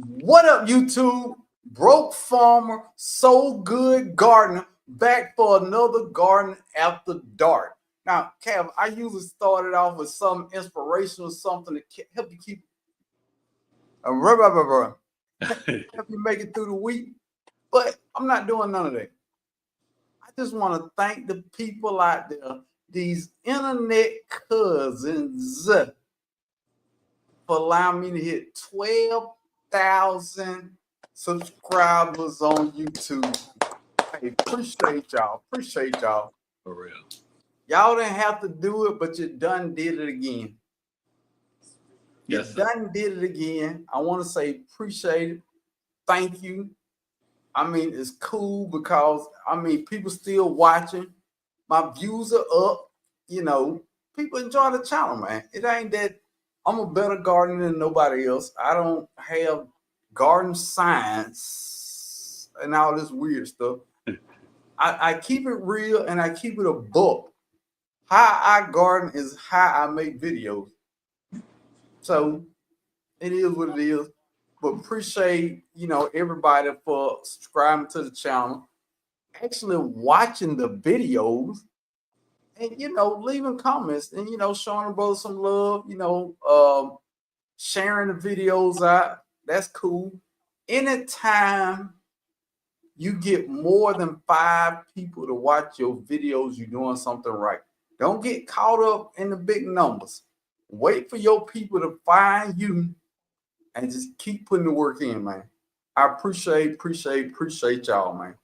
What up, YouTube? Broke farmer, so good gardener, back for another garden after dark. Now, Kev, I usually started off with some inspirational something to help you keep help you make it through the week. But I'm not doing none of that. I just want to thank the people out there, these internet cousins, for allowing me to hit 12,000 subscribers on YouTube. Hey, appreciate y'all. Appreciate y'all. For real. Y'all didn't have to do it, but you done did it again. Yes, You done did it again. I want to say appreciate it. Thank you. I mean, it's cool because, people still watching. My views are up. You know, people enjoy the channel, man. It ain't that I'm a better gardener than nobody else. I don't have garden science and all this weird stuff. I keep it real and I keep it a book. How I garden is how I make videos. So it is what it is. But appreciate, everybody for subscribing to the channel, actually watching the videos, and leaving comments and showing the brother some love, sharing the videos out. That's cool. Anytime you get more than 5 people to watch your videos, you're doing something right. Don't get caught up in the big numbers. Wait for your people to find you and just keep putting the work in, man. I appreciate y'all, man.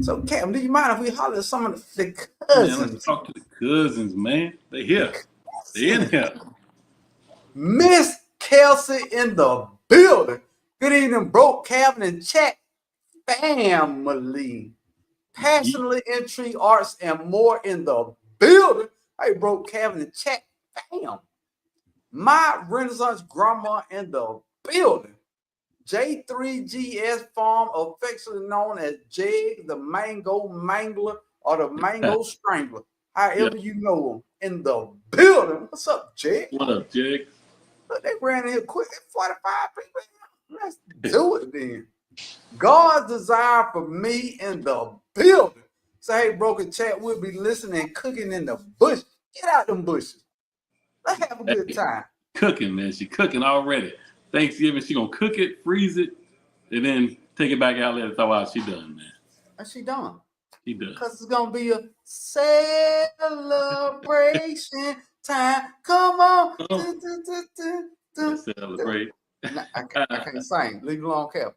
So, Cam, do you mind if we holler at some of the cousins? Man, let's talk to the cousins, man. They here. They in here. Miss Kelsey in the building. Good evening, Broke Cabin and Chat family. Passionately in tree arts and more in the building. Hey, Broke Cabin and Chat fam. My Renaissance grandma in the building. J3GS Farm, affectionately known as Jeg, the Mango Mangler or the Mango Strangler. However you know him, in the building. What's up, Jeg? What up, Jeg? Look, they ran in here quick. 45 people. Let's do it then. God's desire for me in the building. Say, hey, Broken Chat, we'll be listening and cooking in the bush. Get out them bushes. Let's have a good time. Cooking, man. She cooking already. Thanksgiving, she gonna cook it, freeze it, and then take it back out there and throw out. She done, man. And she done. She done. Because it's gonna be a celebration time. Come on. Celebrate. Nah, I can't sing. Leave it alone, Cap.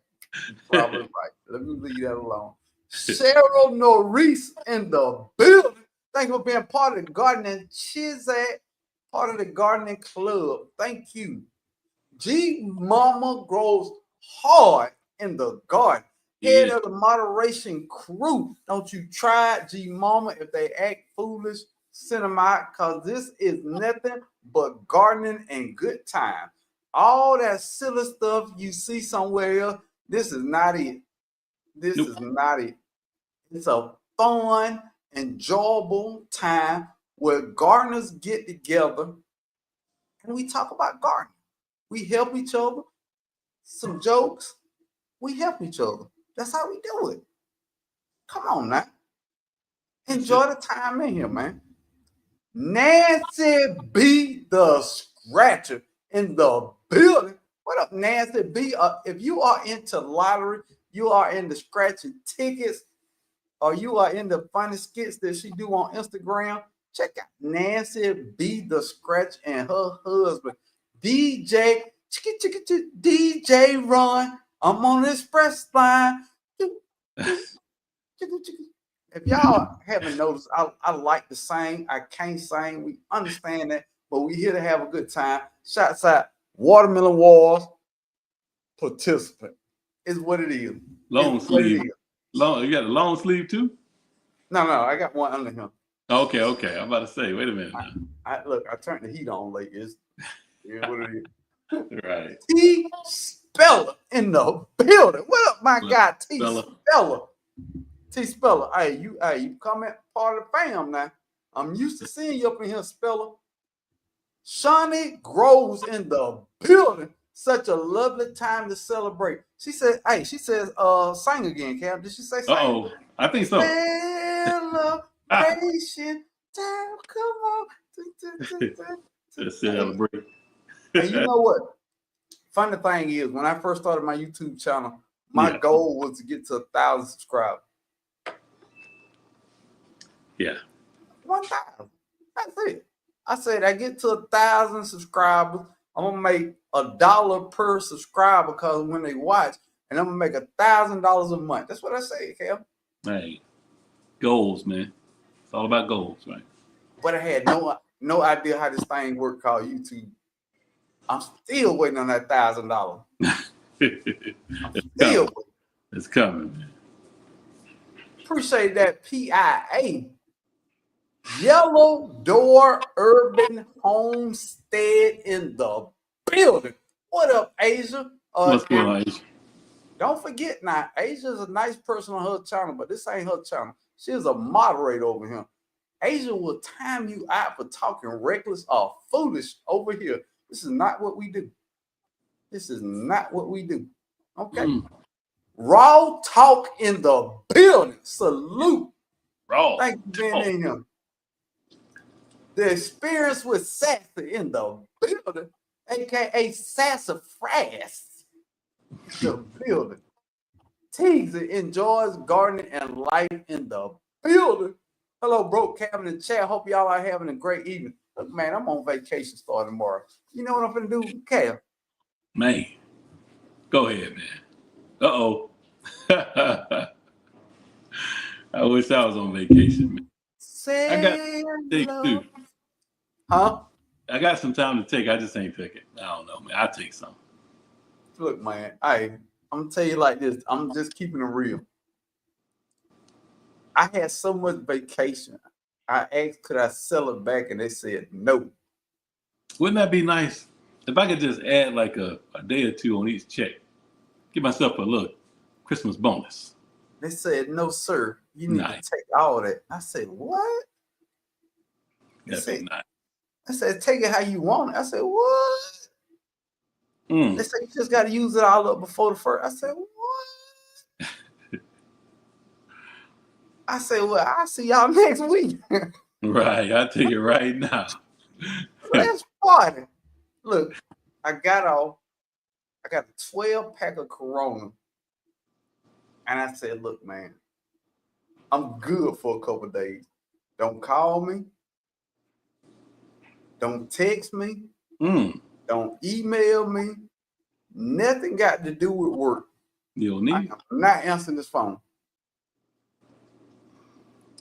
Probably right. Let me leave that alone. Cheryl Norris in the building. Thank you for being part of the gardening Chizak, part of the gardening club. Thank you. G Mama grows hard in the garden. Head of the moderation crew. Don't you try it, G Mama. If they act foolish, send them out, because this is nothing but gardening and good time. All that silly stuff you see somewhere else, this is not it. This is not it. It's a fun, enjoyable time where gardeners get together and we talk about gardening. We help each other. Some jokes. We help each other. That's how we do it. Come on now. Enjoy the time in here, man. Nancy B. the Scratcher in the building. What up, Nancy B? If you are into lottery, you are into scratching tickets, or you are in the funny skits that she do on Instagram, check out Nancy B. the Scratch and her husband, DJ Ron. I'm on the express line. If y'all haven't noticed, I like to sing. I can't sing. We understand that, but we're here to have a good time. Shots out, Watermelon Wars participant is what it is. Long sleeve. Long. You got a long sleeve too? No, I got one under him. Okay. I'm about to say, wait a minute now. I turned the heat on late. It's what it is. Right. T Speller in the building. What up, my guy? T Speller. T Speller. Hey, you come at part of the fam now. I'm used to seeing you up in here, Speller. Shawnee Groves in the building. Such a lovely time to celebrate. She said, hey, she says, sing again, Cam. Did she say sing? Uh-oh. I think so. Celebration time. Come on. Let's celebrate. And you know what? Funny thing is, when I first started my YouTube channel, my Yeah. goal was to get to 1,000 subscribers. Yeah. 1,000. That's it. I said, I get to 1,000 subscribers, I'm gonna make $1 per subscriber because when they watch, and I'm gonna make $1,000 a month. That's what I say, Cal. Hey, goals, man. It's all about goals, right? But I had no idea how this thing worked called YouTube. I'm still waiting on that $1,000. It's coming, man. Appreciate that PIA. Yellow Door Urban Homestead in the building. What up, Asia? What's going on, Asia? Don't forget now, Asia is a nice person on her channel, but this ain't her channel. She's a moderator over here. Asia will time you out for talking reckless or foolish over here. This is not what we do. This is not what we do. Okay. Raw talk in the building. Salute. Raw. Thank you for being in here. The experience with Sassy in the building, aka Sassafras. The building. Teasy enjoys gardening and life in the building. Hello, bro, Kevin and Chad. Hope y'all are having a great evening. Look, man, I'm on vacation starting tomorrow. You know what I'm gonna do, Kev? Man, go ahead, man. Uh-oh. I wish I was on vacation, man. I got to take too. Huh? I got some time to take. I just ain't taking. I don't know, man. I'll take some. Look, man, I'm gonna tell you like this. I'm just keeping it real. I had so much vacation. I asked, could I sell it back? And they said no. Wouldn't that be nice if I could just add like a day or two on each check? Give myself a little Christmas bonus. They said, no, sir. You need to take all that. I said, what? They said, I said, take it how you want it. I said, what? They said, you just got to use it all up before the first. I said, what? I said, well, I'll see y'all next week. Right. I'll tell you right now. Let's party. Look, I got a 12-pack of Corona. And I said, look, man, I'm good for a couple of days. Don't call me. Don't text me. Don't email me. Nothing got to do with work. You don't need. I'm not answering this phone.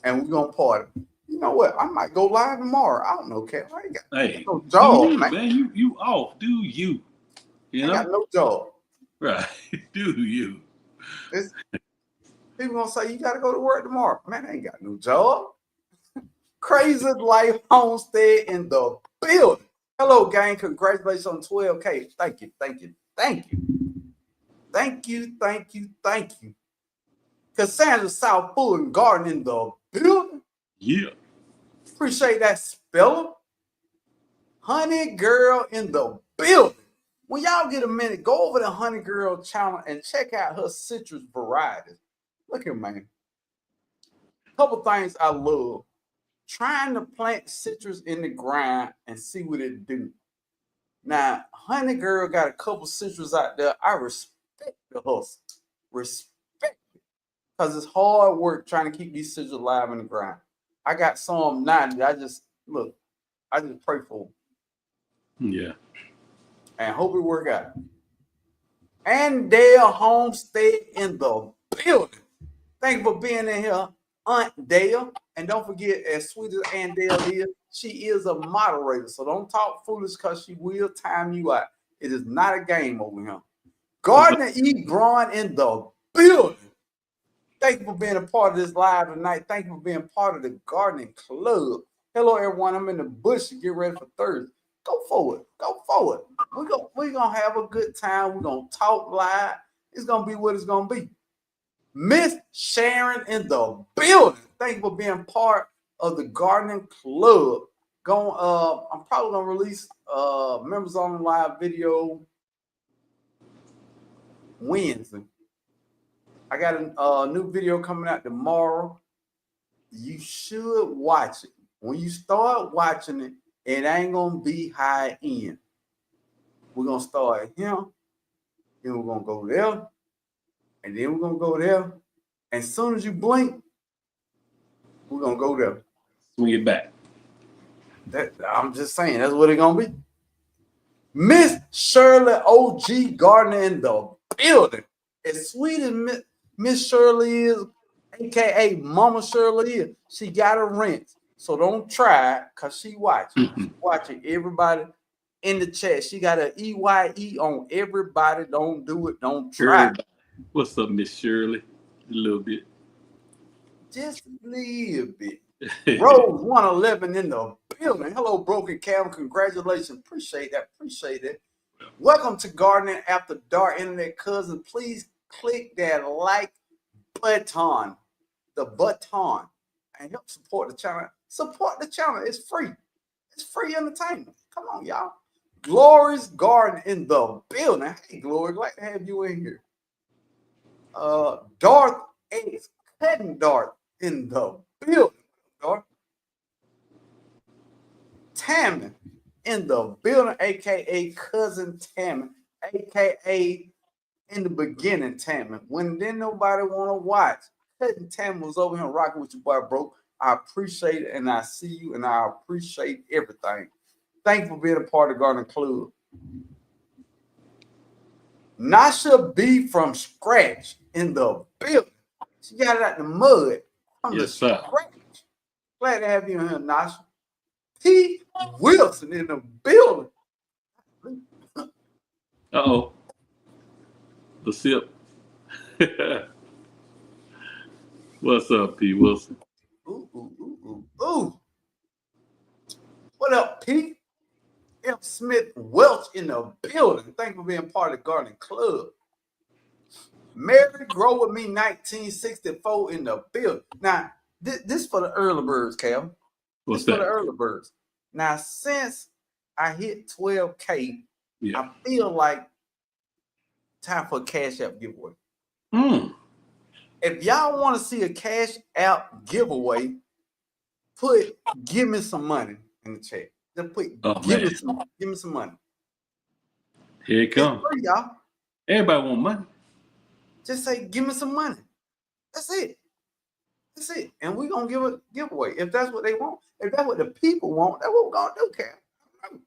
And we're going to party. You know what? I might go live tomorrow. I don't know, Cat. I ain't got no job, man. You off. Do you. You know? I got no job. Right. Do you. People going to say, you got to go to work tomorrow. Man, I ain't got no job. Crazy Life Homestead in the building. Hello, gang. Congratulations on 12K. Thank you. Thank you. Thank you. Thank you. Thank you. Thank you. Cassandra South Full and Garden in the building. Yeah. Appreciate that, Speller. Honey Girl in the building. When y'all get a minute, go over the Honey Girl channel and check out her citrus varieties. Look here, man. A couple things I love. Trying to plant citrus in the ground and see what it do. Now, Honey Girl got a couple citrus out there. I respect the hustle. Respect it. Because it's hard work trying to keep these citrus alive in the ground. I got some 90. I just pray for them. Yeah. And hope it work out. Andale Homestead in the building. Thank you for being in here, Aunt Dale. And don't forget, as sweet as Andale is, she is a moderator. So don't talk foolish because she will time you out. It is not a game over here. Gardener E. Braun in the building. Thank you for being a part of this live tonight. Thank you for being part of the gardening club. Hello, everyone. I'm in the bush to get ready for Thursday. Go forward. Go forward. We're gonna have a good time. We're gonna talk live. It's gonna be what it's gonna be. Miss Sharon in the building. Thank you for being part of the gardening club. I'm probably gonna release members on live video Wednesday. I got a new video coming out tomorrow. You should watch it. When you start watching it, it ain't gonna be high end. We're gonna start here, then we're gonna go there, and then we're gonna go there. And as soon as you blink, we're gonna go there. Swing it back. I'm just saying, that's what it's gonna be. Miss Shirley OG Gardner in the building. As sweet as Miss Shirley is, aka Mama Shirley is, she got a rinse. So don't try it because she watching. She watching everybody in the chat. She got an EYE on everybody. Don't do it. Don't try it. What's up, Miss Shirley? A little bit. Just a little bit. Rose 111 in the building. Hello, Broken Cam. Congratulations. Appreciate that. Appreciate it. Welcome to Gardening After Dark, Internet Cousin. Please click that like button. The button. And help support the channel. Support the channel. It's free. It's free entertainment. Come on, y'all. Glory's Garden in the building. Hey, Glory. Glad to have you in here. Darth X Cutting Dart in the building. Darth. Tammy in the building, aka Cousin Tammy, aka in the beginning Tammy. When didn't nobody want to watch, Cousin Tammy was over here rocking with your boy, bro. I appreciate it, and I see you, and I appreciate everything. Thank you for being a part of Garden Club. Nasha B from scratch in the building. She got it out the mud from the scratch. Glad to have you in here, Nasha. P. Wilson in the building. Uh-oh. The sip. What's up, P. Wilson? Ooh. What up, P? F. Smith Welch in the building. Thank you for being part of the Garden Club. Mary Grow With Me 1964 in the building. Now, this for the early birds, Cal. What's this that? For the early birds. Now, since I hit 12K, I feel like time for a Cash App giveaway. If y'all want to see a Cash App giveaway, put "give me some money" in the chat. Just put give me some money. Here it comes. Y'all. Everybody want money. Just say "give me some money." That's it. That's it. And we're gonna give a giveaway. If that's what they want, if that's what the people want, that's what we're gonna do, Cam.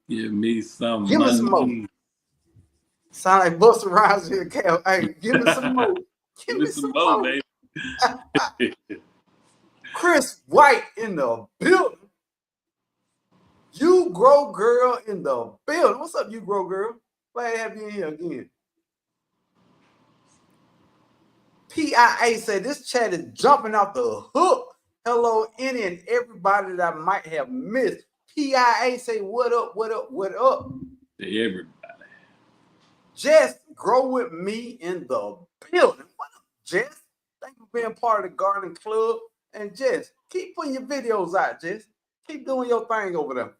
Give me some give money. Me some more. Sound like Busta Rhymes here, Cam. Hey, give me some more. Give me some more, baby. Chris White in the building. You Grow Girl in the building. What's up, You Grow Girl? Glad to have you in here again. PIA said this chat is jumping off the hook. Hello, any and everybody that I might have missed. PIA say what up, what up, what up? To everybody. Jess Grow With Me in the building. What up, Jess? Thank you for being part of the Garden Club. And Jess, keep putting your videos out, Jess. Keep doing your thing over there.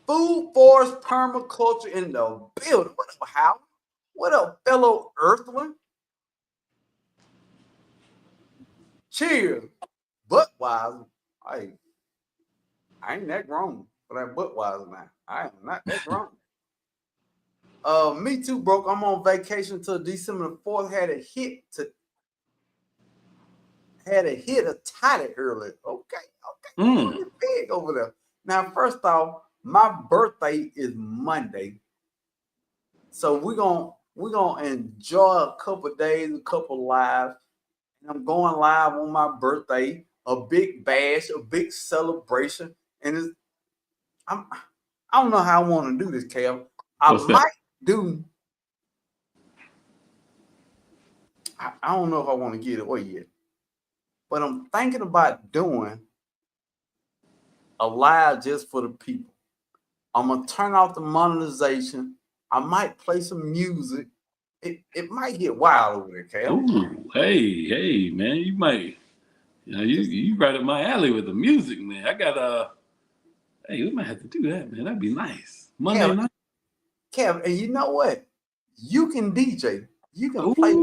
Food Forest Permaculture in the building. What up, Howard? What up, fellow Earthling? Cheers. Budweiser. I ain't that grown for that Budweiser now. I am not that grown. Me too, broke. I'm on vacation till December the 4th. Had a hit a toddy early. Okay. Big over there. Now, first off, my birthday is Monday. So we're gonna enjoy a couple days, a couple lives. And I'm going live on my birthday, a big bash, a big celebration. And I don't know how I want to do this, Cal. I don't know if I want to get it away yet. But I'm thinking about doing a live just for the people. I'm going to turn off the monetization. I might play some music. It might get wild over there, Cal. Ooh, hey, man, you might, you right up my alley with the music, man. I Hey, we might have to do that, man. That'd be nice. Monday Kev, night. Kev, and you know what? You can DJ. You can play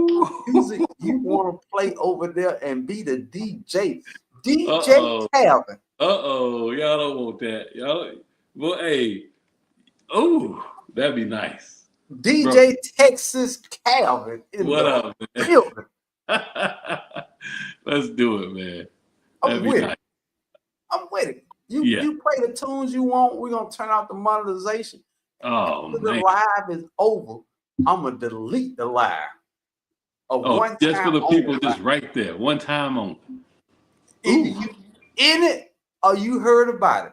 music Ooh. you want to play over there and be the DJ. DJ Uh-oh. Calvin. Uh-oh. Y'all don't want that. Y'all don't. Well, hey. Oh, that'd be nice. DJ Bro, Texas Calvin in what the up, man? building. Let's do it, man. That'd I'm be with nice. it. I'm with it. You Yeah. you play the tunes you want. We're gonna turn out the monetization. Oh, After the man. live is over, I'm gonna delete the live. Oh, just for the people just right there. One time on. Either you in it or you heard about it.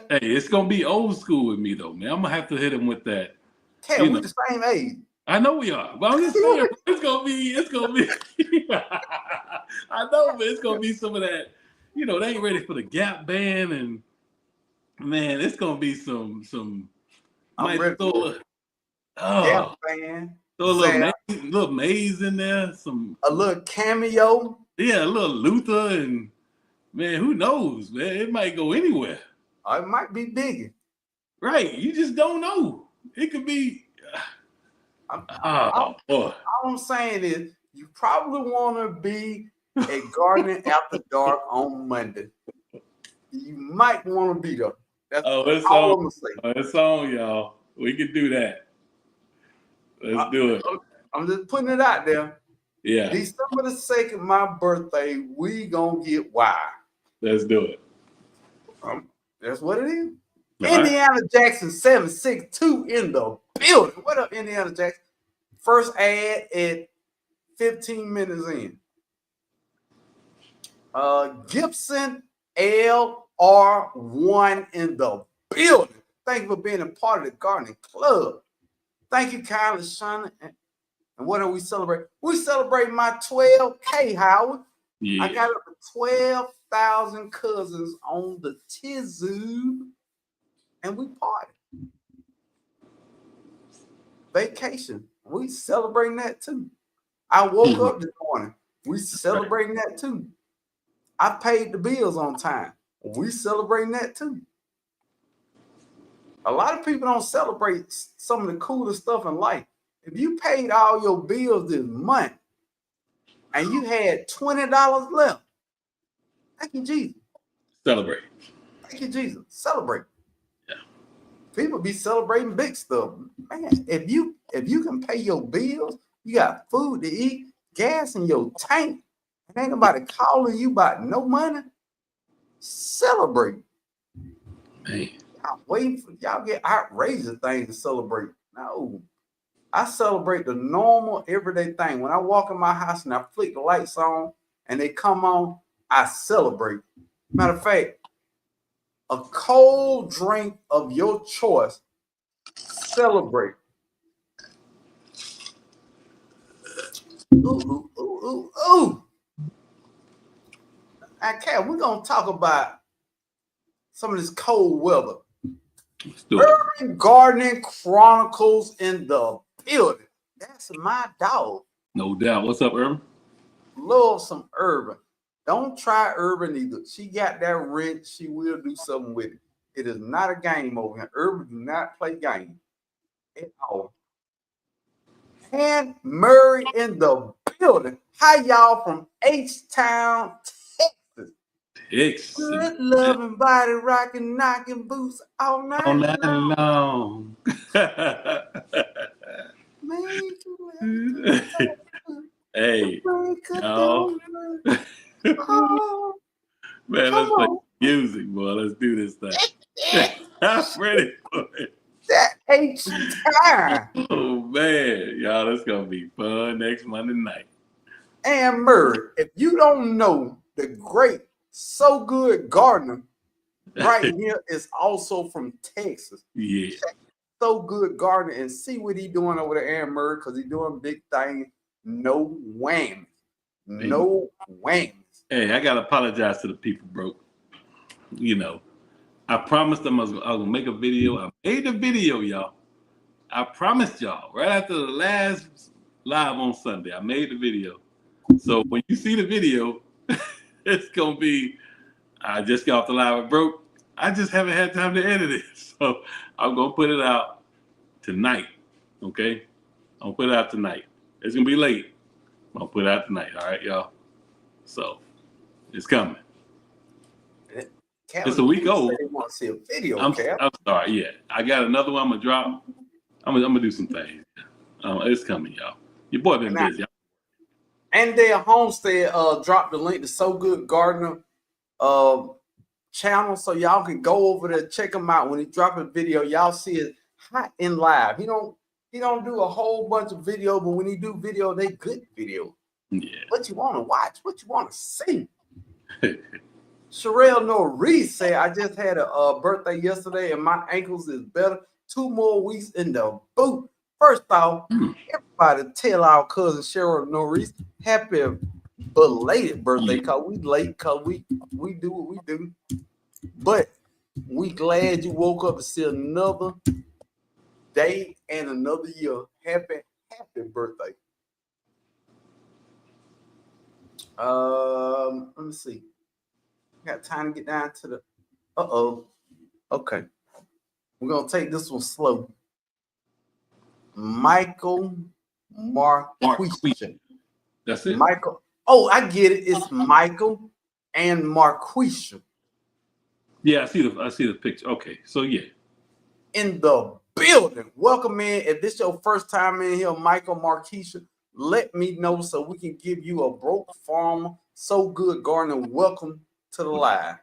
Hey, it's gonna be old school with me though, man. I'm gonna have to hit him with that. Hell, we're the same age. I know we are, but I'm just saying it's gonna be. I know, but it's gonna be some of that. You know, they ain't ready for the Gap band, and man, it's gonna be some. I'm ready for it. Gap band. Throw a little maze in there. A little cameo. Yeah, a little Luther, and man, who knows, man? It might go anywhere. Or it might be bigger. Right, you just don't know. It could be. All I'm saying is, you probably want to be at Gardening After Dark on Monday. You might want to be there. That's all I'm gonna say. It's on, y'all. We can do that. Let's do it. I'm just putting it out there. Yeah. December the 2nd, my birthday, we gonna get wild. Let's do it. That's what it is. All Indiana Jackson 762 in the building. What up, Indiana Jackson? First ad at 15 minutes in. Gibson LR1 in the building. Thank you for being a part of the Gardening Club. Thank you, kindly, Shauna. And what are we celebrating? We celebrate my 12K, Howard. Yeah. I got up to 12,000 cousins on the Tizoo, and we party. Vacation. We celebrating that too. I woke up this morning. We celebrating that too. I paid the bills on time. We celebrating that too. A lot of people don't celebrate some of the coolest stuff in life. If you paid all your bills this month and you had $20 left, thank you, Jesus. Celebrate. Thank you, Jesus. Celebrate. Yeah. People be celebrating big stuff. Man, if you can pay your bills, you got food to eat, gas in your tank, and ain't nobody calling you about no money, celebrate. Hey. I'm waiting for y'all get outrageous things to celebrate. No. I celebrate the normal everyday thing. When I walk in my house and I flick the lights on and they come on, I celebrate. Matter of fact, a cold drink of your choice, celebrate. Ooh, ooh, ooh, ooh, ooh. Okay, we're going to talk about some of this cold weather. Urban Gardening Chronicles in the building. That's my dog. No doubt. What's up, Urban? Love some Urban. Don't try Urban either. She got that rent. She will do something with it. It is not a game over here. Urban do not play games at all. And Murray in the building. Hi, y'all from H-Town, Texas. Good loving body, rocking, knocking boots all night long. Hey, y'all. Man, let's play music, boy. Let's do this thing. I'm ready for it. That H-Time. Oh, man. Y'all, it's going to be fun next Monday night. And Murray, if you don't know the great So Good Gardener right here is also from Texas. Yeah. Check So Good Gardener and see what he doing over there, Ann Murray, because he's doing big things. No whammies. No whammies. Hey, I got to apologize to the people, bro. You know, I promised them I was going to make a video. I made the video, y'all. I promised y'all right after the last live on Sunday, I made the video. So when you see the video, it's going to be, I just got off the live with Broke. I just haven't had time to edit it. So I'm gonna put it out tonight. Okay, I'm gonna put it out tonight. It's gonna be late. I'm gonna put it out tonight. All right, y'all. So it's coming. Calvin, It's a week old. they want to see a video. I'm sorry. Yeah, I got another one. I'm gonna drop. I'm gonna do some things. It's coming, y'all. Your boy been busy. And their homestead dropped the link to So Good Gardener channel, so y'all can go over there, check him out. When he drop a video, y'all see it hot and live. He don't do a whole bunch of video, but when he do video, they good video. Yeah. What you want to watch? What you want to see? Sherelle Norris said, I just had a birthday yesterday and my ankles is better. 2 more weeks in the boot. First off, everybody tell our cousin Cheryl Norris happy belated birthday, because we late, because we do what we do. But we glad you woke up to see another day and another year. Happy birthday. Let me see. Got time to get down to the okay. We're gonna take this one slow. Michael Marquisha. That's it. Michael. Oh, I get it. It's Michael and Marquisha. Yeah, I see the picture. Okay, so yeah. In the building. Welcome in. If this is your first time in here, Michael Marquisha, let me know so we can give you a broke farmer, So Good Gardener. Welcome to the live.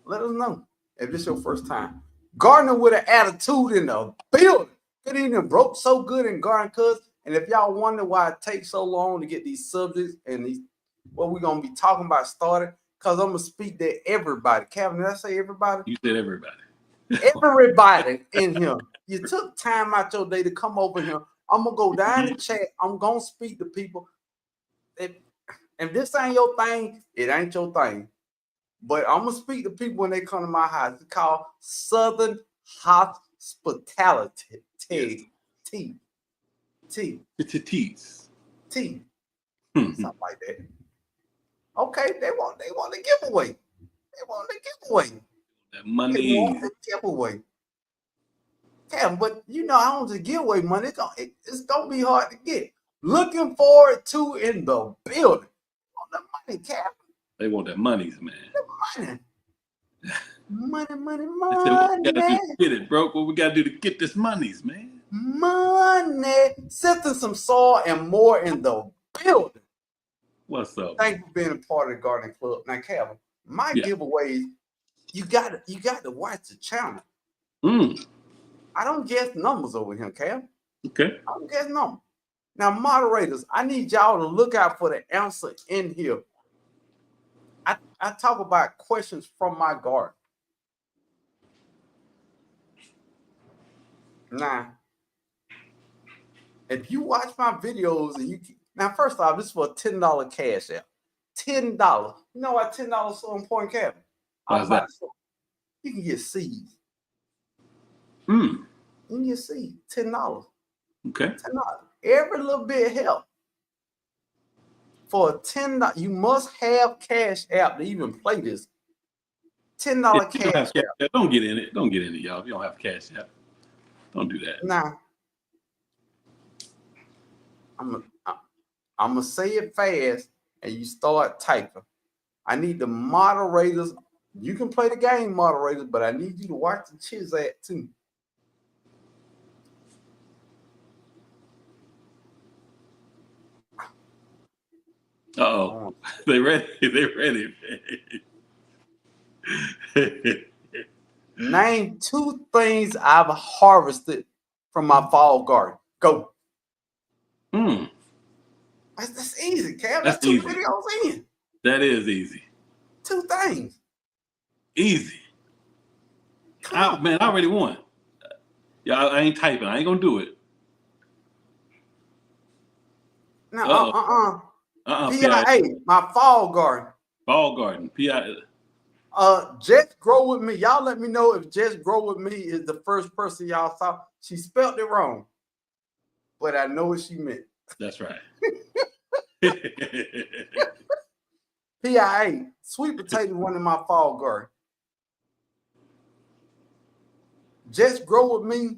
Let us know if this is your first time. Gardener with an attitude in the building. Good evening, broke so good in garden, cuz. And if y'all wonder why it takes so long to get these subjects and these what we're gonna be talking about started, because I'm gonna speak to everybody. Calvin, did I say everybody? You said everybody. Everybody in here. You took time out your day to come over here. I'm gonna go down the chat. I'm gonna speak to people. If this ain't your thing, it ain't your thing. But I'm gonna speak to people when they come to my house. It's called Southern Hospitality. T. It's a tease. Something like that. Okay, they want the giveaway. They want the giveaway. That money. They want the giveaway. Yeah, but you know, I don't just give away money. It's gonna be hard to get. Looking forward to in the building. On the money, Cap. They want that monies, man. The money. Money. What we gotta do to get it, bro. What we gotta do to get this monies, man? Money. Sifting some soil and more in the building. What's up? Thank you for being a part of the gardening club. Now, Calvin, my giveaways, you got to watch the channel. I don't guess numbers over here, Calvin. Okay. I don't guess numbers. Now, moderators, I need y'all to look out for the answer in here. I talk about questions from my garden. Now, if you watch my videos and now, first off, this is for a $10 cash app. $10. You know why $10 is so important, Kevin? Why's that? You can get seeds. You can get seeds. $10. Okay. $10. Every little bit helps. For $10, you must have cash app to even play this. $10 cash app. Don't get in it. Don't get in it, y'all. If you don't have cash app, don't do that. Now, I'm gonna say it fast, and you start typing. I need the moderators. You can play the game, moderators, but I need you to watch the Chizat too. Uh-oh. They ready. They ready. Name 2 things I've harvested from my fall garden. Go. That's easy, Cam. That's 2 videos in. That is easy. 2 things. Easy. Man, I already won. Yeah, I ain't typing. I ain't gonna do it. No, PIA, my fall garden. Fall garden. PIA. Just Grow With Me. Y'all let me know if Just Grow With Me is the first person y'all saw. She spelled it wrong, but I know what she meant. That's right. PIA, sweet potato, one in my fall garden. Just Grow With Me.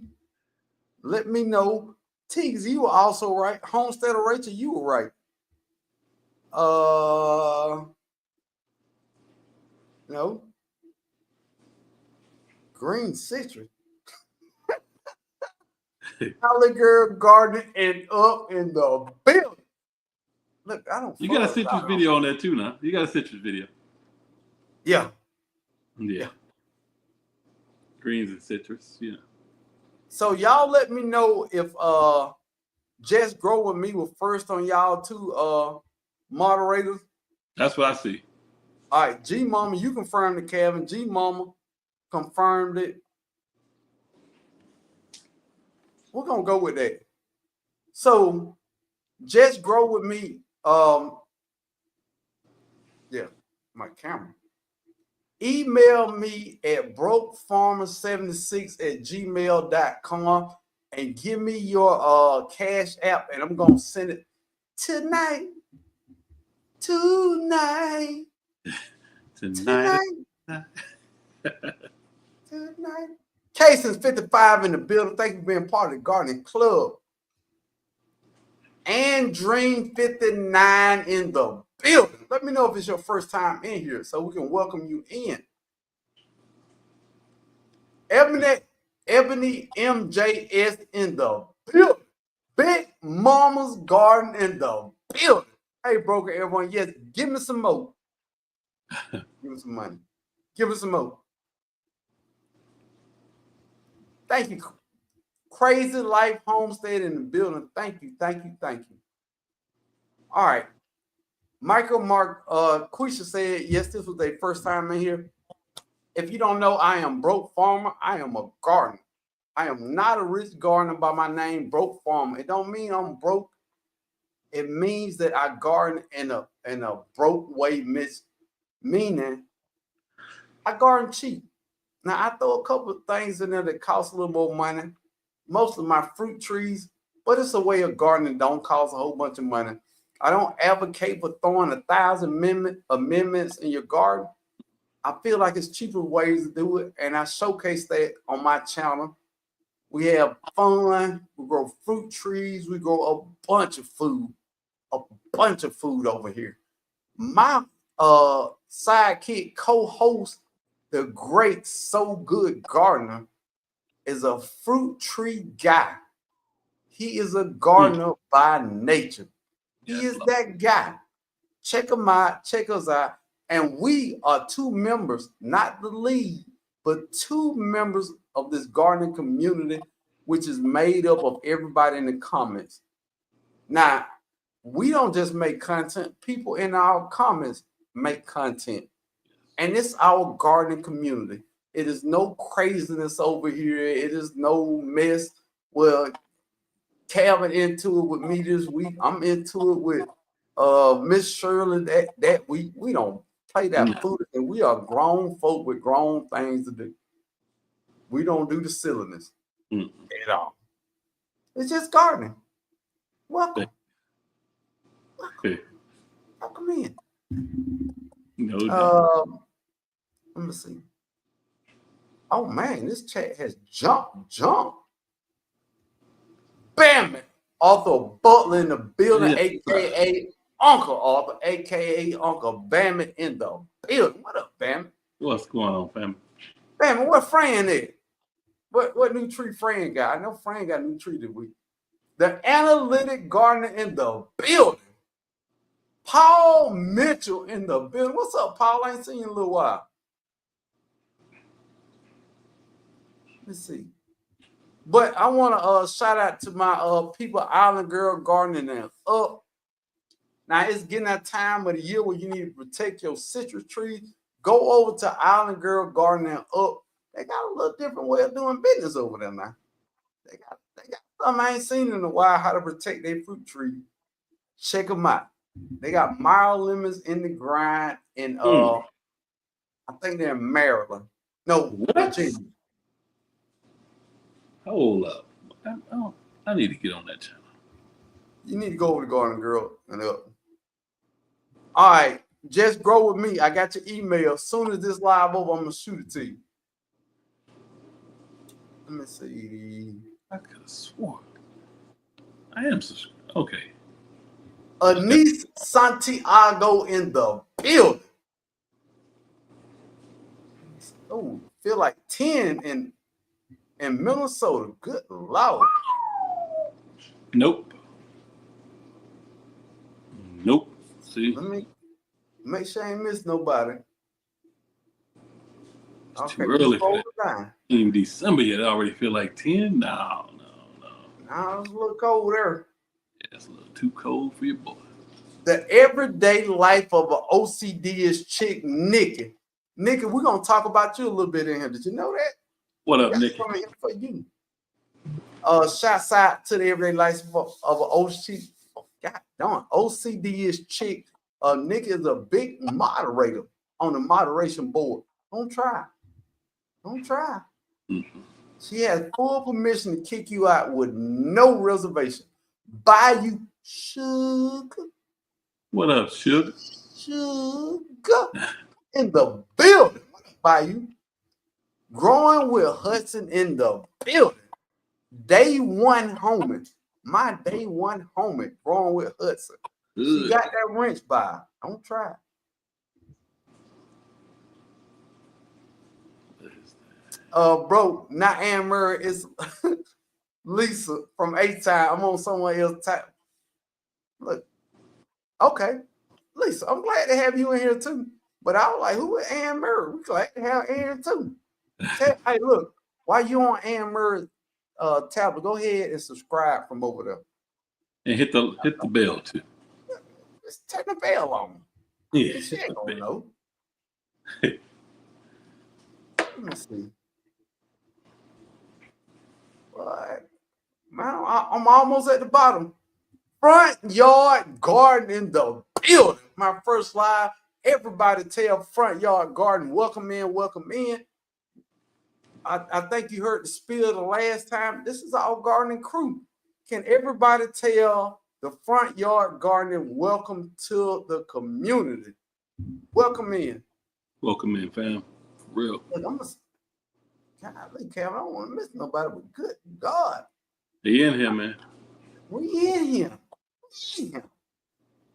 Let me know. Tiggs, you were also right. Homesteader Rachel, you were right. No. Green citrus. Holly Girl Garden and up in the building. Look, I don't. You got a citrus video on there too, now. You got a citrus video. Yeah. Yeah. Greens and citrus. Yeah. So y'all let me know if Just Grow With Me was first on y'all two moderators. That's what I see. All right, G Mama, you confirmed it, Kevin. G Mama confirmed it. We're gonna go with that. So Just Grow With Me. Yeah, my camera. Email me at brokefarmer76@gmail.com and give me your cash app, and I'm gonna send it tonight. Tonight. Casey's 55 in the building. Thank you for being part of the Gardening Club. And Dream 59 in the building. Let me know if it's your first time in here so we can welcome you in. Ebony MJS in the building. Big Mama's Garden in the building. Hey, broker, everyone. Yes, give me some more. Give me some money. Give us some more. Thank you. Crazy Life Homestead in the building. Thank you. Thank you. Thank you. All right. Michael Mark Quisha said, yes, this was their first time in here. If you don't know, I am Broke Farmer. I am a gardener. I am not a rich gardener by my name, Broke Farmer. It don't mean I'm broke. It means that I garden in a broke way, meaning I garden cheap. Now, I throw a couple of things in there that cost a little more money. Most of my fruit trees, but it's a way of gardening that don't cost a whole bunch of money. I don't advocate for throwing 1,000 amendments in your garden. I feel like it's cheaper ways to do it, and I showcase that on my channel. We have fun. We grow fruit trees. We grow a bunch of food over here. My sidekick co-host, the great So Good Gardener, is a fruit tree guy. He is a gardener by nature. He is that guy. Check him out. Check us out. And we are two members, not the lead, but two members of this gardening community, which is made up of everybody in the comments. Now, we don't just make content. People in our comments make content. And it's our gardening community. It is no craziness over here. It is no mess. Well, Calvin into it with me this week. I'm into it with Miss Shirley that week. We don't play that food, and we are grown folk with grown things to do. We don't do the silliness at all. It's just gardening. Welcome. Welcome in. No, let me see. Oh man, this chat has jumped. Bam! Arthur Butler in the building, aka Uncle Arthur, aka Uncle Bammit in the building. What up, Bammit? What's going on, family? Bammit, what Fran is? What new tree Fran got? I know Fran got a new tree this week. The analytic gardener in the building. Paul Mitchell in the building. What's up, Paul? I ain't seen you in a little while. Let's see. But I want to shout out to my people, Island Girl Gardening and up. Now it's getting that time of the year where you need to protect your citrus trees. Go over to Island Girl Gardening and up. They got a little different way of doing business over there now. They got something I ain't seen in a while, how to protect their fruit tree. Check them out. They got mild lemons in the grind in I think they're in Maryland. No, Virginia. Hold up. I need to get on that channel. You need to go over to Garden Girl and up. All right. Just Grow With Me. I got your email. As soon as this live over, I'm going to shoot it to you. Let me see. I could have sworn. I am subscribed. Okay. Anise Santiago in the building. Oh, feel like 10 in Minnesota. Good Lord. Nope. Nope. See? Let me make sure I ain't miss nobody. It's too early for that. Down. In December yet, I already feel like 10. No. Nah, it's a little cold there. Yeah, it's a little too cold for your boy. The everyday life of an OCD-ish chick, Nikki. Nikki, we're gonna talk about you a little bit in here. Did you know that? What up, Nikki? Here for you. Shouts out to the everyday life of an OCD. God darn, OCD-ish chick. Nikki is a big moderator on the moderation board. Don't try. Mm-hmm. She has full permission to kick you out with no reservation. Buy you sugar. What up, sugar? Sugar in the building. Buy you. Growing with Hudson in the building. Day one homie. My day one homie. Growing with Hudson. She got that wrench by. Don't try. Bro, not Ann Murray. It's Lisa from A-Time. I'm on someone else's time. Look. Okay. Lisa, I'm glad to have you in here too. But I was like, who is Ann Murray? We're glad to have Ann too. Hey, look, while you on Ann Murray's tablet, go ahead and subscribe from over there. And hit the bell too. Just turn the bell on. Yeah. She ain't gonna know. Let me see. What? Man, I'm almost at the bottom. Front yard garden in the building. My first live. Everybody tell front yard garden, welcome in, welcome in. I think you heard the spiel the last time. This is our gardening crew. Can everybody tell the front yard gardening, welcome to the community? Welcome in. Welcome in, fam. For real. Golly, Cam, I don't want to miss nobody, but good God. They in here, man. We in here.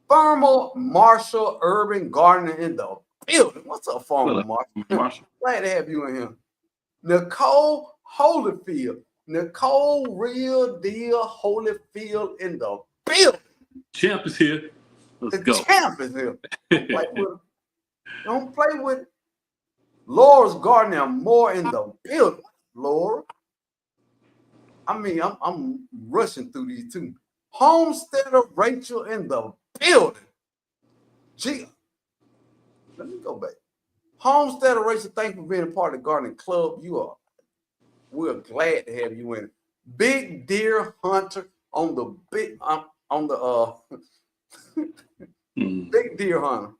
Farmer Marshall Urban Gardener in the building. What's up, Farmer Marshall? Glad to have you in here. Nicole Holyfield. Nicole Real Deal Holyfield in the building. Champ is here. Let's go. Champ is here. Don't play with Laura's Gardner more in the building. Laura. I mean, I'm rushing through these two. Homesteader Rachel in the building. Gee, let me go back. Homesteader Rachel, thank you for being a part of the gardening club. We're glad to have you in. Big Deer Hunter on the Big Deer Hunter.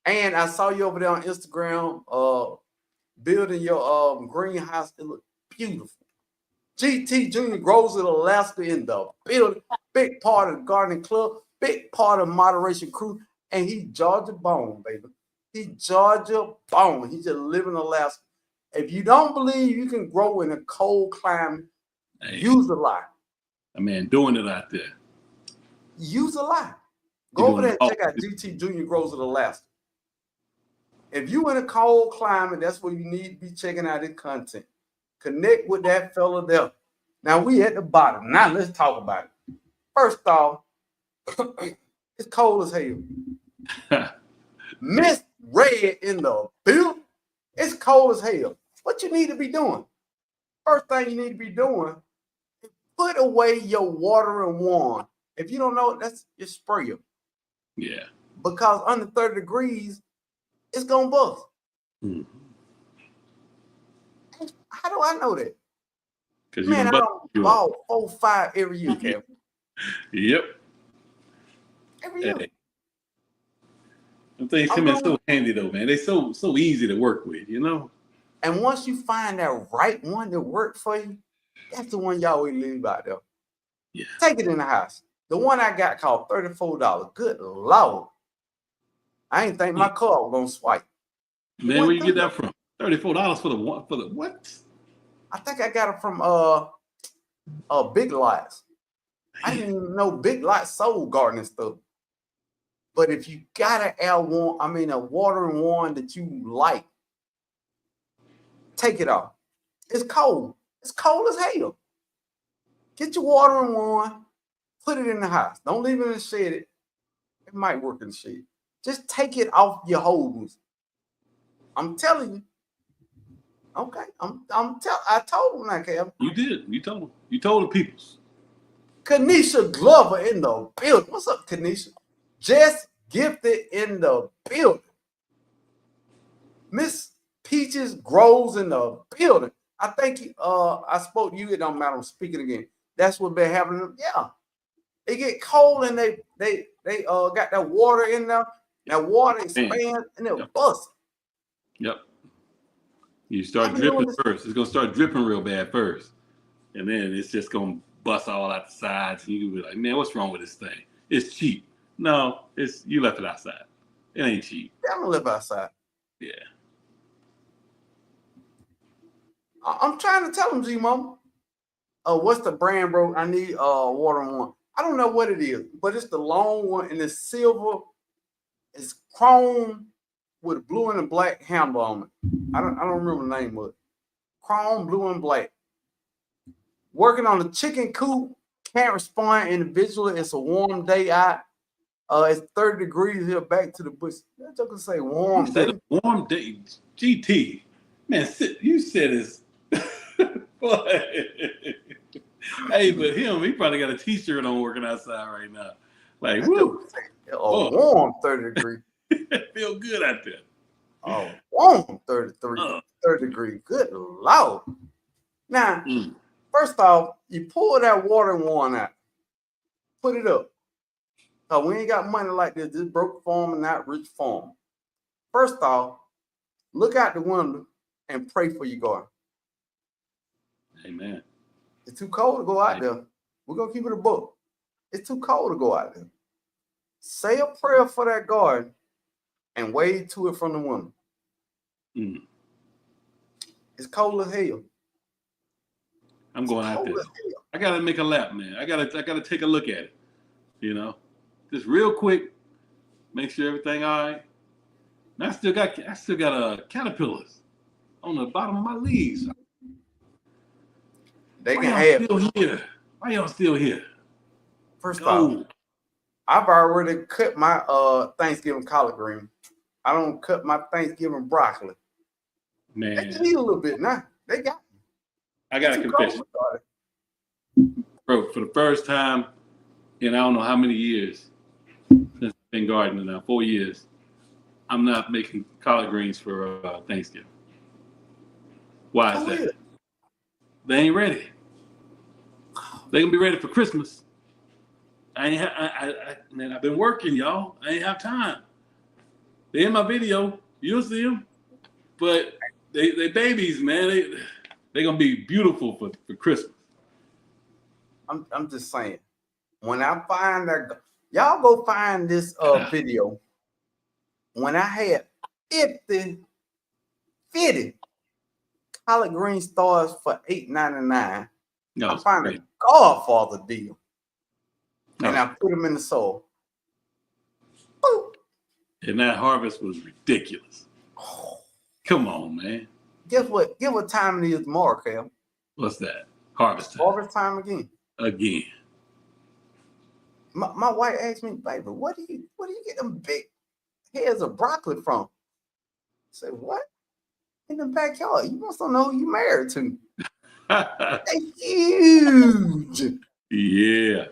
And I saw you over there on Instagram building your greenhouse. It looked beautiful. GT Junior grows in Alaska in the building. Big part of the gardening club, big part of moderation crew, and he Georgia born, baby. He Georgia born. He just live in Alaska. If you don't believe you can grow in a cold climate, use a lie. I mean, doing it out there. Use a lie. Go over there and check out GT Junior grows in Alaska. If you in a cold climate, that's where you need to be checking out his content. Connect with that fella there. Now we at the bottom. Now let's talk about it. First off, it's cold as hell. Miss Red in the building. It's cold as hell. What you need to be doing? First thing you need to be doing is put away your watering wand. If you don't know, that's your sprayer. Yeah. Because under 30 degrees, it's gonna bust. Mm-hmm. How do I know that? Man, I don't ball 4-5 every year, Kevin. Yep. Every year. Hey. Them things come in so handy though, man. They so easy to work with, you know. And once you find that right one that worked for you, that's the one y'all always leave out there. Yeah. Take it in the house. The one I got called $34. Good Lord. I ain't think my car was gonna swipe. Man, where you get that from? $34 for the what? I think I got it from Big Lots. I didn't even know Big Lots sold gardening stuff. But if you got a watering wand that you like, take it off. It's cold. It's cold as hell. Get your watering wand, put it in the house. Don't leave it in the shed. It might work in the shed. Just take it off your hose. I'm telling you. Okay, I told him that, Kev. You did. You told him. You told the peoples. Kanisha Glover in the building. What's up, Kanisha? Just Gifted in the building. Miss Peaches Grows in the building. I think I spoke to you. It don't matter. I'm speaking again. That's what been happening. Yeah, it get cold and they got that water in there. That water expands and it'll bust. Yep. You start dripping first. It's gonna start dripping real bad first, and then it's just gonna bust all out the sides. And you can be like, man, what's wrong with this thing? It's cheap. No, it's you left it outside. It ain't cheap. I don't live outside. Yeah. I'm trying to tell him, G-Mama. What's the brand, bro? I need watering one. I don't know what it is, but it's the long one and it's silver. It's chrome with blue and a black handle on it. I don't remember the name of it. Chrome, blue, and black. Working on the chicken coop. Can't respond individually. It's a warm day out. It's 30 degrees here. Back to the bush. That joker say warm You day. said a warm day. GT. Man, you said it's. Hey, but he probably got a t-shirt on working outside right now. Like, woo. Warm 30 degrees. Feel good out there. Oh, warm 30 degrees. Good Lord. Now, first off, you pull that watering wand out. Put it up. We ain't got money like this. This broke farm and not rich farm. First off, look out the window and pray for your garden. Amen. It's too cold to go out there. We're going to keep it a book. It's too cold to go out there. Say a prayer for that garden and wave to it from the window. It's cold as hell. I'm going out there. I got to make a lap, man. I got to take a look at it. You know, just real quick, make sure everything all right. And I still got caterpillars on the bottom of my leaves. They can have still here. Why y'all still here? First off, I've already cut my Thanksgiving collard green. I don't cut my Thanksgiving broccoli. Man, they need a little bit now. They got me. I got a confession. Bro, for the first time in I don't know how many years since I've been gardening now, 4 years, I'm not making collard greens for Thanksgiving. Why is that? They ain't ready. They gonna be ready for Christmas. Man, I've been working, y'all. I ain't have time. They in my video. You'll see them. But they babies, man. They gonna be beautiful for Christmas. I'm just saying. When I find that, y'all go find this video. When I had 50 collard green stars for $8.99, I found a Godfather deal. And I put them in the soil. Boop. And that harvest was ridiculous. Come on, man. Guess what? Guess what time it is tomorrow, Cal? What's that? Harvest time. Harvest time again. Again. My wife asked me, baby, where do you get them big heads of broccoli from? I said, what? In the backyard. You must not know who you married to. They're huge. Yeah.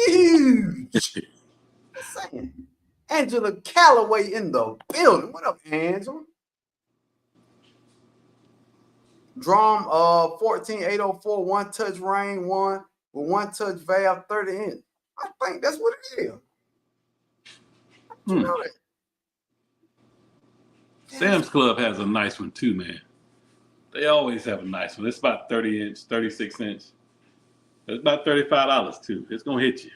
Huge. Saying. Angela Calloway in the building. What up, Angela? Drum 14804, one touch rain, one with one touch valve, 30 inch. I think that's what it is. You know that? Sam's Club has a nice one too, man. They always have a nice one. It's about 30 inch, 36 inch. It's about $35 too. It's gonna hit you.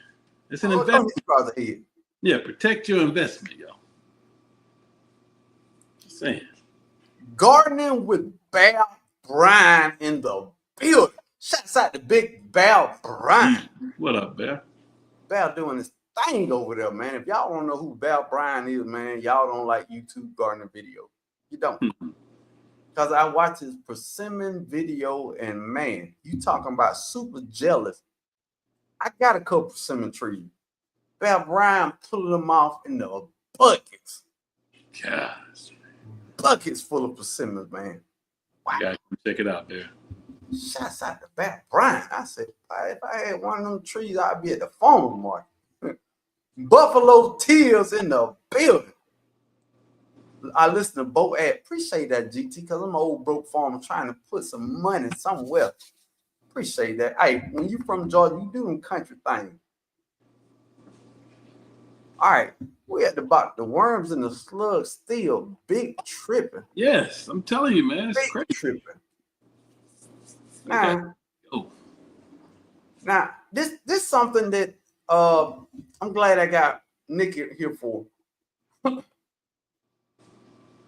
It's an investment. Yeah, protect your investment, yo. Just saying. Gardening with Bear Bryant in the out to Big Bal Bryant. What up, Bear? Bal doing his thing over there, man. If y'all don't know who Bal Bryant is, man, y'all don't like YouTube gardening video. You don't. Because I watched his persimmon video, and man, you talking about super jealous. I got a couple persimmon trees. Bal Bryant pulling them off in the buckets. Gosh. Buckets full of persimmons, man. Wow. Yeah, check it out there. Shouts out to Bal Bryant. I said, if I had one of them trees, I'd be at the farmer's market. Buffalo Tears in the building. I listen to Bo ad. Appreciate that, GT, because I'm an old broke farmer trying to put some money somewhere. Appreciate that. Hey, when you from Georgia, you do them country things. All right, we at the bottom. The worms and the slugs still big tripping. Yes, I'm telling you, man, it's Big crazy. tripping. Okay. Now this something that I'm glad I got Nick here for.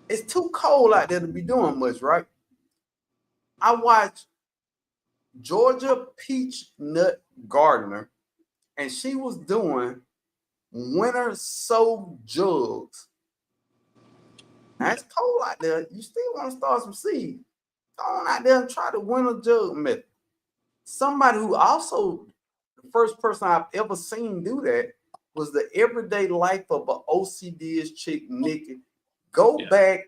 It's too cold out there to be doing much, right? I watched Georgia Peach Nut Gardener, and she was doing winter sow jugs. Now it's cold out there. You still want to start some seeds. Go on out there and try the winter jug method. Somebody who also, the first person I've ever seen do that was the everyday life of an OCD's chick, Nikki. Go back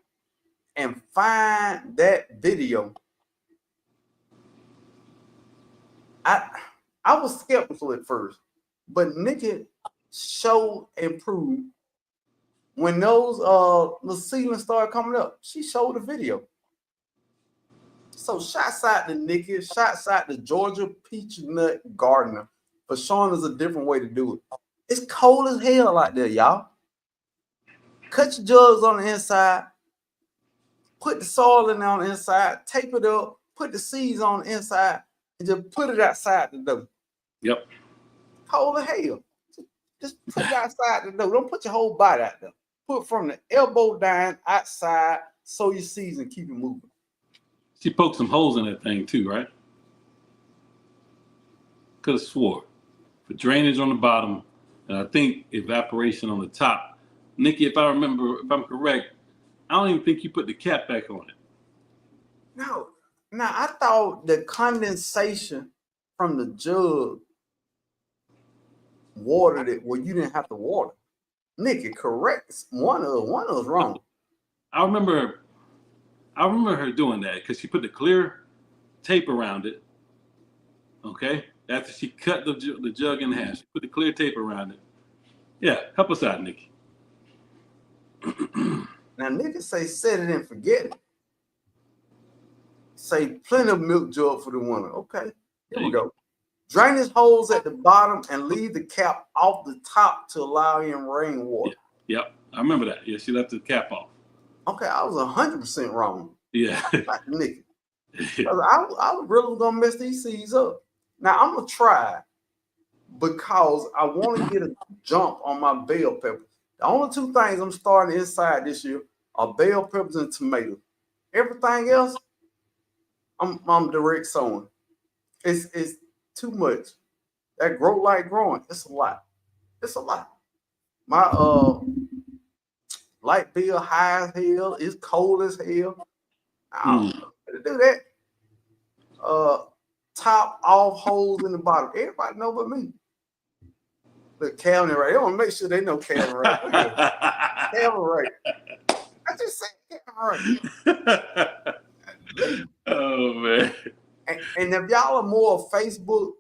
and find that video. I was skeptical at first, but Nikki showed and proved when those the seedlings started coming up. She showed the video. So shouts out to Nikki, shouts out to Georgia Peach Nut Gardener for showing us a different way to do it. It's cold as hell out there, y'all. Cut your jugs on the inside, put the soil in there on the inside, tape it up, put the seeds on the inside, and just put it outside the door. Yep. Cold as hell. Just put it outside the door. Don't put your whole body out there. Put from the elbow down outside, sow your seeds and keep it moving. She poked some holes in that thing too, right? Could have swore. For drainage on the bottom, and I think evaporation on the top. Nikki, if I'm correct, I don't even think you put the cap back on it. No. Now, I thought the condensation from the jug watered it where you didn't have to water. Nikki, correct. One of us wrong. I remember her doing that because she put the clear tape around it. Okay, after she cut the jug in half, she put the clear tape around it. Yeah, help us out, Nikki. Now, Nikki say set it and forget it. Say plenty of milk jug for the winter. Okay, here we go. Drainage holes at the bottom and leave the cap off the top to allow in rainwater. Yep, I remember that. Yeah, she left the cap off. Okay, I was 100% wrong. Yeah. Like Nikki. I really was going to mess these seeds up. Now, I'm going to try because I want to get a jump on my bell pepper. The only two things I'm starting inside this year are bell peppers and tomatoes. Everything else, I'm direct sowing. It's too much. That grow like growing, it's a lot. It's a lot. My light bill high as hell. It's cold as hell. I don't know how to do that. Top off holes in the bottom. Everybody know but me. The Calvin right. They want to make sure they know Calvin right. Calvin right. I just said Calvin right. Oh man. And if y'all are more Facebook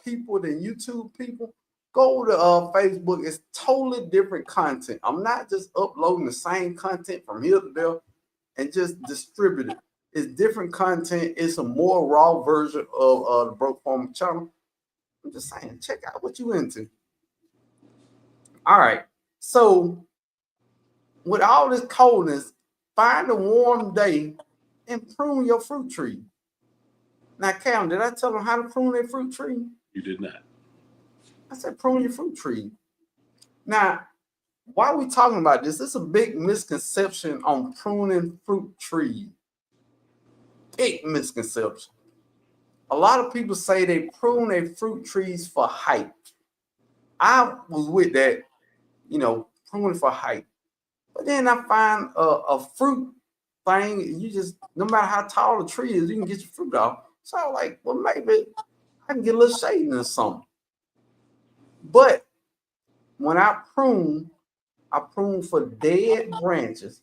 people than YouTube people, go to Facebook. It's totally different content. I'm not just uploading the same content from here to there and just distribute it. It's different content. It's a more raw version of the Broke Farmer channel. I'm just saying, check out what you into. All right. So with all this coldness, find a warm day and prune your fruit tree. Now, Cam, did I tell them how to prune their fruit tree? You did not. I said prune your fruit tree. Now, why are we talking about this? This is a big misconception on pruning fruit trees. Big misconception. A lot of people say they prune their fruit trees for height. I was with that, pruning for height. But then I find a fruit thing, you just, no matter how tall the tree is, you can get your fruit off. So I was like, well, maybe I can get a little shading or something. But when I prune for dead branches.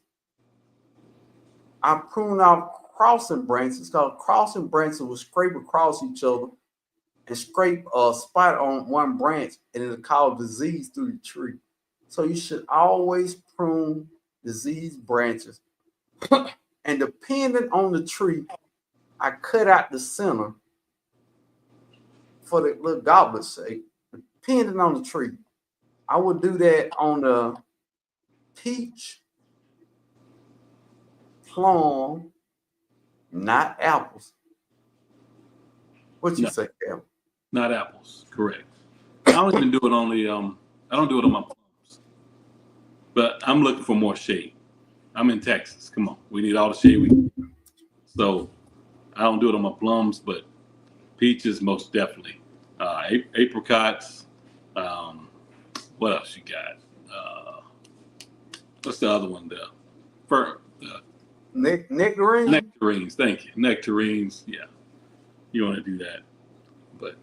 I prune out crossing branches because crossing branches will scrape across each other and scrape a spot on one branch, and it'll cause disease through the tree. So you should always prune diseased branches. And depending on the tree, I cut out the center for the little goblet's sake. Depending on the tree, I would do that on the peach, plum, not apples. What you No, say, Cam? not apples. Correct. I don't even do it on the I don't do it on my plums. But I'm looking for more shade. I'm in Texas. Come on, we need all the shade we can. So I don't do it on my plums, but peaches most definitely. Apricots. What else you got? What's the other one? The fir. Nectarine. Nectarines. Thank you. Nectarines. Yeah, you want to do that, but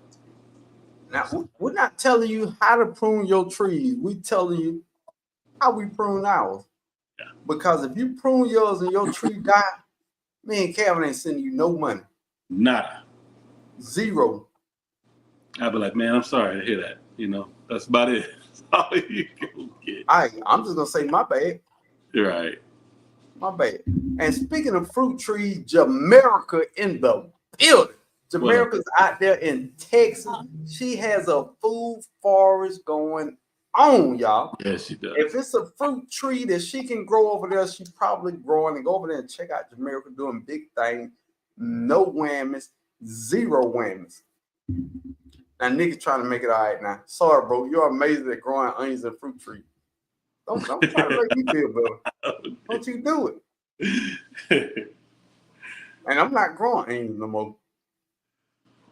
Now we're not telling you how to prune your trees. We telling you how we prune ours. yeah. Because if you prune yours and your tree die, me and Kevin ain't sending you no money. Nada. Zero. I'd be like, man, I'm sorry to hear that. That's about it. That's all you can get. I'm just gonna say my bad. You're right. My bad. And speaking of fruit trees, Jamaica in the building. Jamaica's out there in Texas. She has a food forest going on, y'all. Yes, she does. If it's a fruit tree that she can grow over there, she's probably growing. And go over there and check out Jamaica doing big things. No whammies, zero whammies. Now, nigga trying to make it all right now. Sorry, bro. You're amazing at growing onions and fruit trees. Don't try to make me feel better. Don't you do it. And I'm not growing onions no more.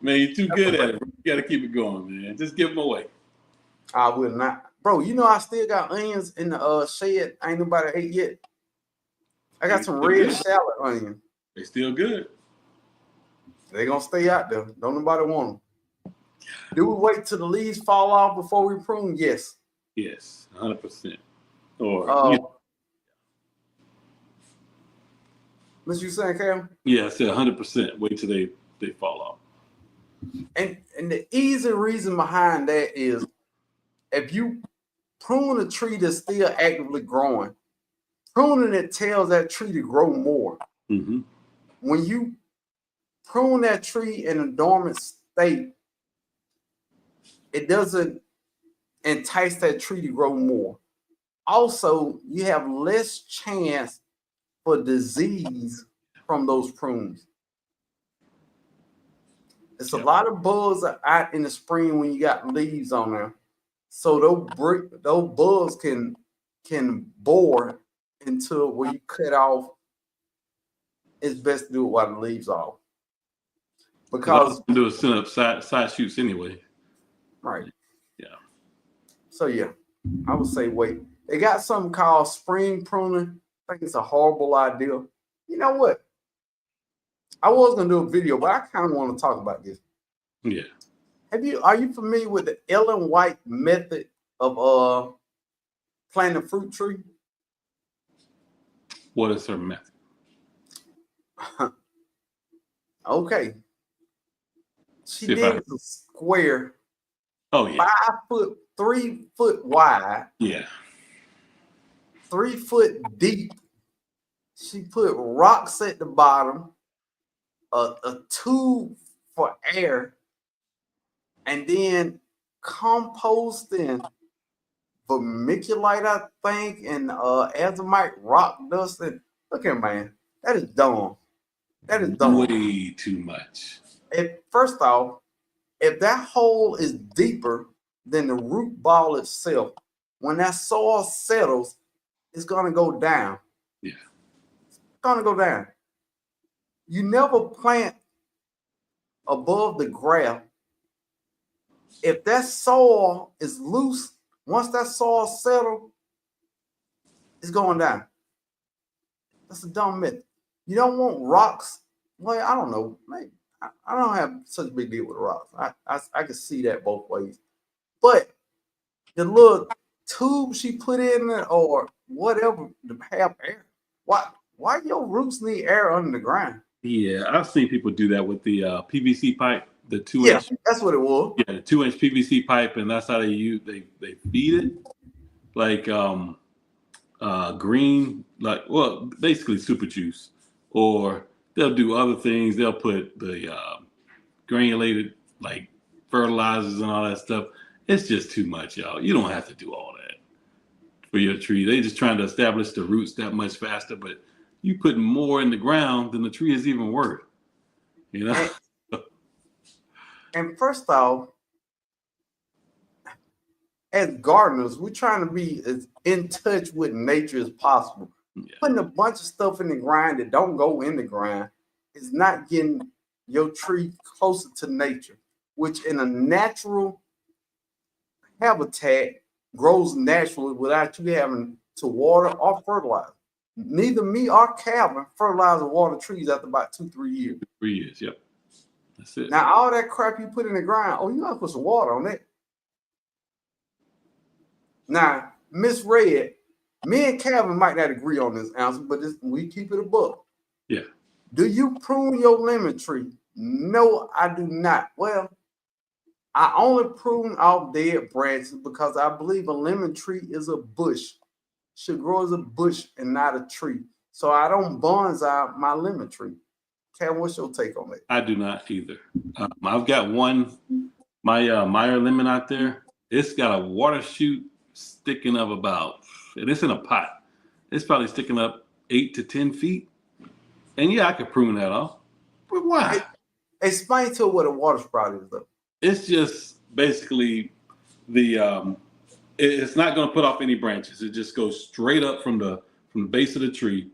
Man, you're too good at it. You got to keep it going, man. Just give them away. I will not. Bro, I still got onions in the shed. Ain't nobody ate yet. I got some red salad onions. They still good. They going to stay out there. Don't nobody want them. Do we wait till the leaves fall off before we prune? Yes. Yes, 100%. Or what you saying, Cam? Yeah, I said 100%. Wait till they fall off. And the easy reason behind that is if you prune a tree that's still actively growing, pruning it tells that tree to grow more. Mm-hmm. When you prune that tree in a dormant state, it doesn't entice that tree to grow more. Also, you have less chance for disease from those prunes. It's a lot of bugs out in the spring when you got leaves on there. So those bugs can bore into where you cut off. It's best to do it while the leaves off. Because do is send up side shoots anyway. Right. Yeah. So yeah, I would say wait. They got something called spring pruning. I think it's a horrible idea. You know what? I was gonna do a video, but I kind of want to talk about this. Yeah. Are you familiar with the Ellen White method of planting a fruit tree? What is her method? Okay. She did a square. Oh yeah. 5 foot, 3 foot wide. Yeah. 3 foot deep. She put rocks at the bottom, a tube for air, and then composting vermiculite, I think, and azomite rock dust. And look here, man, that is dumb. That is dumb. Way too much. First off, if that hole is deeper than the root ball itself, when that soil settles, it's gonna go down. Yeah. It's gonna go down. You never plant above the graft, if that soil is loose, once that soil settles, it's going down. That's a dumb myth. You don't want rocks. Well, I don't know. Maybe I don't have such a big deal with rocks. I can see that both ways. But the little tube she put in it or whatever to have air. Why your roots need air under the ground? Yeah, I've seen people do that with the PVC pipe, the two Yeah, inch. that's what it was. Yeah, the 2 inch PVC pipe, and that's how they use. They feed it like green, like well, basically super juice, or they'll do other things. They'll put the granulated like fertilizers and all that stuff. It's just too much, y'all. You don't have to do all that for your tree. They just trying to establish the roots that much faster, but you put more in the ground than the tree is even worth. You know. And first off, as gardeners, we're trying to be as in touch with nature as possible. Yeah. Putting a bunch of stuff in the ground that don't go in the ground is not getting your tree closer to nature, which in a natural habitat grows naturally without you having to water or fertilize. Neither me or Calvin fertilize or water trees after about 2-3 years. 3 years, yep. That's it. Now, all that crap you put in the ground, oh, you gotta put some water on it. Now, Miss Red, me and Calvin might not agree on this answer, but we keep it above. Yeah. Do you prune your lemon tree? No, I do not. Well, I only prune off dead branches because I believe a lemon tree is a bush. Should grow as a bush and not a tree. So I don't bonsai my lemon tree. Calvin, what's your take on that? I do not either. I've got one, my Meyer lemon out there. It's got a water shoot sticking up about, and it's in a pot. It's probably sticking up 8 to 10 feet. And yeah, I could prune that off. But why? Explain to her what a water sprout is, though. It's just basically the it's not going to put off any branches. It just goes straight up from the base of the tree,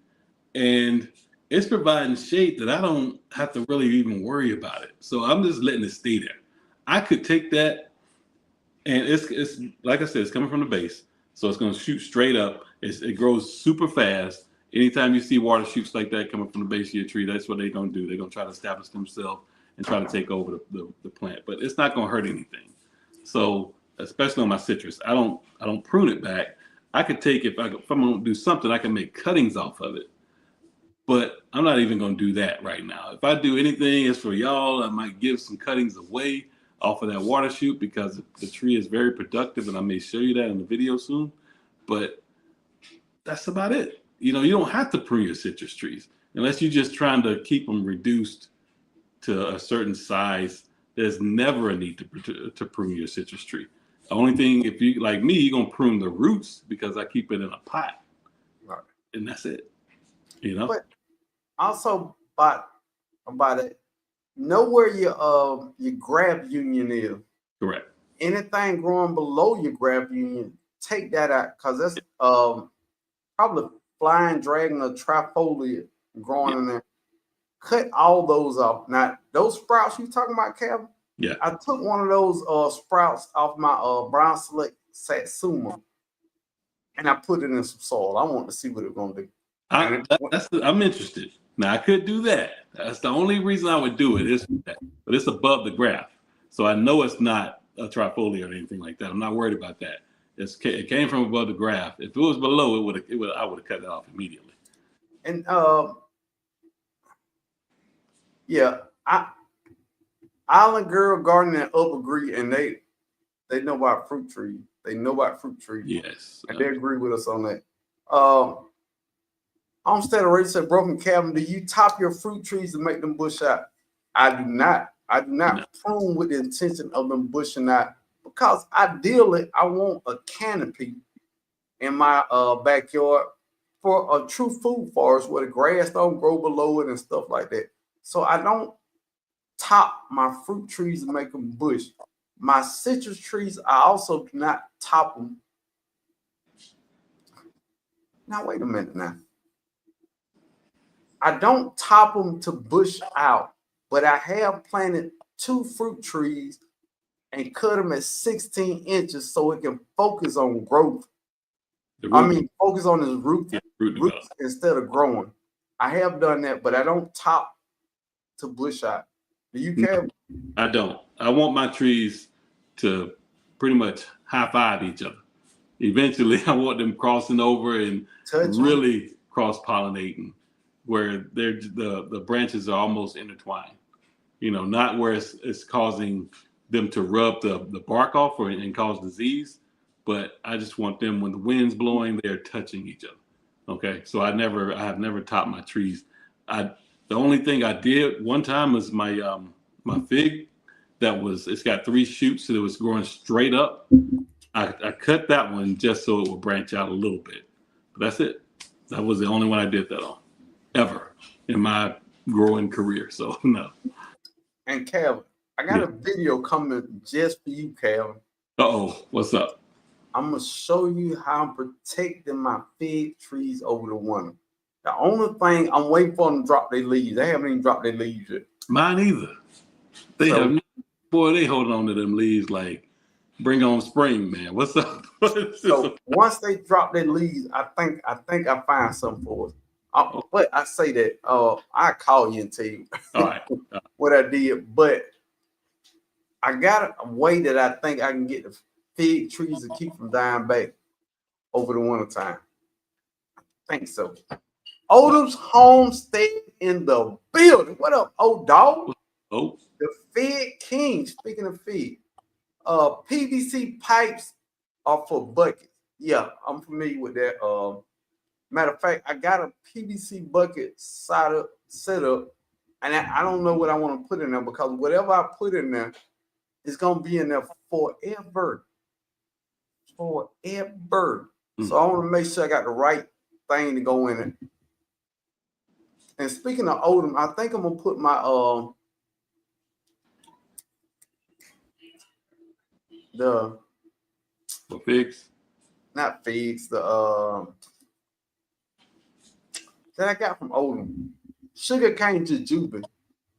and it's providing shade that I don't have to really even worry about it. So I'm just letting it stay there. I could take that, and it's like I said, it's coming from the base, so it's going to shoot straight up. It grows super fast. Anytime you see water shoots like that coming from the base of your tree, that's what they're going to do. They're going to try to establish themselves and try to take over the plant, but it's not going to hurt anything. So especially on my citrus, I don't prune it back. I could take if I'm going to do something, I can make cuttings off of it. But I'm not even going to do that right now. If I do anything, it's for y'all. I might give some cuttings away off of that water shoot because the tree is very productive, and I may show you that in the video soon. But that's about it. You know, you don't have to prune your citrus trees unless you're just trying to keep them reduced to a certain size. There's never a need to prune your citrus tree. The only thing, if you like me, you're gonna prune the roots because I keep it in a pot, Right. and that's it. You know. But also about it, know where your graft union is. Correct. Anything growing below your graft union, take that out because that's probably flying dragon or trifolia growing in there. Cut all those off. Now, those sprouts you talking about, Kevin? Yeah. I took one of those sprouts off my brown select satsuma and I put it in some soil. I want to see what it's gonna do. I'm interested. Now I could do that. That's the only reason I would do it is that, but it's above the graft, so I know it's not a trifolia or anything like that. I'm not worried about that. It came from above the graft. If it was below, I would have cut it off immediately. And yeah, Island Girl Garden and Up agree, and they know about fruit trees. They know about fruit trees. Yes, and they agree with us on that. Homestead already said, Broken Cabin, do you top your fruit trees to make them bush out? I do not. I do not prune with the intention of them bushing out because ideally I want a canopy in my backyard for a true food forest where the grass don't grow below it and stuff like that. So I don't top my fruit trees and make them bush. My citrus trees, I also do not top them. Now, wait a minute now. I don't top them to bush out, but I have planted 2 fruit trees and cut them at 16 inches so it can focus on growth. Focus on his roots instead of growing. I have done that, but I don't top to bush out. Do you care? I don't. I want my trees to pretty much high five each other. Eventually, I want them crossing over and really cross pollinating, where the branches are almost intertwined. Not where it's causing them to rub the bark off and cause disease, but I just want them, when the wind's blowing, they're touching each other. Okay, so I have never topped my trees. The only thing I did one time was my fig. It's got 3 shoots, so it was growing straight up. I cut that one just so it would branch out a little bit. But that's it. That was the only one I did that on, ever, in my growing career. So, no. And Calvin, I got a video coming just for you, Calvin. Uh-oh, what's up? I'm going to show you how I'm protecting my fig trees over the winter. The only thing, I'm waiting for them to drop their leaves. They haven't even dropped their leaves yet. Mine either. They holding on to them leaves like, bring on spring, man. What's up? So once they drop their leaves, I think I find something for us. But I say that I call you and tell you what I did. But I got a way that I think I can get the fig trees to keep from dying back over the winter time. I think so. Odom's Homestead in the building. What up, old dog? Oh, the Fig King. Speaking of fig, PVC pipes are for buckets. Yeah, I'm familiar with that. Matter of fact, I got a PVC bucket set up, and I don't know what I want to put in there, because whatever I put in there is gonna be in there forever. Forever. So I want to make sure I got the right thing to go in it. And speaking of Odom, I think I'm gonna put my the figs, not figs, the that I got from Odom, sugar cane jujube,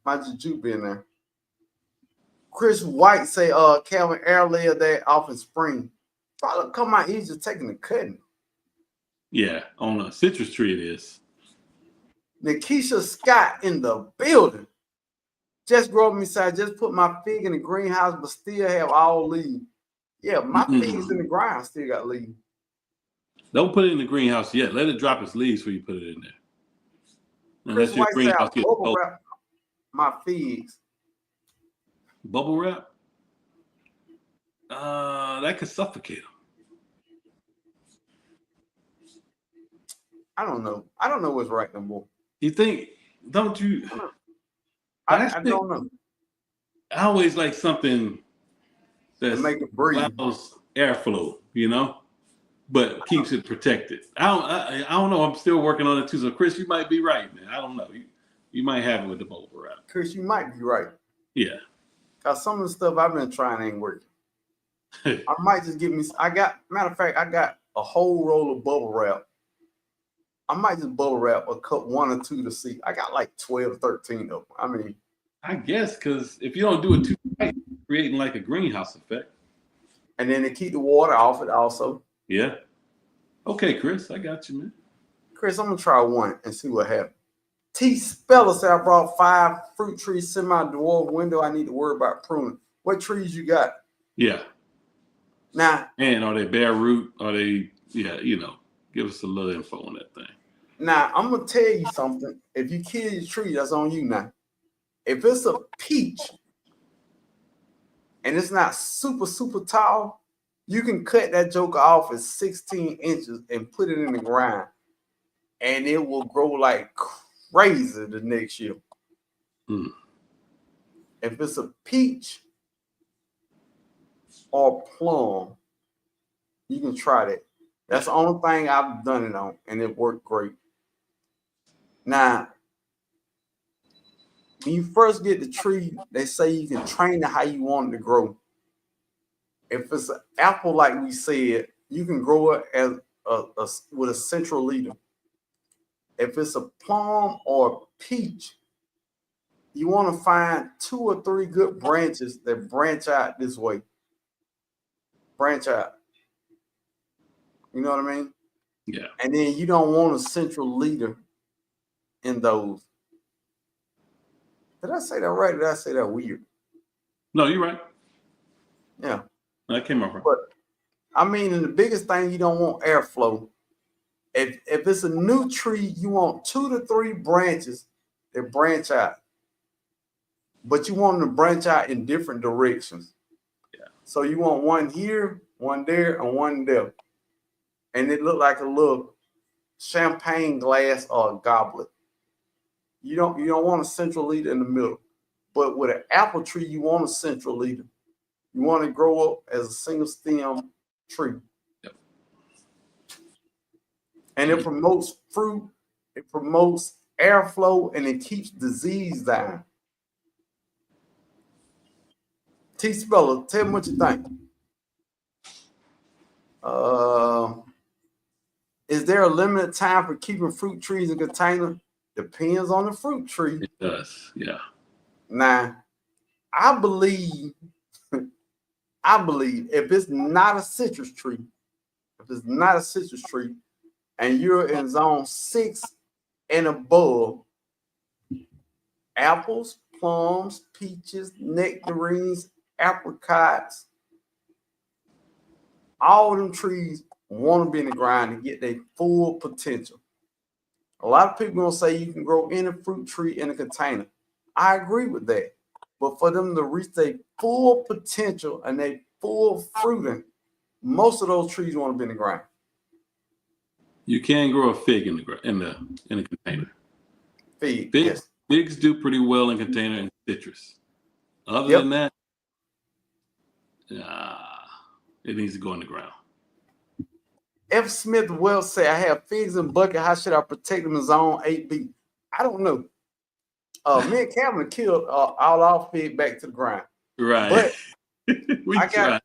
my jujube in there. Chris White say Calvin air layer that off in spring. Probably come out easier taking the cutting. Yeah, on a citrus tree it is. Nikisha Scott in the building. Just grow me side, just put my fig in the greenhouse, but still have all leaves. Yeah, my figs in the ground still got leaves. Don't put it in the greenhouse yet. Let it drop its leaves before you put it in there. Unless your greenhouse gets bubble wrap my figs. Bubble wrap? That could suffocate them. I don't know. I don't know what's right no more. You think? Don't you? I don't know. I always like something that make it breathe, allows airflow, but keeps it protected. I don't know. I'm still working on it too. So Chris, you might be right, man. I don't know. You might have it with the bubble wrap. Chris, you might be right. Yeah. Cause some of the stuff I've been trying ain't working. I might just matter of fact, I got a whole roll of bubble wrap. I might just bubble wrap a cup 1 or 2 to see. I got like 12, 13 of them. I mean, I guess because if you don't do it too tight, creating like a greenhouse effect. And then they keep the water off it also. Yeah. Okay, Chris, I got you, man. Chris, I'm gonna try one and see what happens. T. Speller said I brought 5 fruit trees sitting my dwarf window. I need to worry about pruning. What trees you got? Yeah. Now, and are they bare root? Are they? Yeah, give us a little info on that thing. Now, I'm gonna tell you something. If you kill your tree, that's on you now. If it's a peach and it's not super, super tall, you can cut that joker off at 16 inches and put it in the ground, and it will grow like crazy the next year. If it's a peach or plum, you can try that. That's the only thing I've done it on, and it worked great. Now, when you first get the tree, they say you can train it how you want it to grow. If it's an apple, like we said, you can grow it as with a central leader. If it's a plum or a peach, you want to find 2 or 3 good branches that branch out this way. Branch out. You know what I mean? Yeah. And then you don't want a central leader in those. Did I say that right? Or did I say that weird? No, you're right. Yeah. That came out right. But I mean, and the biggest thing, you don't want airflow. If it's a new tree, you want 2 to 3 branches that branch out. But you want them to branch out in different directions. Yeah. So you want one here, one there, and one there. And it look like a little champagne glass or a goblet. You don't want a central leader in the middle. But with an apple tree, you want a central leader. You want to grow up as a single stem tree. Yep. And it promotes fruit, it promotes airflow, and it keeps disease down. T-Speller, tell me what you think. Is there a limited time for keeping fruit trees in container? Depends on the fruit tree. It does, yeah. Now, I believe if it's not a citrus tree, and you're in zone 6 and above, apples, plums, peaches, nectarines, apricots, all of them trees want to be in the ground to get their full potential. A lot of people gonna say you can grow any fruit tree in a container. I agree with that. But for them to reach their full potential and their full fruiting, most of those trees want to be in the ground. You can grow a fig in a container. Fig, yes. Figs do pretty well in container and citrus. Other than that, it needs to go in the ground. F. Smith Wells say, I have figs in bucket. How should I protect them in zone 8B? I don't know. Me and Cameron killed all our fig back to the ground. Right. But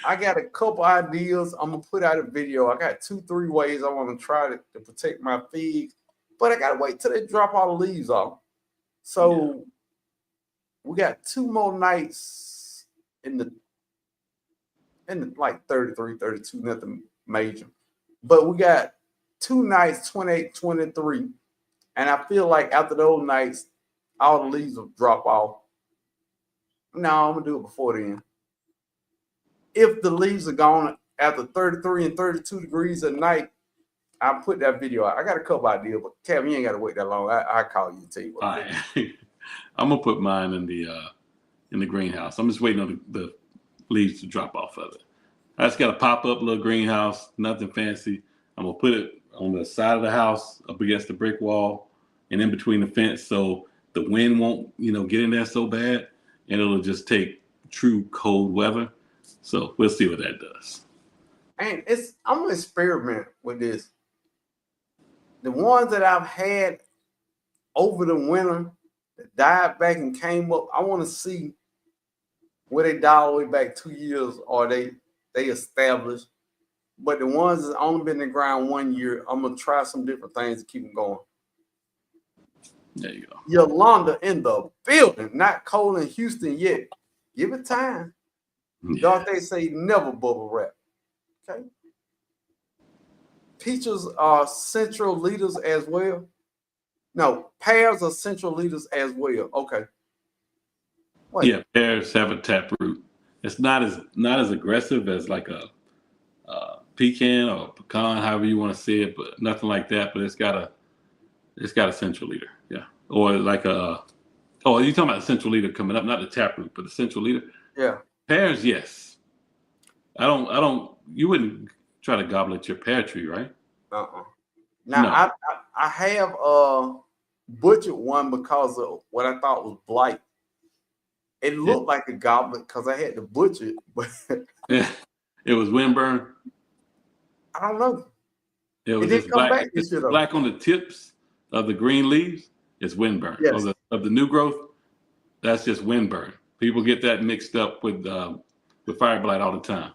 I got a couple ideas. I'm gonna put out a video. I got 2-3 ways I want to try to protect my figs, but I gotta wait till they drop all the leaves off. So we got 2 more nights in the like 33, 32, nothing major. But we got 2 nights, 28, 23. And I feel like after those nights, all the leaves will drop off. No, I'm gonna do it before then. If the leaves are gone after 33 and 32 degrees at night, I'll put that video out. I got a couple ideas, but Kevin, you ain't got to wait that long. I'll call you and tell you what. All right. I'm gonna put mine in the greenhouse. I'm just waiting on the leaves to drop off of it. I just got a pop-up little greenhouse, nothing fancy. I'm gonna put it on the side of the house, up against the brick wall, and in between the fence, so the wind won't, get in there so bad, and it'll just take true cold weather. So we'll see what that does. And I'm gonna experiment with this. The ones that I've had over the winter that died back and came up, I want to see where they died all the way back 2 years or they established. But the ones that only been in the ground 1 year, I'm gonna try some different things to keep them going. There you go. Yolanda in the building, not cold in Houston yet. Give it time. Yeah. Don't they say never bubble wrap? Okay. Peaches are central leaders as well. No, pears are central leaders as well. Okay. Wait. Yeah, pears have a taproot. It's not as aggressive as like a pecan or a pecan, however you want to say it, but nothing like that. But it's got a central leader, yeah, or like you're talking about the central leader coming up, not the taproot, but the central leader. Yeah. Pears, yes. I don't. You wouldn't try to gobble at your pear tree, right? Now no. I have butchered one because of what I thought was blight. It looked like a goblet because I had to butcher it, but it was windburn. I don't know. It was didn't come back this year, though. Black on the tips of the green leaves. It's windburn. Yes. Of the new growth, that's just windburn. People get that mixed up with fire blight all the time.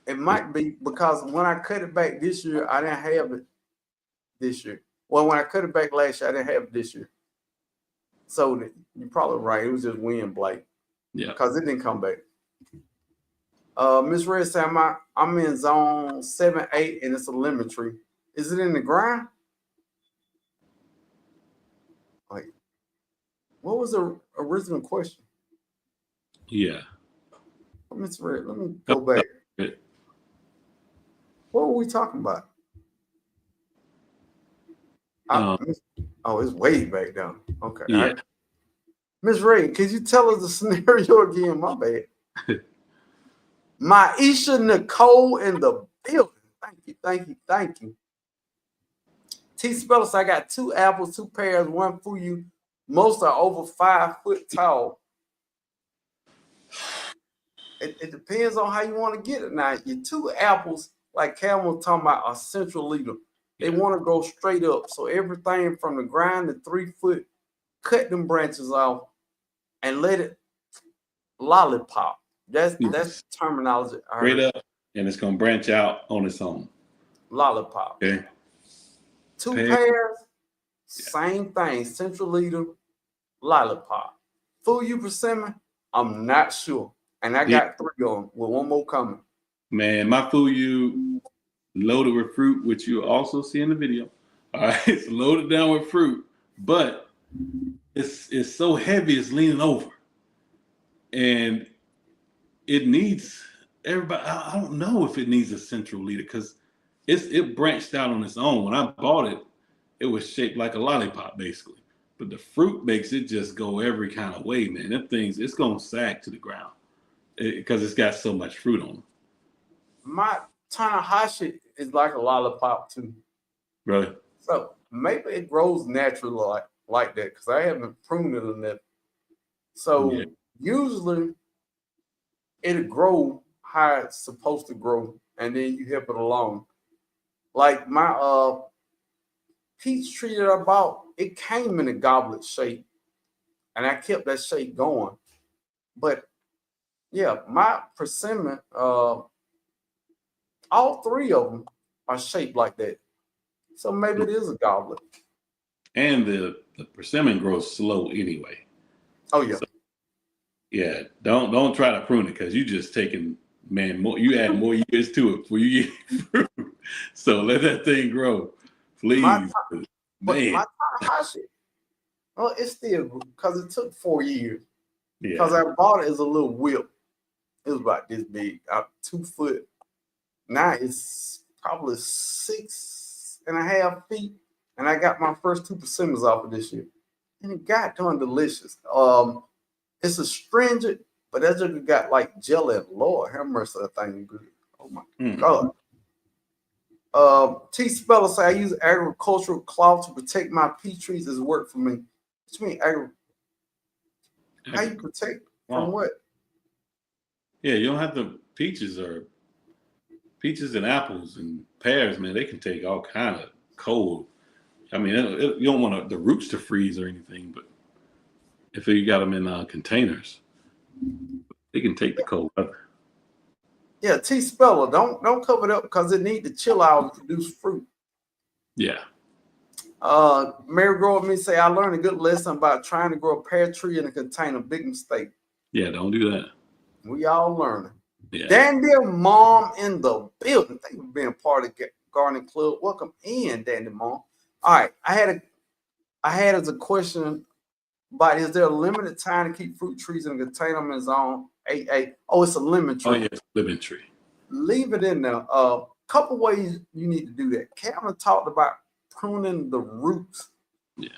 It might be because when I cut it back this year, I didn't have it this year. Well, when I cut it back last year, I didn't have it this year. So you're probably right. It was just wind, Blake. Yeah. Because it didn't come back. Miss Red said, I'm in zone 7-8 and it's a lemon tree. Is it in the ground? Like, what was the original question? Yeah. Miss Red, let me go back. What were we talking about? Oh, it's way back down. Okay. Yeah. Miss Ray, could you tell us the scenario again? My bad. Maisha Nicole in the building. Thank you. T Spellis, I got 2 apples, 2 pears, 1 for you. Most are over 5 foot tall. It depends on how you want to get it. Now, your 2 apples, like Cam was talking about, are central leader. They want to go straight up. So everything from the ground to 3 foot, cut them branches off and let it lollipop. That's terminology. Straight up, and it's gonna branch out on its own. Lollipop. Okay. 2 pairs, same thing. Central leader, lollipop. Fool you persimmon? I'm not sure. And I got 3 on with 1 more coming. Man, my Fuyu loaded with fruit, which you also see in the video. All right, it's loaded down with fruit, but it's so heavy, it's leaning over, and it needs everybody. I don't know if it needs a central leader because it branched out on its own. When I bought it, it was shaped like a lollipop basically, but the fruit makes it just go every kind of way, man. Them things, it's gonna sag to the ground because it's got so much fruit on it. My Tanahashi is like a lollipop too. Really? So maybe it grows naturally like that because I haven't pruned it enough. So usually it'll grow how it's supposed to grow, and then you help it along. Like my peach tree that I bought, it came in a goblet shape, and I kept that shape going. But yeah, my persimmon, all 3 of them are shaped like that. So maybe it is a goblet. And the persimmon grows slow anyway. Oh yeah. So, yeah, don't try to prune it because you just taking you add more years to it before you get fruit. So let that thing grow, please. My Tanahashi, well, it's still because it took 4 years. Because I bought it as a little whip. It was about this big, 2 foot. Now it's probably 6.5 feet. And I got my first 2 persimmons off of this year. And it got done delicious. It's astringent, but that just got like jelly. Lord have mercy, that thing good. Oh my God. T Speller say I use agricultural cloth to protect my peach trees. It's worked for me. What you mean how you protect from what? Yeah, you don't have to peaches and apples and pears, man. They can take all kind of cold. I mean, you don't want the roots to freeze or anything, but if you got them in containers, they can take the cold weather. Yeah, T Speller, don't cover it up because it need to chill out and produce fruit. Yeah. Mary Grow me say I learned a good lesson about trying to grow a pear tree in a container. Big mistake. Yeah, don't do that. We all learning. Yeah. Dandy Mom in the building. Thank you for being part of the Gardening Club. Welcome in, Dandy Mom. All right, I had as a question, but is there a limited time to keep fruit trees in a container in zone 8A? Oh, it's a lemon tree. Oh, yeah, it's a lemon tree. Leave it in there. Couple ways you need to do that. Cameron talked about pruning the roots. Yeah.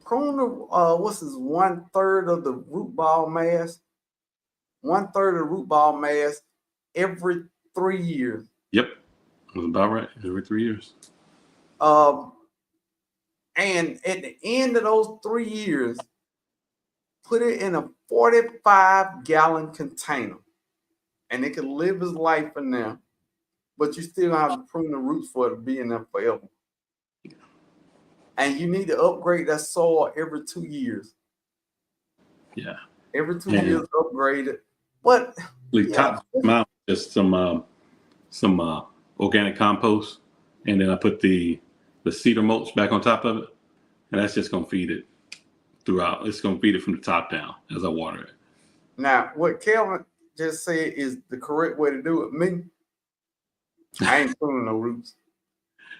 Prune the what's this 1/3 of the root ball mass? 1/3 of the root ball mass every 3 years. Yep. That's about right. Every 3 years. And at the end of those 3 years, put it in a 45-gallon container. And it can live its life in there, but you still have to prune the roots for it to be in there forever. And you need to upgrade that soil every 2 years. Yeah. Every 2 years, upgrade it. But top amount, just some organic compost, and then I put the cedar mulch back on top of it, and that's just gonna feed it throughout. It's gonna feed it from the top down as I water it. Now, what Kelvin just said is the correct way to do it. Me, I ain't pruning no roots.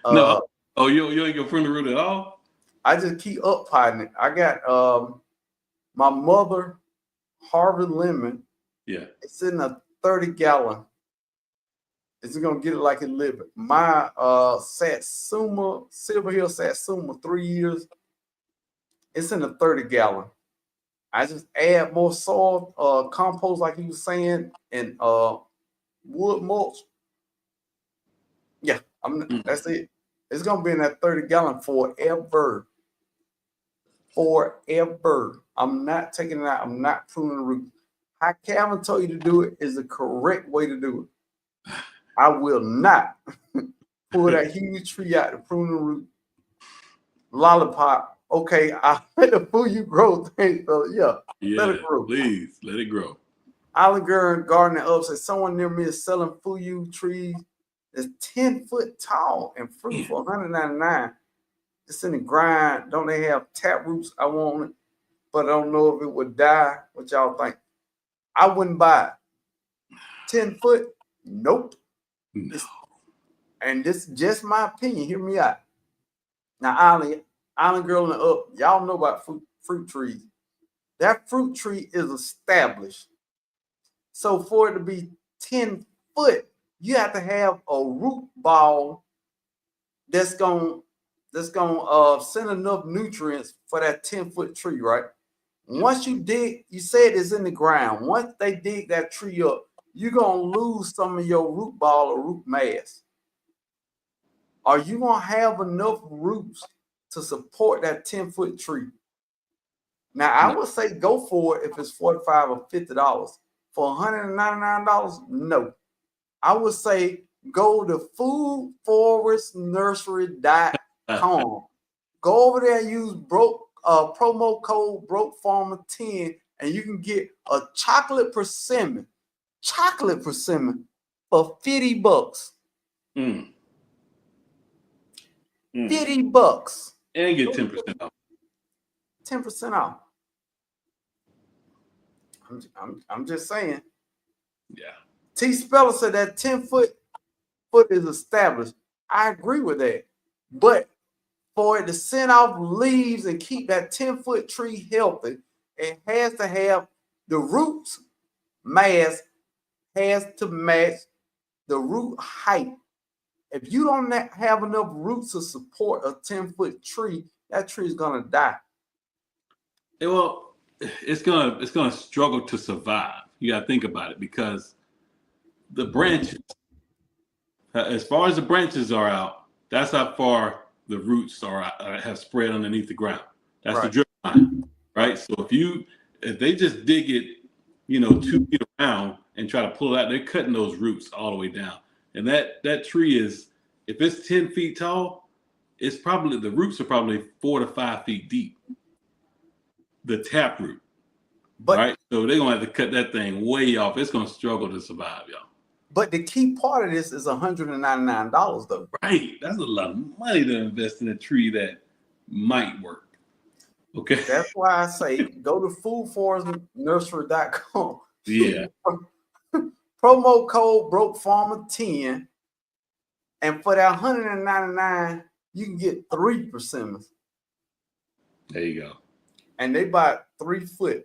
No, oh, you ain't gonna prune the root at all? I just keep up potting it. I got my mother Harvard lemon. Yeah. It's in a 30-gallon. It's gonna get it like it live it. My Satsuma, Silver Hill Satsuma, 3 years. It's in a 30-gallon. I just add more soil, compost, like he was saying, and wood mulch. Yeah, that's it. It's gonna be in that 30-gallon forever. Forever. I'm not taking it out. I'm not pruning the root. How Calvin told you to do it is the correct way to do it. I will not pull that huge tree out to prune the root. Lollipop. Okay, I'll let the fool you grow thing. So yeah, let it grow. Please let it grow. Olive Garden up says someone near me is selling fuyu trees that's 10 foot tall and fruit for $199. It's in the grind. Don't they have tap roots? I want it, but I don't know if it would die. What y'all think? I wouldn't buy it. 10 foot? Nope. No. And this is just my opinion. Hear me out. Now, Island Girl and up, y'all know about fruit trees. That fruit tree is established. So for it to be 10 foot, you have to have a root ball that's gonna send enough nutrients for that 10-foot tree, right? Once you dig, you said it's in the ground. Once they dig that tree up, you're gonna lose some of your root ball or root mass. Are you gonna have enough roots to support that 10-foot tree? Now, I would say go for it if it's $45 or $50. For $199, no. I would say go to foodforestnursery.com. Go over there and use promo code BrokeFarmer10, and you can get a chocolate persimmon for $50. Mm. $50. And get 10% off. 10% off. I'm just saying. Yeah. T. Speller said that 10-foot is established. I agree with that. But for it to send off leaves and keep that 10-foot tree healthy, it has to have the roots mass has to match the root height. If you don't have enough roots to support a 10-foot tree, that tree is gonna die. Well, it's gonna struggle to survive. You gotta think about it, because the branches, as far as the branches are out, that's how far the roots have spread underneath the ground. That's the drip line, right? So if they just dig it, 2 feet around and try to pull it out, they're cutting those roots all the way down. And that tree is, if it's 10 feet tall, the roots are probably 4 to 5 feet deep. The tap root, right? So they're gonna have to cut that thing way off. It's gonna struggle to survive, y'all. But the key part of this is $199, though. Right, that's a lot of money to invest in a tree that might work. Okay, that's why I say go to foodforestnursery.com. Yeah. Promo code BrokeFarmer10, and for that $199, you can get 3 persimmons. There you go. And they buy 3 foot,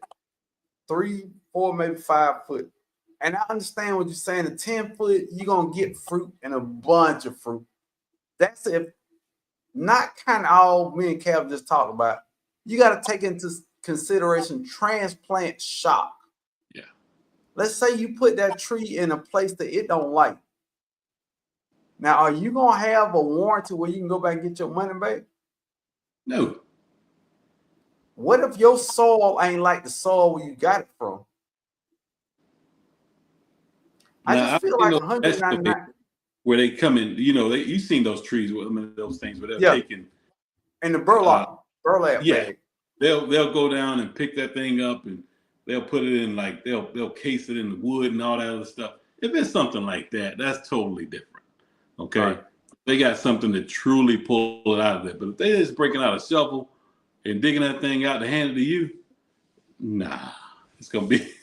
3, 4, maybe 5 foot. And I understand what you're saying. The 10 foot, you're gonna get fruit and a bunch of fruit. That's if not kind of all me and Cav just talked about. You got to take into consideration transplant shock. Yeah. Let's say you put that tree in a place that it don't like. Now, are you gonna have a warranty where you can go back and get your money back? No. What if your soil ain't like the soil where you got it from? I just feel like 199. Where they come in, you've seen those trees with those things where they're taking in the burlap yeah, bag. They'll go down and pick that thing up, and they'll put it in, like they'll case it in the wood and all that other stuff. If it's something like that, that's totally different. Okay. Right. They got something to truly pull it out of there. But if they just breaking out a shovel and digging that thing out to hand it to you, nah, it's gonna be.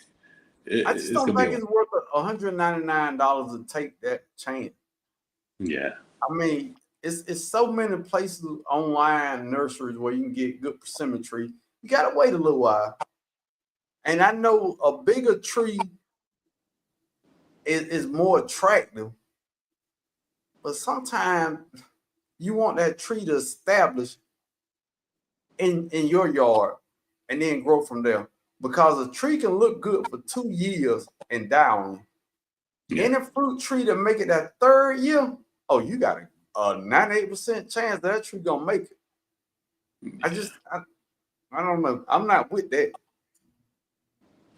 I just don't think it's worth $199 to take that chance. Yeah. I mean, it's so many places online nurseries where you can get good persimmon tree. You gotta wait a little while. And I know a bigger tree is more attractive, but sometimes you want that tree to establish in your yard and then grow from there. Because a tree can look good for 2 years and die on you. Any fruit tree to make it that 3rd year, oh, you got a 98% chance that tree gonna make it. I don't know. I'm not with that.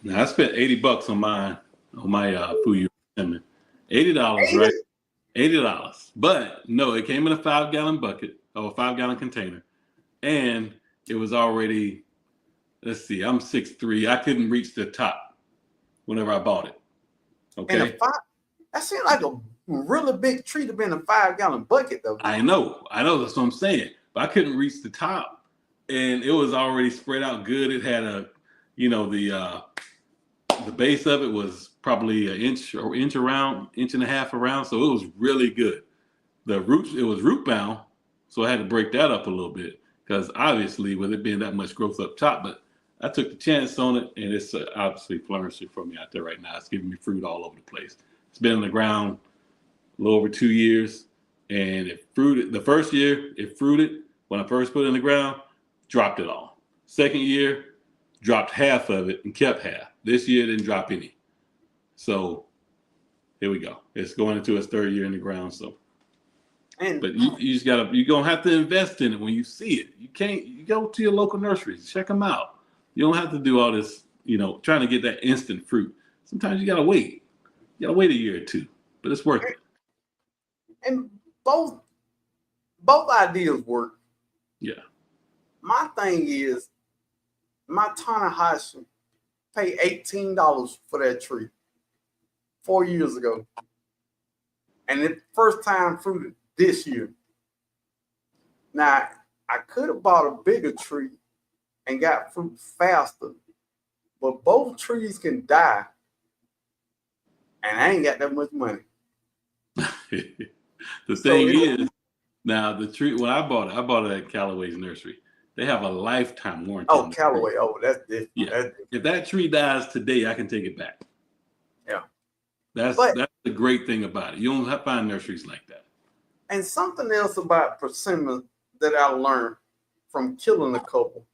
Now I spent $80 on my food persimmon. $80, right? $80. But no, it came in a 5-gallon bucket or a 5-gallon container, and it was already. Let's see, I'm 6'3". I couldn't reach the top whenever I bought it. Okay. That seemed like a really big tree to be in a 5-gallon bucket, though. I know. That's what I'm saying. But I couldn't reach the top, and it was already spread out good. It had the base of it was probably an inch and a half around, so it was really good. The roots, it was root bound, so I had to break that up a little bit because obviously with it being that much growth up top, but I took the chance on it, and it's obviously flourishing for me out there right now. It's giving me fruit all over the place. It's been on the ground a little over 2 years, and it fruited. The first year, it fruited when I first put it in the ground, dropped it all. Second year, dropped half of it and kept half. This year, didn't drop any. So here we go. It's going into its 3rd year in the ground. So, but you just you're gonna have to invest in it when you see it. You go to your local nurseries, check them out. You don't have to do all this, trying to get that instant fruit. Sometimes you gotta wait. You gotta wait a year or two, but it's worth it. And both ideas work. Yeah. My thing is, my Tanahashi paid $18 for that tree 4 years ago, and it first time fruited this year. Now I could have bought a bigger tree and got fruit faster, but both trees can die, and I ain't got that much money. The thing is, now the tree when I bought it at Callaway's nursery. They have a lifetime warranty. Oh, Callaway. Oh, that's different. Yeah. If that tree dies today, I can take it back. Yeah. That's the great thing about it. You don't have to find nurseries like that. And something else about persimmon that I learned from killing a couple.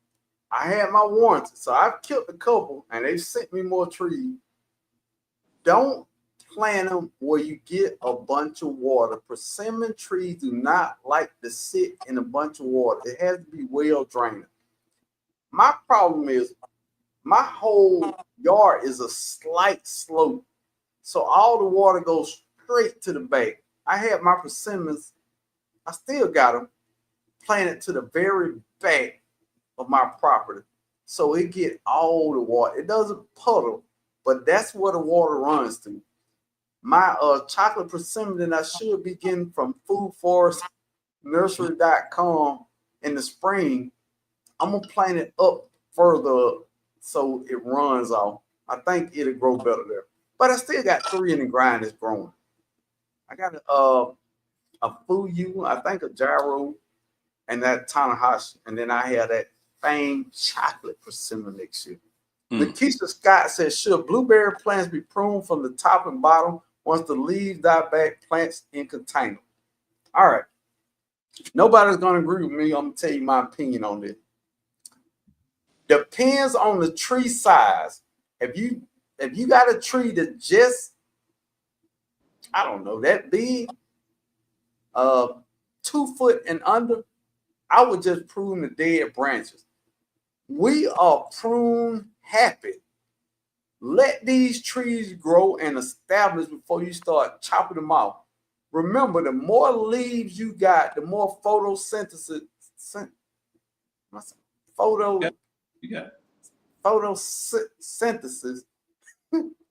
I had my warranty, so I've killed a couple, and they've sent me more trees. Don't plant them where you get a bunch of water. Persimmon trees do not like to sit in a bunch of water. It has to be well drained. My problem is my whole yard is a slight slope, so all the water goes straight to the back. I had my persimmons, I still got them planted to the very back of my property, so it get all the water. It doesn't puddle, but that's where the water runs to. My chocolate persimmon that I should be getting from foodforestnursery.com in the spring, I'm gonna plant it up further so it runs off. I think it'll grow better there. But I still got 3 in the ground that's growing. I got a Fuyu, I think a gyro, and that Tanahashi, and then I had that famed chocolate persimmon next year. Lakeisha Scott says, should blueberry plants be pruned from the top and bottom once the leaves die back, plants in container? All right. Nobody's going to agree with me. I'm going to tell you my opinion on this. Depends on the tree size. If you got a tree that just, I don't know, that big, 2 foot and under, I would just prune the dead branches. We are prune happy. Let these trees grow and establish before you start chopping them off. Remember, the more leaves you got, the more photosynthesis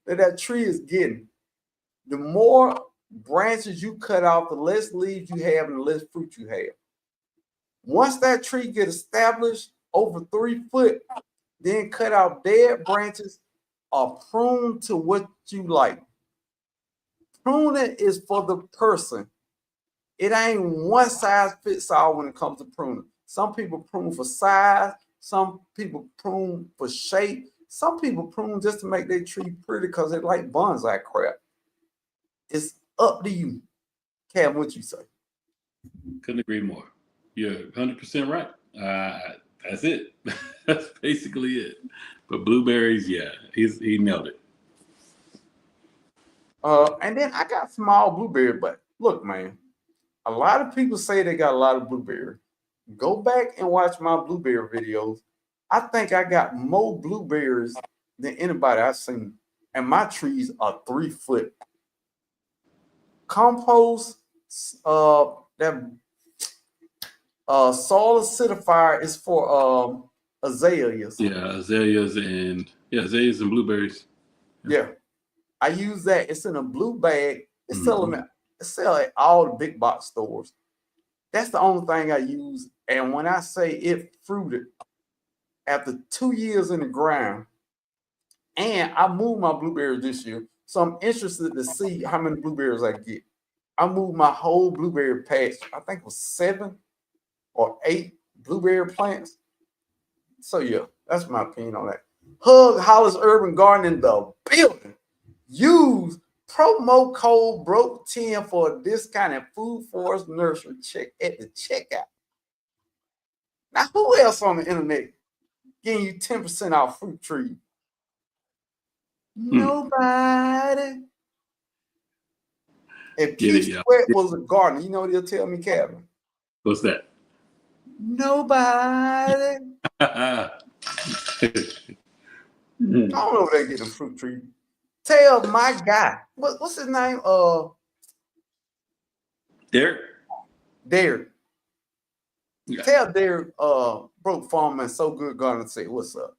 that tree is getting. The more branches you cut off, the less leaves you have and the less fruit you have. Once that tree gets established over 3 foot, then cut out dead branches or prune to what you like. Pruning is for the person. It ain't one size fits all when it comes to pruning. Some people prune for size, some people prune for shape, some people prune just to make their tree pretty because they like bonsai crap. It's up to you. Cam, what you say? Couldn't agree more. You're 100% right. That's it. That's basically it. But blueberries, yeah, he nailed it. And then I got small blueberry, but look, man, a lot of people say they got a lot of blueberry. Go back and watch my blueberry videos. I think I got more blueberries than anybody I've seen. And my trees are 3 foot. Compost, that soil acidifier is for azaleas. Yeah, azaleas and blueberries. Yeah. I use that. It's in a blue bag. It's Mm-hmm. selling at all the big box stores. That's the only thing I use. And when I say it fruited after 2 years in the ground, and I moved my blueberries this year, so I'm interested to see how many blueberries I get. I moved my whole blueberry patch. I think it was 7 or 8 blueberry plants. So yeah, that's my opinion on that. Hug Hollis Urban Garden in the building. Use promo code BROKE10 for a discounted Food Forest Nursery check at the checkout. Now, who else on the internet getting you 10% off fruit trees? Nobody. If Get it, Keith yeah. Sweat was a gardener, you know what he'll tell me, Kevin? What's that? Nobody. I don't know where they get the fruit tree. Tell my guy, what's his name? Derek? Derek. Yeah. Tell Derek, Broke Farmer and So Good Garden, say what's up.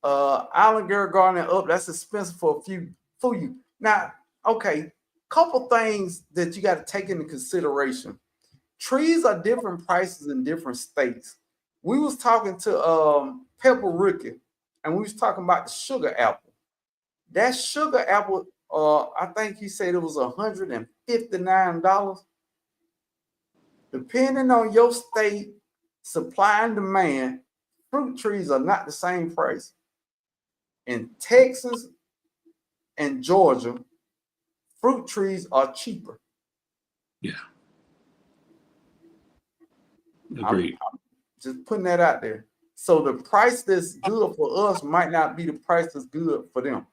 Island Girl Garden up. That's expensive for you. Now, okay, couple things that you got to take into consideration. Trees are different prices in different states. We was talking to Pepper Rookie, and we was talking about the sugar apple. That sugar apple, I think he said it was $159. Depending on your state, supply and demand, fruit trees are not the same price. In Texas and Georgia, fruit trees are cheaper. Yeah. Agreed. I'm just putting that out there. So the price that's good for us might not be the price that's good for them.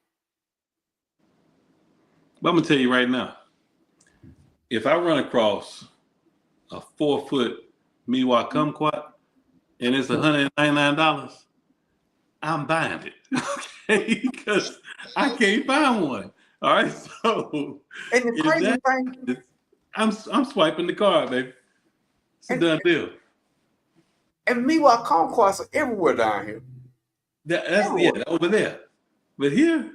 But I'm gonna tell you right now, if I run across a 4 foot Miwa kumquat and it's $199, I'm buying it. Okay, because I can't find one. All right, so And the crazy thing, I'm swiping the card, baby. It's a done deal. And meanwhile, kumquats are everywhere down here. That's over there, but here,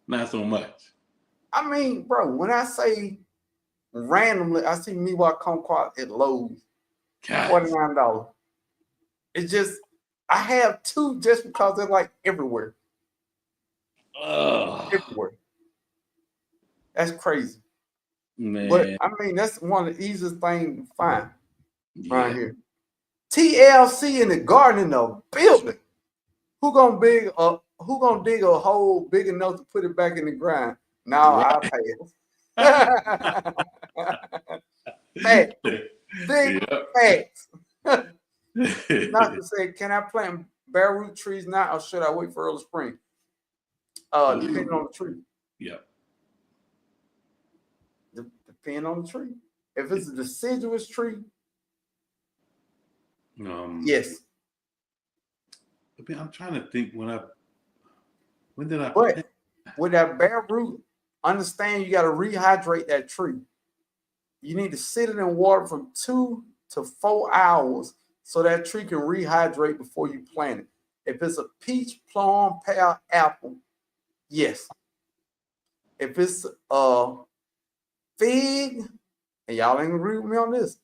not so much. I mean, bro, when I say randomly, I see meanwhile kumquat at Lowe's, $49. It's just I have 2 just because they're like everywhere. Everywhere. That's crazy. Man. But I mean, that's one of the easiest things to find right here. TLC in the garden in the building. Who gonna dig a hole big enough to put it back in the ground? Now I'll pay it. Facts. Big facts. Not to say, can I plant bare root trees now or should I wait for early spring? Depending on the tree. Yeah. Depending on the tree. If it's a deciduous tree, yes. I'm trying to think when did I But plant? with that bare root, understand you got to rehydrate that tree. You need to sit it in water from 2 to 4 hours so that tree can rehydrate before you plant it. If it's a peach, plum, pear, apple, yes. If it's a fig, and y'all ain't agree with me on this,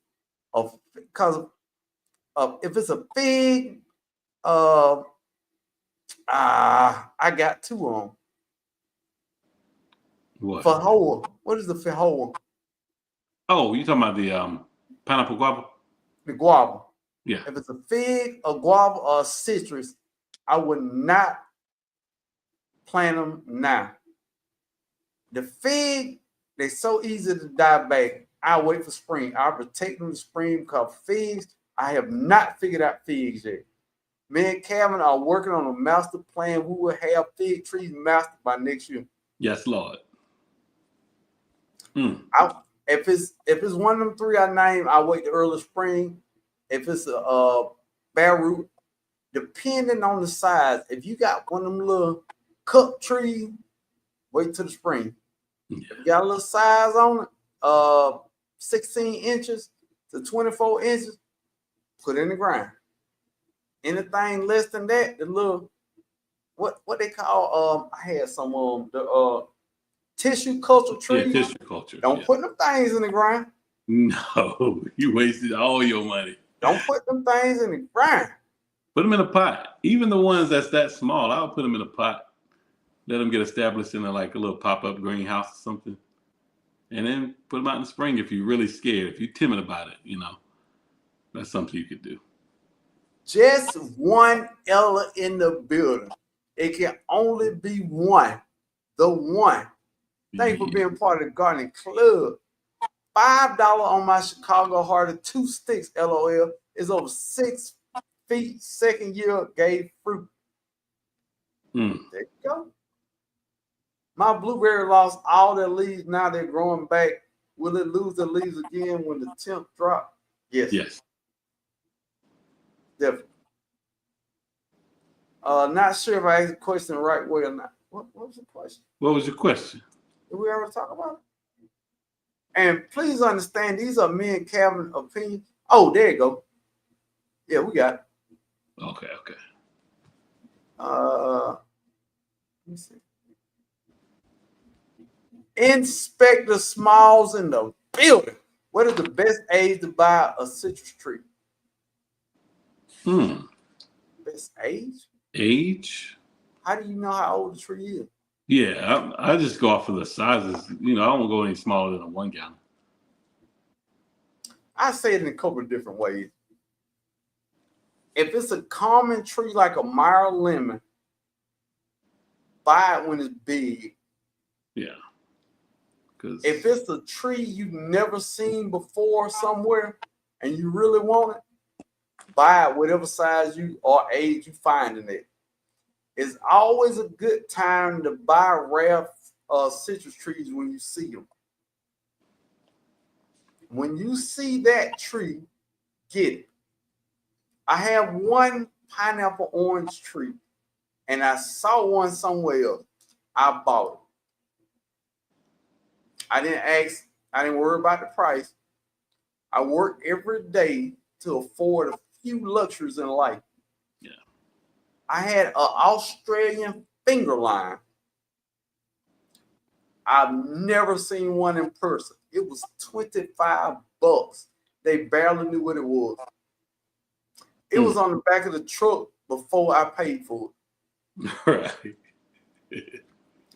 because If it's a fig, I got two on them. What? Fajol. What is the fajol? Oh, you talking about the pineapple guava? The guava. Yeah. If it's a fig, a guava, or a citrus, I would not plant them now. The fig, they're so easy to die back. I wait for spring. I'll protect them in spring because figs, I have not figured out figs yet. Me and Calvin are working on a master plan. We will have fig trees mastered by next year. Yes, Lord. If it's one of them three I named, I wait the early spring. If it's a bare root, depending on the size, if you got one of them little cup trees, wait till the spring. Yeah. If you got a little size on it, 16 inches to 24 inches, put it in the ground. Anything less than that, the little what they call I had some the tissue culture trees. Yeah, tissue culture. Don't put them things in the ground. No, you wasted all your money. Don't put them things in the ground. Put them in a pot. Even the ones that's that small, I'll put them in a pot. Let them get established in like a little pop-up greenhouse or something. And then put them out in the spring if you're really scared. If you're timid about it, that's something you could do. Just one Ella in the building. It can only be one. The one. Thank you for being part of the gardening club. $5 on my Chicago Hearted 2 sticks, LOL, is over 6 feet. Second year gave fruit. There you go. My blueberry lost all their leaves. Now they're growing back. Will it lose the leaves again when the temp drop? Yes. Yes. Definitely. Not sure if I asked the question the right way or not. What was the question? What was your question? Did we ever talk about it? And please understand, these are me and Calvin's opinions. Oh, there you go. Yeah, we got it. Okay. Let me see. Inspector Smalls in the building. What is the best age to buy a citrus tree? Best age? Age? How do you know how old the tree is? Yeah, I just go off of the sizes. I don't go any smaller than a 1 gallon. I say it in a couple of different ways. If it's a common tree like a Meyer lemon, buy it when it's big. Yeah. If it's a tree you've never seen before somewhere and you really want it, buy it whatever size you or age you find in it. It's always a good time to buy rare citrus trees when you see them. When you see that tree, get it. I have one pineapple orange tree, and I saw one somewhere else. I bought it. I didn't worry about the price. I work every day to afford a few luxuries in life. Yeah. I had an Australian finger line. I've never seen one in person. It was $25. They barely knew what it was. It was on the back of the truck before I paid for it. Right.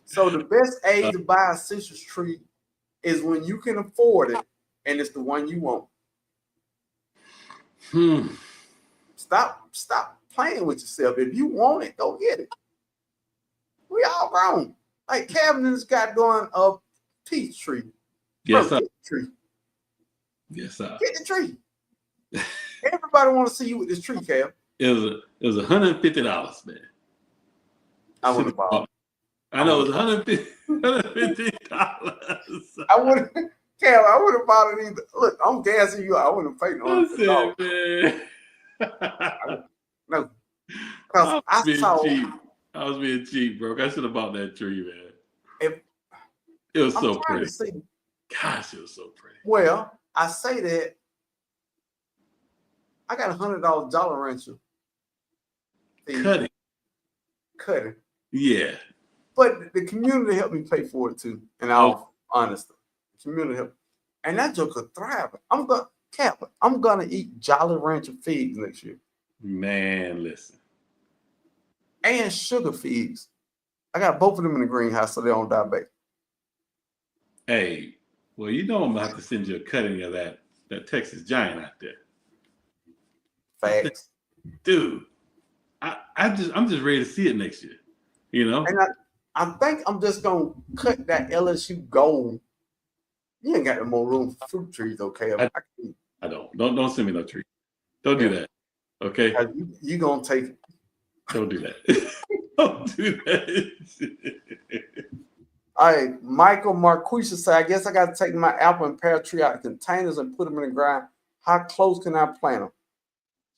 So the best age to buy a citrus tree is when you can afford it and it's the one you want. Stop playing with yourself. If you want it, go get it. We all grown. Like Kevin has got going a peach tree. Yes, Bro, sir. get the tree. Yes, sir. Get the tree. Everybody want to see you with this tree, Kev. It was $150, man. I would have bought it. I know it was $150. I would have, Kev, I would have bought it either. Look, I'm gassing you. I wouldn't have paid no $100. No. Because I saw cheap. I was being cheap, bro. I should have bought that tree, man. It was so pretty. Gosh, it was so pretty. Well, I say that I got $100 Jolly Rancher. Cutting. Yeah. But the community helped me pay for it too. And I'll honestly, the community helped. And that joker thriving. Cap, I'm gonna eat Jolly Rancher figs next year. Man, listen. And sugar figs. I got both of them in the greenhouse so they don't die back. Hey, well, you know I'm gonna have to send you a cutting of that Texas Giant out there. Facts. Dude, I'm just ready to see it next year. You know? And I think I'm just gonna cut that LSU gold. You ain't got no more room for fruit trees, okay? I don't send me no tree. Don't do that. Okay? You gonna take it. Don't do that. Don't do that. All right, Michael Marquisha said, I guess I got to take my apple and pear tree out of containers and put them in the ground. How close can I plant them?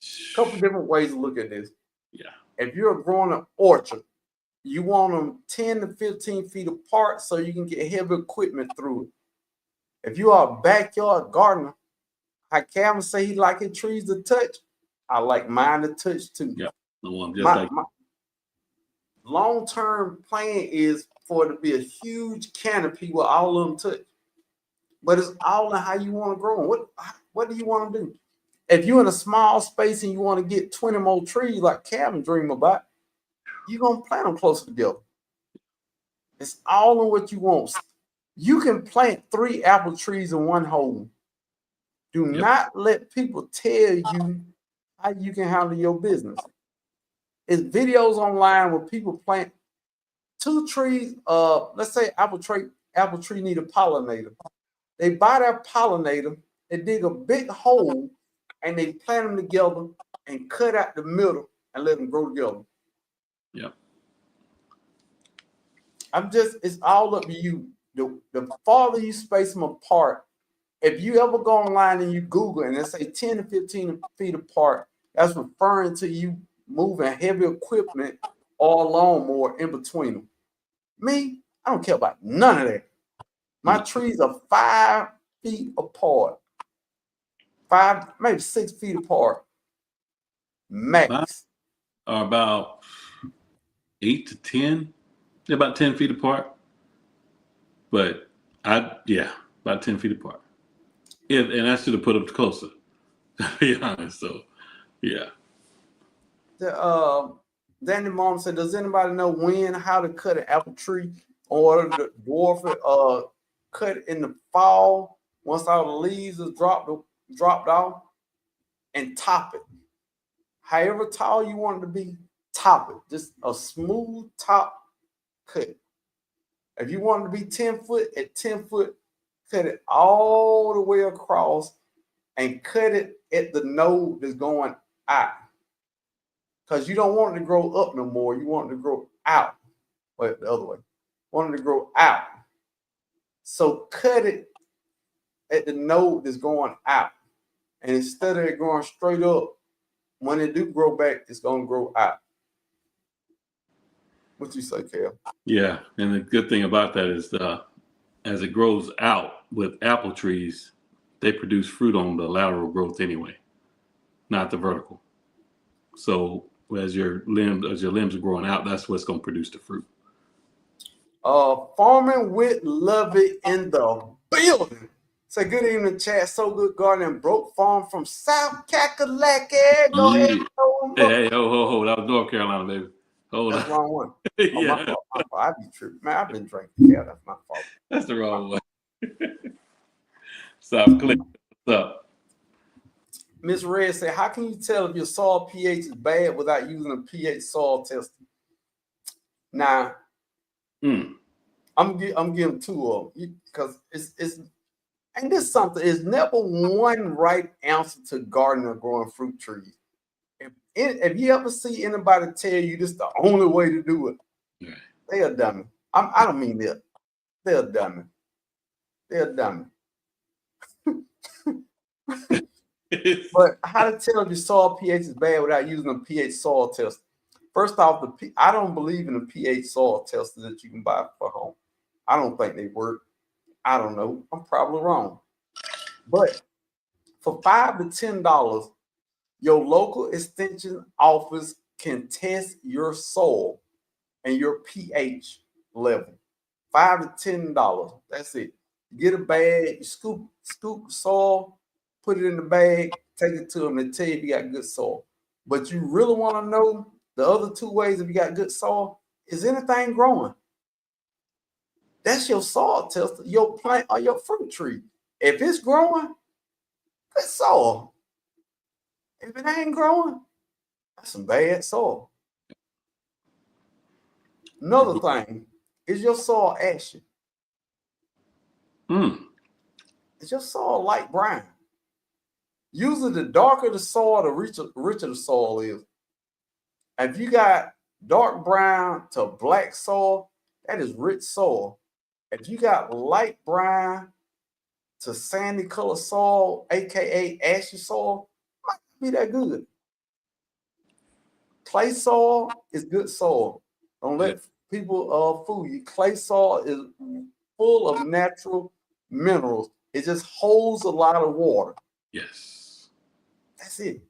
A couple different ways to look at this. Yeah. If you're growing an orchard, you want them 10 to 15 feet apart so you can get heavy equipment through it. If you are a backyard gardener, how Calvin say he like his trees to touch, I like mine to touch too. Yeah, the one just like my long-term plan is for it to be a huge canopy where all of them touch. But it's all in how you want to grow them. What do you want to do? If you're in a small space and you want to get 20 more trees like Calvin dream about, you're going to plant them closer together. It's all in what you want. You can plant 3 apple trees in one hole. Do not let people tell you how you can handle your business. It's videos online where people plant 2 trees. Let's say apple tree need a pollinator. They buy their pollinator, they dig a big hole, and they plant them together and cut out the middle and let them grow together. Yeah. It's all up to you. The farther you space them apart, if you ever go online and you Google and they say 10 to 15 feet apart, that's referring to you moving heavy equipment or a lawnmower in between them. Me, I don't care about none of that. My trees are 5 feet apart. 5, maybe 6 feet apart. Max. Are about 8 to 10. They're about 10 feet apart. But about 10 feet apart. And I should have put them closer, to be honest. So, yeah. Danny Mom said, does anybody know how to cut an apple tree or to dwarf it? Cut it in the fall once all the leaves are dropped off and top it. However tall you want it to be, top it. Just a smooth top cut. If you want it to be 10 foot, at 10 foot, cut it all the way across and cut it at the node that's going out. Because you don't want it to grow up no more. You want it to grow out. Wait, the other way. Want it to grow out. So cut it at the node that's going out. And instead of it going straight up, when it do grow back, it's going to grow out. What you say, Cal? Yeah, and the good thing about that is as it grows out with apple trees, they produce fruit on the lateral growth anyway, not the vertical. So as your limbs are growing out, that's what's going to produce the fruit. Farming with Lovey in the building. Say good evening, chat. So good gardening. Broke farm from South Kakalaki. Go ahead. Hey, ho. That was North Carolina, baby. Hold That's on. the wrong one. Yeah. My fault. I be tripping. Man, I've been drinking. Yeah, that's my fault. That's the wrong one. South Cliff. What's up? Miss Red said, how can you tell if your soil pH is bad without using a pH soil tester? Now, I'm giving 2 of them because it's and this something is never one right answer to gardening or growing fruit trees. If you ever see anybody tell you this is the only way to do it, they are dummy. I don't mean that. They're dummy. They're dummy. But how to tell if your soil pH is bad without using a pH soil tester? First off, I don't believe in the pH soil tester that you can buy for home. I don't think they work. I don't know. I'm probably wrong. But for $5 to $10, your local extension office can test your soil and your pH level. $5 to $10. That's it. You get a bag, you scoop soil, put it in the bag, take it to them, and tell you if you got good soil. But you really want to know the other two ways if you got good soil, is anything growing? That's your soil tester, your plant or your fruit tree. If it's growing, good soil. If it ain't growing, that's some bad soil. Another thing, is your soil ashy? Is your soil light brown? Usually the darker the soil, the richer the soil is. If you got dark brown to black soil, that is rich soil. If you got light brown to sandy color soil, aka ashy soil, might not be that good. Clay soil is good soil. Don't let people fool you. Clay soil is full of natural minerals. It just holds a lot of water. Yes. That's it.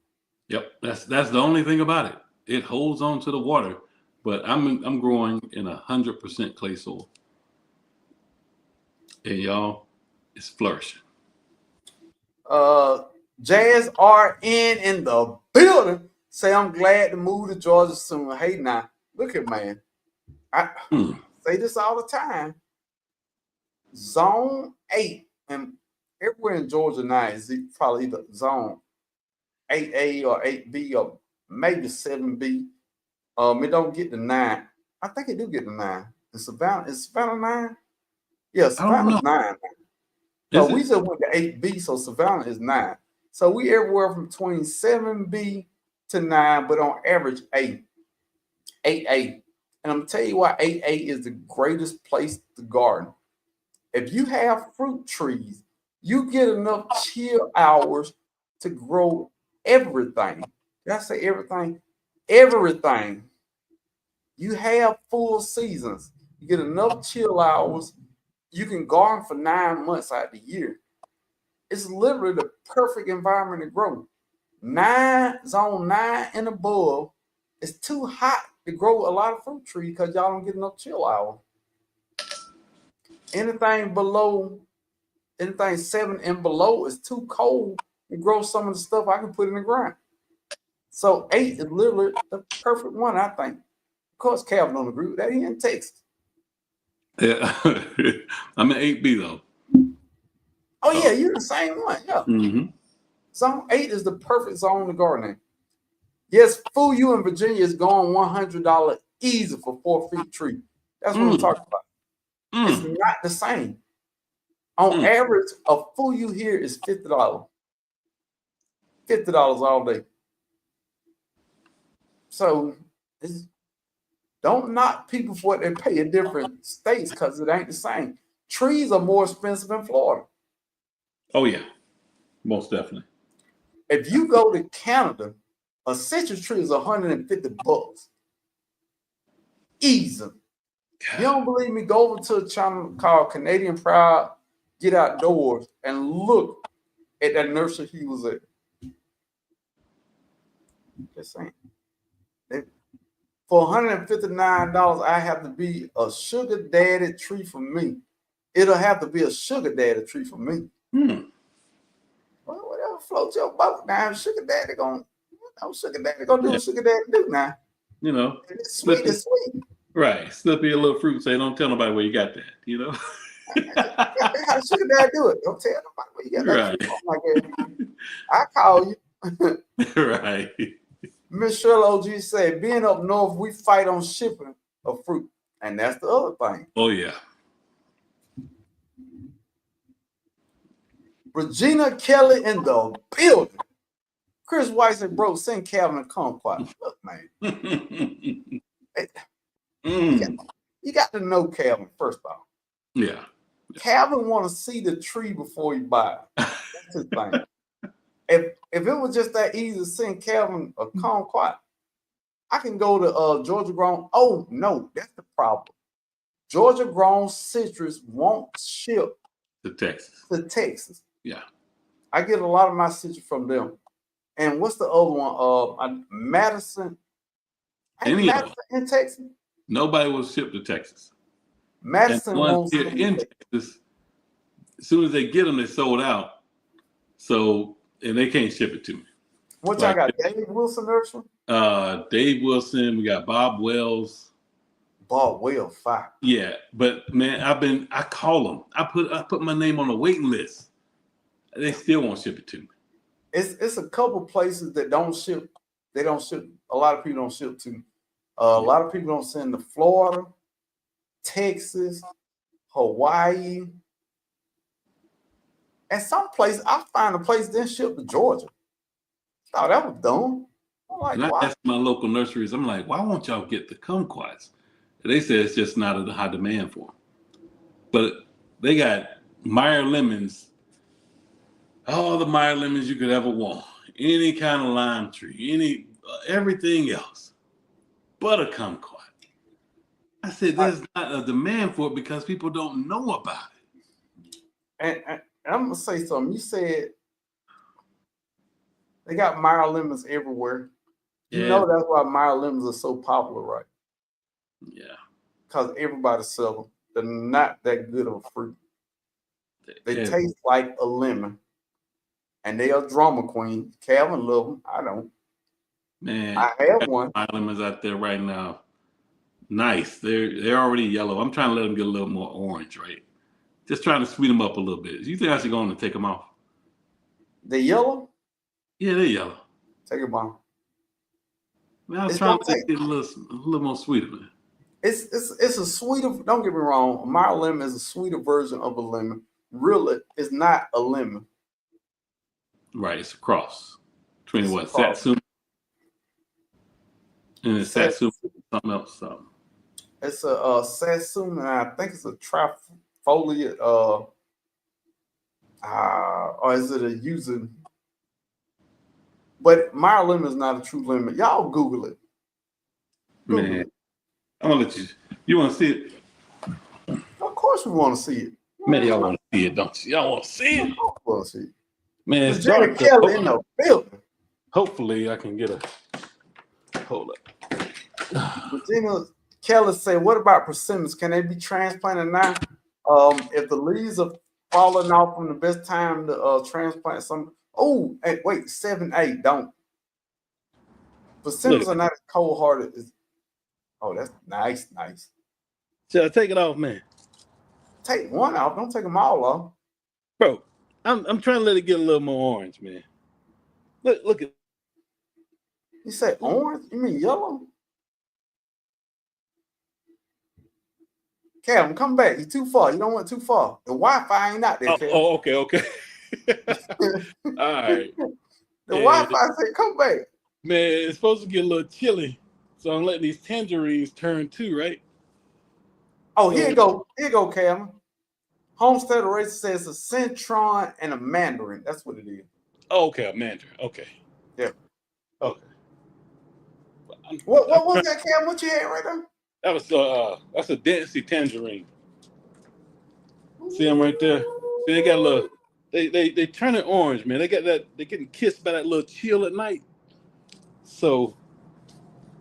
Yep. That's the only thing about it. It holds on to the water. But I'm growing in 100% clay soil. And y'all, it's flourishing. Jazz RN in the building. Say I'm glad to move to Georgia soon. Hey now, look at man. I say this all the time. Zone 8, and everywhere in Georgia now is probably either zone 8A or 8B or maybe 7B. It don't get to 9. I think it do get to 9. Is Savannah 9? Yeah, Savannah's 9. So we just went to 8B, so Savannah is 9. So we everywhere from between 7B to 9, but on average 8. 8A. And I'm gonna tell you why 8A is the greatest place to garden. If you have fruit trees, you get enough chill hours to grow everything. Did I say everything? Everything. You have full seasons. You get enough chill hours. You can garden for 9 months out of the year. It's literally the perfect environment to grow. Zone 9 and above, it's too hot to grow a lot of fruit trees because y'all don't get enough chill hours. Anything 7 and below is too cold to grow some of the stuff I can put in the ground. So 8 is literally the perfect one, I think. Of course, Calvin don't agree with that. He in Texas. Yeah, I'm an 8B though. Oh yeah, you're the same one. Yeah. Mm-hmm. Zone 8 is the perfect zone to garden in. Yes, fool you in Virginia is going $100 easy for 4 feet tree. That's what I'm talking about. It's not the same. On average, a fool you here is $50. $50 all day. So don't knock people for what they pay in different states because it ain't the same. Trees are more expensive in Florida. Oh yeah, most definitely. If you go to Canada, a citrus tree is $150. Easy. You don't believe me? Go over to a channel called Canadian Proud, get outdoors, and look at that nursery he was at. Just saying. For $159, I have to be a sugar daddy tree for me. It'll have to be a sugar daddy tree for me. Well, whatever floats your boat now. Sugar daddy gonna do what sugar daddy do now. You know, it's sweet. It's sweet. Right. Slip you a little fruit. Say, don't tell nobody where you got that. You know. How sugar daddy do it? Don't tell nobody where you got that. Right. Like I call you. Right. Miss Shirley OG said, being up north, we fight on shipping of fruit. And that's the other thing. Oh, yeah. Regina Kelly in the building. Chris White said, bro, send Calvin a kumquat. Look, man. You got to know Calvin, first off. Yeah. Calvin want to see the tree before you buy it. That's his thing. If it was just that easy to send Calvin a kumquat, I can go to Georgia grown. Oh no, that's the problem. Georgia grown citrus won't ship to Texas. Yeah, I get a lot of my citrus from them. And what's the other one? Madison. Madison in Texas. Nobody will ship to Texas. Madison won't ship in Texas. As soon as they get them, they sold out. So and they can't ship it to me. What y'all got? Dave Wilson Nursery? Dave Wilson. We got Bob Wells. Bob Wells, fire. Yeah, but man, I call them. I put my name on a waiting list. They still won't ship it to me. It's a couple places that don't ship. They don't ship. A lot of people don't ship to. A lot of people don't send to Florida, Texas, Hawaii, and some place. I find a place didn't ship to Georgia. Oh, that was dumb. I'm like, And I why? asked my local nurseries, I'm like, why won't y'all get the kumquats? And they said it's just not a high demand for them. But they got Meyer lemons, all the Meyer lemons you could ever want, any kind of lime tree, everything else, but a kumquat. I said there's not a demand for it because people don't know about it. And I'm gonna say something. You said they got Meyer lemons everywhere. You know that's why Meyer lemons are so popular, right? Yeah. Because everybody sells them. They're not that good of a fruit. They taste like a lemon. And they are drama queen. Calvin love them. I don't. Man, I have one. Meyer lemons out there right now. Nice. They're already yellow. I'm trying to let them get a little more orange, right? Just trying to sweeten them up a little bit. You think I should go on and take them off? They yellow? Yeah, they're yellow. Take them off. Man, I was trying to get a little more sweeter, man. It's a sweeter. Don't get me wrong. Meyer lemon is a sweeter version of a lemon. Really, it's not a lemon. Right, it's a cross between what Satsuma and it's Satsuma something else. It's a Satsuma, and I think it's a trifoliate. Or is it a using? But Meyer lemon is not a true lemon. Y'all Google it. Man, I'm gonna let you. You want to see it? Of course, we want to see it. Man, y'all want to see it, don't you? Y'all want to see it? Want to see it. Man, it's Virginia dark. Kelly in the building. Hopefully, I can get a hold up. Virginia Kelly said, "What about persimmons? Can they be transplanted now? If the leaves are falling off from the best time to transplant some." Oh, hey, wait, 7-8. Don't. Persimmons are not as cold-hearted as. Oh, that's nice. Should I take it off, man? Take one off. Don't take them all off, bro. I'm trying to let it get a little more orange, man. Look at. You say orange? You mean yellow? Calvin, come back. You're too far. You don't want too far. The Wi-Fi ain't out there, Calvin. Oh, okay. All right. The Wi-Fi said, come back. Man, it's supposed to get a little chilly. So I'm letting these tangerines turn too, right? Oh, here you go. Here you go, Calvin. Homestead Racer says a Citron and a Mandarin. That's what it is. Oh, okay, a Mandarin. Okay. Yeah. Okay. What was that, Calvin? What you had right there? That was that's a Density tangerine. See them right there? See, they got a little. They turn it orange, man. They got that. They're getting kissed by that little chill at night. So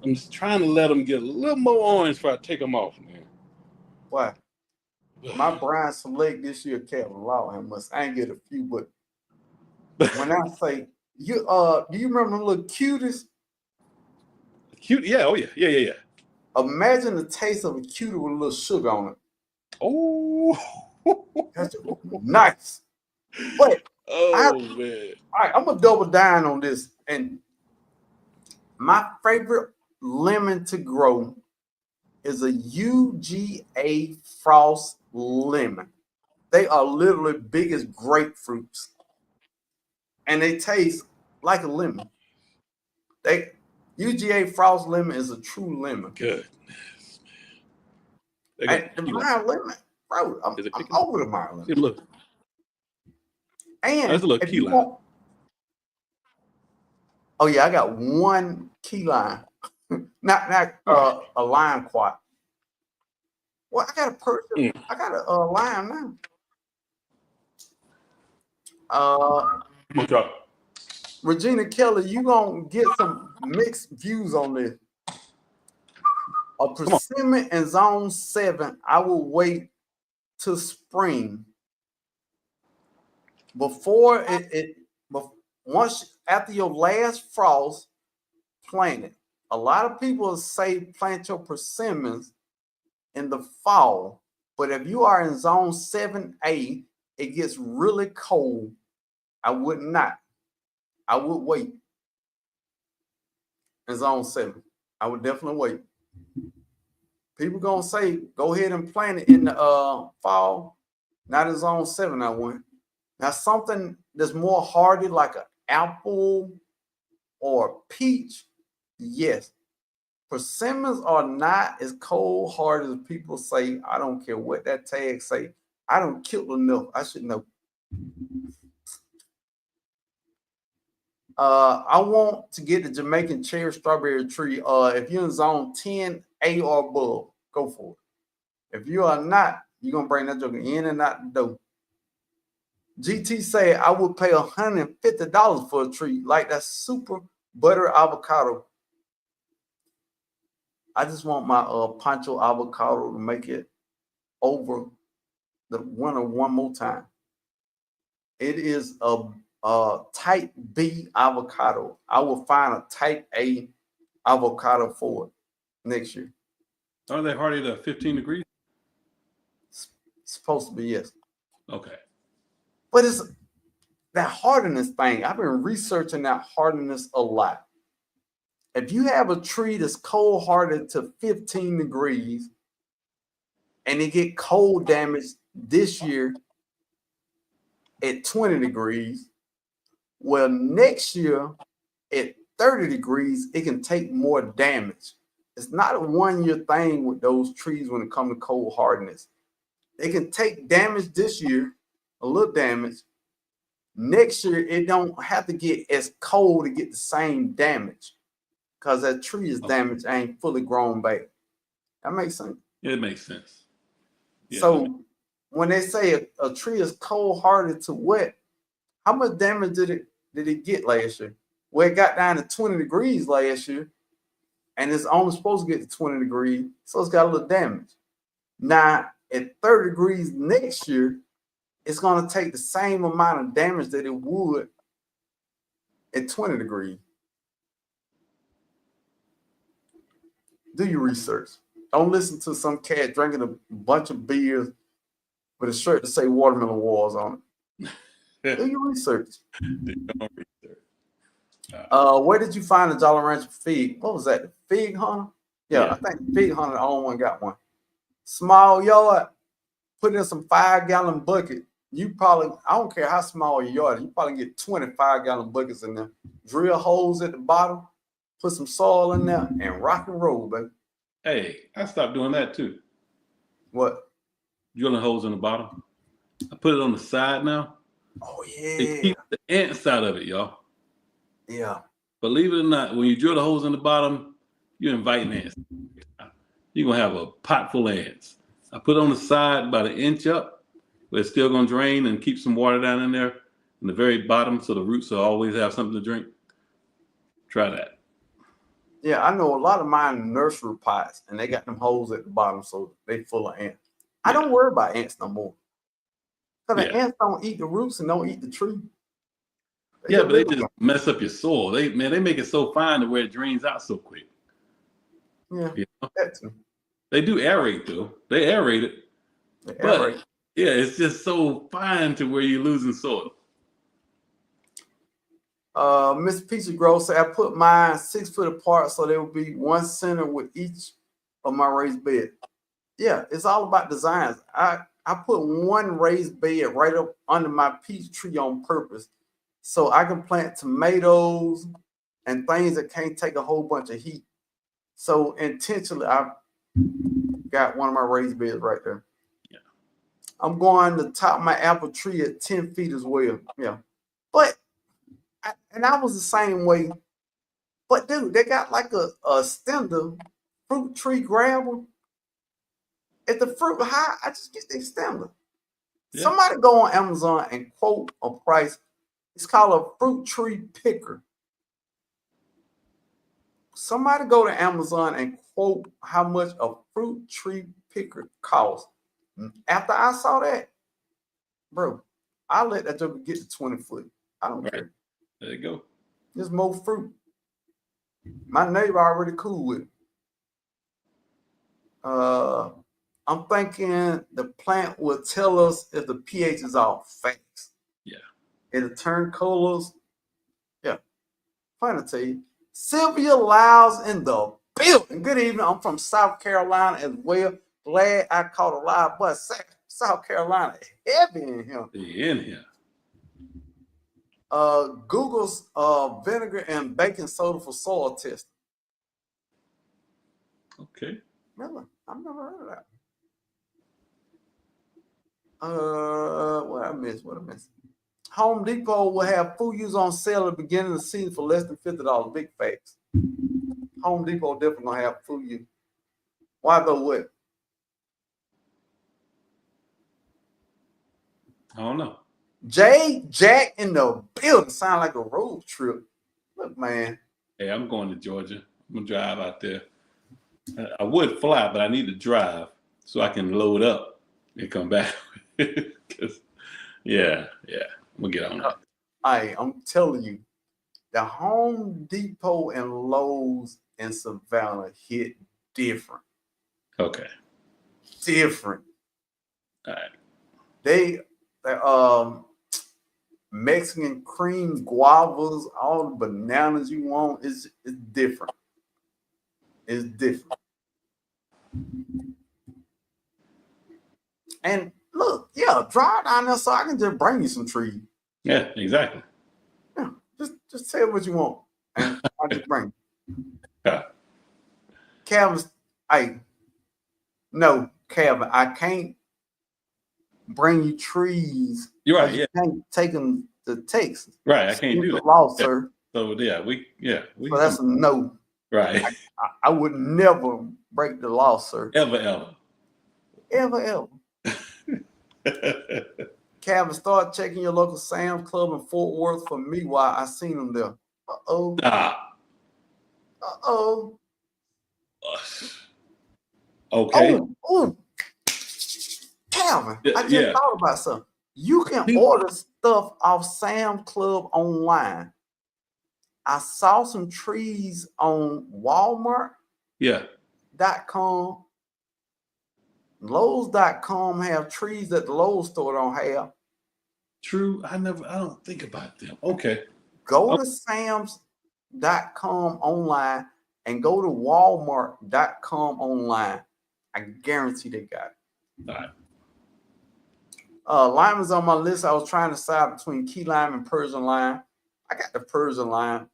I'm just trying to let them get a little more orange before I take them off, man. Why? My Brian Select this year, Calvin Law, and I ain't get a few, but when I say you, do you remember the little cuties? Cute, yeah, oh yeah. Imagine the taste of a cutie with a little sugar on it. Oh, that's nice. But man. All right, I'm gonna double down on this. And my favorite lemon to grow is a UGA Frost lemon. They are literally big as grapefruits, and they taste like a lemon. UGA Frost lemon is a true lemon. Goodness, man. And the Meyer lemon, bro, I'm over the Meyer lemon. Look. And that's a little key lime. Oh yeah, I got one key lime, not a lime quat. Well, I got a person. I got a lime now. Okay. Regina Kelly, you gonna get some mixed views on this. A persimmon in zone 7. I will wait till spring before after your last frost, plant it. A lot of people say plant your persimmons in the fall, but if you are in zone 7A, it gets really cold. I would not. I would wait in zone 7. I would definitely wait. People gonna say go ahead and plant it in the fall, not in zone 7. I went. Now something that's more hardy like an apple or peach, yes. Persimmons are not as cold hard as people say. I don't care what that tag say. I don't kill enough. I should know. I want to get the Jamaican cherry strawberry tree. If you're in zone 10A or above, go for it. If you are not, you're gonna bring that joker in and out the door. GT said I would pay $150 for a tree like that super butter avocado. I just want my poncho avocado to make it over the winter one more time. It is a type B avocado. I will find a type A avocado for it next year. Are they hardy to 15 degrees? It's supposed to be, yes. Okay. But it's that hardiness thing. I've been researching that hardiness a lot. If you have a tree that's cold hardened to 15 degrees and it get cold damage this year at 20 degrees, well, next year at 30 degrees, it can take more damage. It's not a 1 year thing with those trees when it comes to cold hardness. They can take damage this year, a little damage. Next year, it don't have to get as cold to get the same damage because that tree is damaged, ain't fully grown back. That makes sense. It makes sense. Yeah, so when they say a tree is cold hardened to wet, how much damage did it get last year? Well, it got down to 20 degrees last year, and it's only supposed to get to 20 degrees, so it's got a little damage. Now, at 30 degrees next year, it's going to take the same amount of damage that it would at 20 degrees. Do your research. Don't listen to some cat drinking a bunch of beers with a shirt to say watermelon wars on it. Do your research. Where did you find the Jolly Rancher fig? What was that? The Fig Hunter? Yeah, I think Fig Hunter, the only one got one. Small yard, put in some 5-gallon bucket. You probably, I don't care how small your yard is, you probably get 25-gallon buckets in there. Drill holes at the bottom, put some soil in there, and rock and roll, baby. Hey, I stopped doing that too. What? Drilling holes in the bottom. I put it on the side now. Oh, yeah. It keeps the ants out of it, y'all. Yeah. Believe it or not, when you drill the holes in the bottom, you're inviting ants. You're going to have a pot full of ants. I put it on the side about 1 inch up, but it's still going to drain and keep some water down in there in the very bottom so the roots will always have something to drink. Try that. Yeah, I know a lot of mine nursery pots, and they got them holes at the bottom, so they full of ants. Yeah. I don't worry about ants no more. Because the ants don't eat the roots and don't eat the tree. But they just mess up your soil. They make it so fine to where it drains out so quick. Yeah, you know? That's me. They do aerate though. They aerate it. But yeah, it's just so fine to where you're losing soil. Miss Peachy Grove said I put mine 6 foot apart so there will be 1 center with each of my raised bed. Yeah, it's all about designs. I put 1 raised bed right up under my peach tree on purpose so I can plant tomatoes and things that can't take a whole bunch of heat. So intentionally, I got one of my raised beds right there. Yeah. I'm going to top my apple tree at 10 feet as well. Yeah. But I was the same way. But dude, they got like a extender fruit tree grabber. If the fruit high, I just get the extender. Yeah. Somebody go on Amazon and quote a price. It's called a fruit tree picker. Somebody go to Amazon and quote how much a fruit tree picker costs. After I saw that, bro, I let that joker get to 20 foot. I don't care. There you go. There's more fruit. My neighbor already cool with it. I'm thinking the plant will tell us if the pH is off. Facts. Yeah. It'll turn colors. Yeah. Fun to tell you. Sylvia Lyles in the building. Good evening. I'm from South Carolina as well. Glad I caught a live bus. South Carolina heavy in here. In here. Google's vinegar and baking soda for soil testing. Okay. Really? I've never heard of that. What I missed? Home Depot will have food use on sale at the beginning of the season for less than $50. Big facts. Home Depot definitely gonna have food use. Why though? What? I don't know. Jack in the building. Sound like a road trip. Look, man. Hey, I'm going to Georgia. I'm gonna drive out there. I would fly, but I need to drive so I can load up and come back. yeah, we'll get on that. I'm telling you, the Home Depot and Lowe's in Savannah hit different. Okay. Different. All right. They Mexican cream, guavas, all the bananas you want is different. It's different. And look, yeah, drive down there so I can just bring you some trees. Yeah, exactly. Yeah, just tell what you want, and I'll just bring you. Yeah. Calvin, Calvin, I can't bring you trees. You're right. Yeah. You can't take them to Texas. Right. I can't do that. Law, yeah. sir. So So that's a no. Right. I would never break the law, sir. Ever. Calvin, start checking your local Sam's Club in Fort Worth for me while I seen them there. Uh-oh. Uh-oh. Okay. Oh. Calvin, I just thought about something. You can order stuff off Sam's Club online. I saw some trees on Walmart. Yeah. .com. Lowe's.com have trees that the Lowe's store don't have. True. I don't think about them. Okay. Go to Sam's.com online and go to Walmart.com online. I guarantee they got it. All right. Lime is on my list. I was trying to decide between key lime and Persian lime. I got the Persian lime.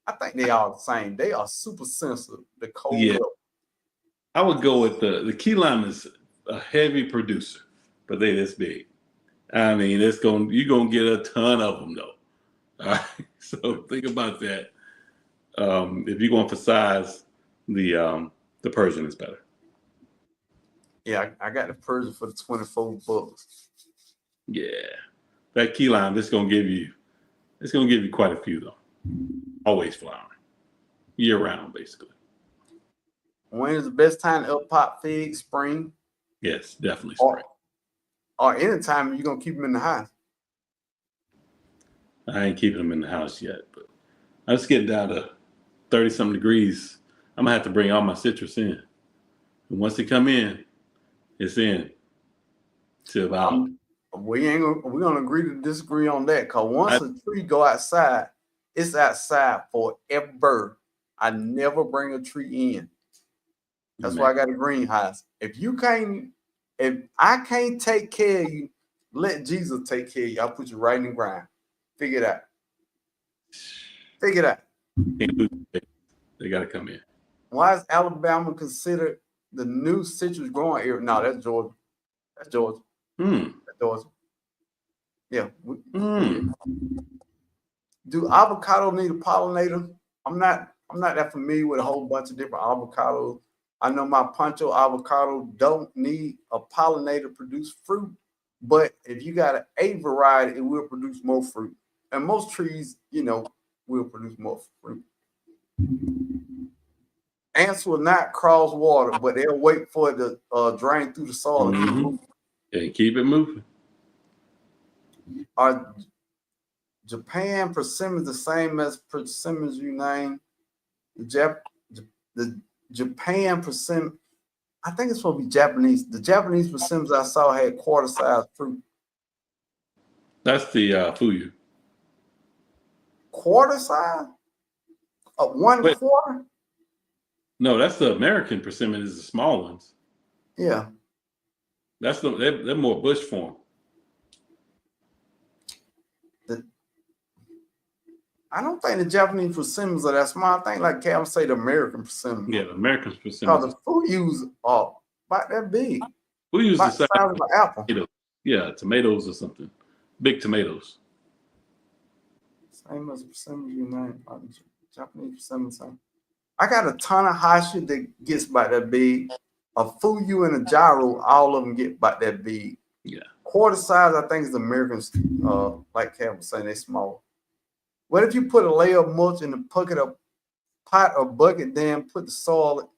I think they are the same. They are super sensitive. The cold. Yeah. I would go with the key lime is a heavy producer, but they this big. I mean, you're gonna get a ton of them though. All right. So think about that. If you're going for size, the Persian is better. Yeah, I got the Persian for the $24. Yeah, that key lime, it's gonna give you quite a few though. Always flowering, year round, basically. When is the best time to up pop figs? Spring. Yes, definitely spring. Or anytime you're gonna keep them in the house. I ain't keeping them in the house yet, but I'm just getting down to 30-something degrees. I'm gonna have to bring all my citrus in, and once they come in, it's in. To about. We're gonna agree to disagree on that. Cause once a tree go outside, it's outside forever. I never bring a tree in. That's why I got a greenhouse. If I can't take care of you, let Jesus take care of you. I'll put you right in the ground. Figure it out. They gotta come in. Why is Alabama considered the new citrus growing area? No, that's Georgia. That's Georgia. That's Georgia. Yeah. Do avocado need a pollinator? I'm not that familiar with a whole bunch of different avocados. I know my Pancho avocado don't need a pollinator to produce fruit, but if you got a variety, it will produce more fruit. And most trees, will produce more fruit. Ants will not cross water, but they'll wait for it to drain through the soil. And keep it moving. Japan persimmon the same as persimmons you name. The Japan persimmon, I think it's supposed to be Japanese. The Japanese persimmons I saw had quarter size fruit. That's the fuyu. Quarter size? One Wait, quarter? no, that's the American persimmon. Is the small ones. Yeah. That's they're more bush form. I don't think the Japanese persimmons are that small. I think like Calvin say the American persimmons. Yeah, the American Because persimmons. the fuyus are about that big. We use the About the size size of an apple. tomatoes. Yeah, tomatoes or something. Big tomatoes. Same as persimmons you name. Japanese persimmons. Same. I got a ton of high shit that gets about that big. A fuyu and a gyro, all of them get about that big. Yeah. Quarter size, I think, is the Americans. Like Calvin was saying, they small. What if you put a layer of mulch in the bucket of pot or bucket, then put the soil?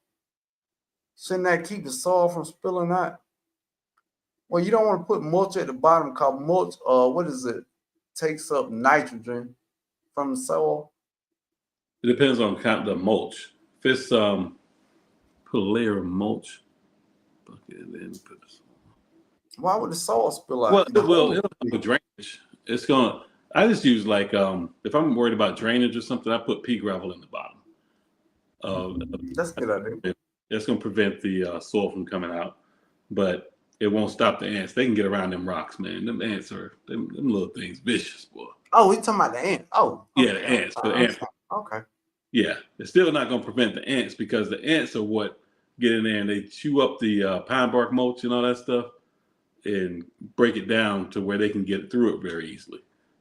Shouldn't that keep the soil from spilling out? Well, you don't want to put mulch at the bottom because mulch, what is it? Takes up nitrogen from the soil. It depends on the mulch. If it's put a layer of mulch, bucket, and then put the soil. Why would the soil spill out? Well, it'll help with drainage. It's gonna. I just use like if I'm worried about drainage or something, I put pea gravel in the bottom. That's a good idea. That's gonna prevent the soil from coming out, but it won't stop the ants. They can get around them rocks, man. Them ants are them little things vicious, boy. Oh, we talking about the ant. Oh, okay. Yeah, the ants. The ants. Okay. Yeah, it's still not gonna prevent the ants because the ants are what get in there and they chew up the pine bark mulch and all that stuff and break it down to where they can get through it very easily.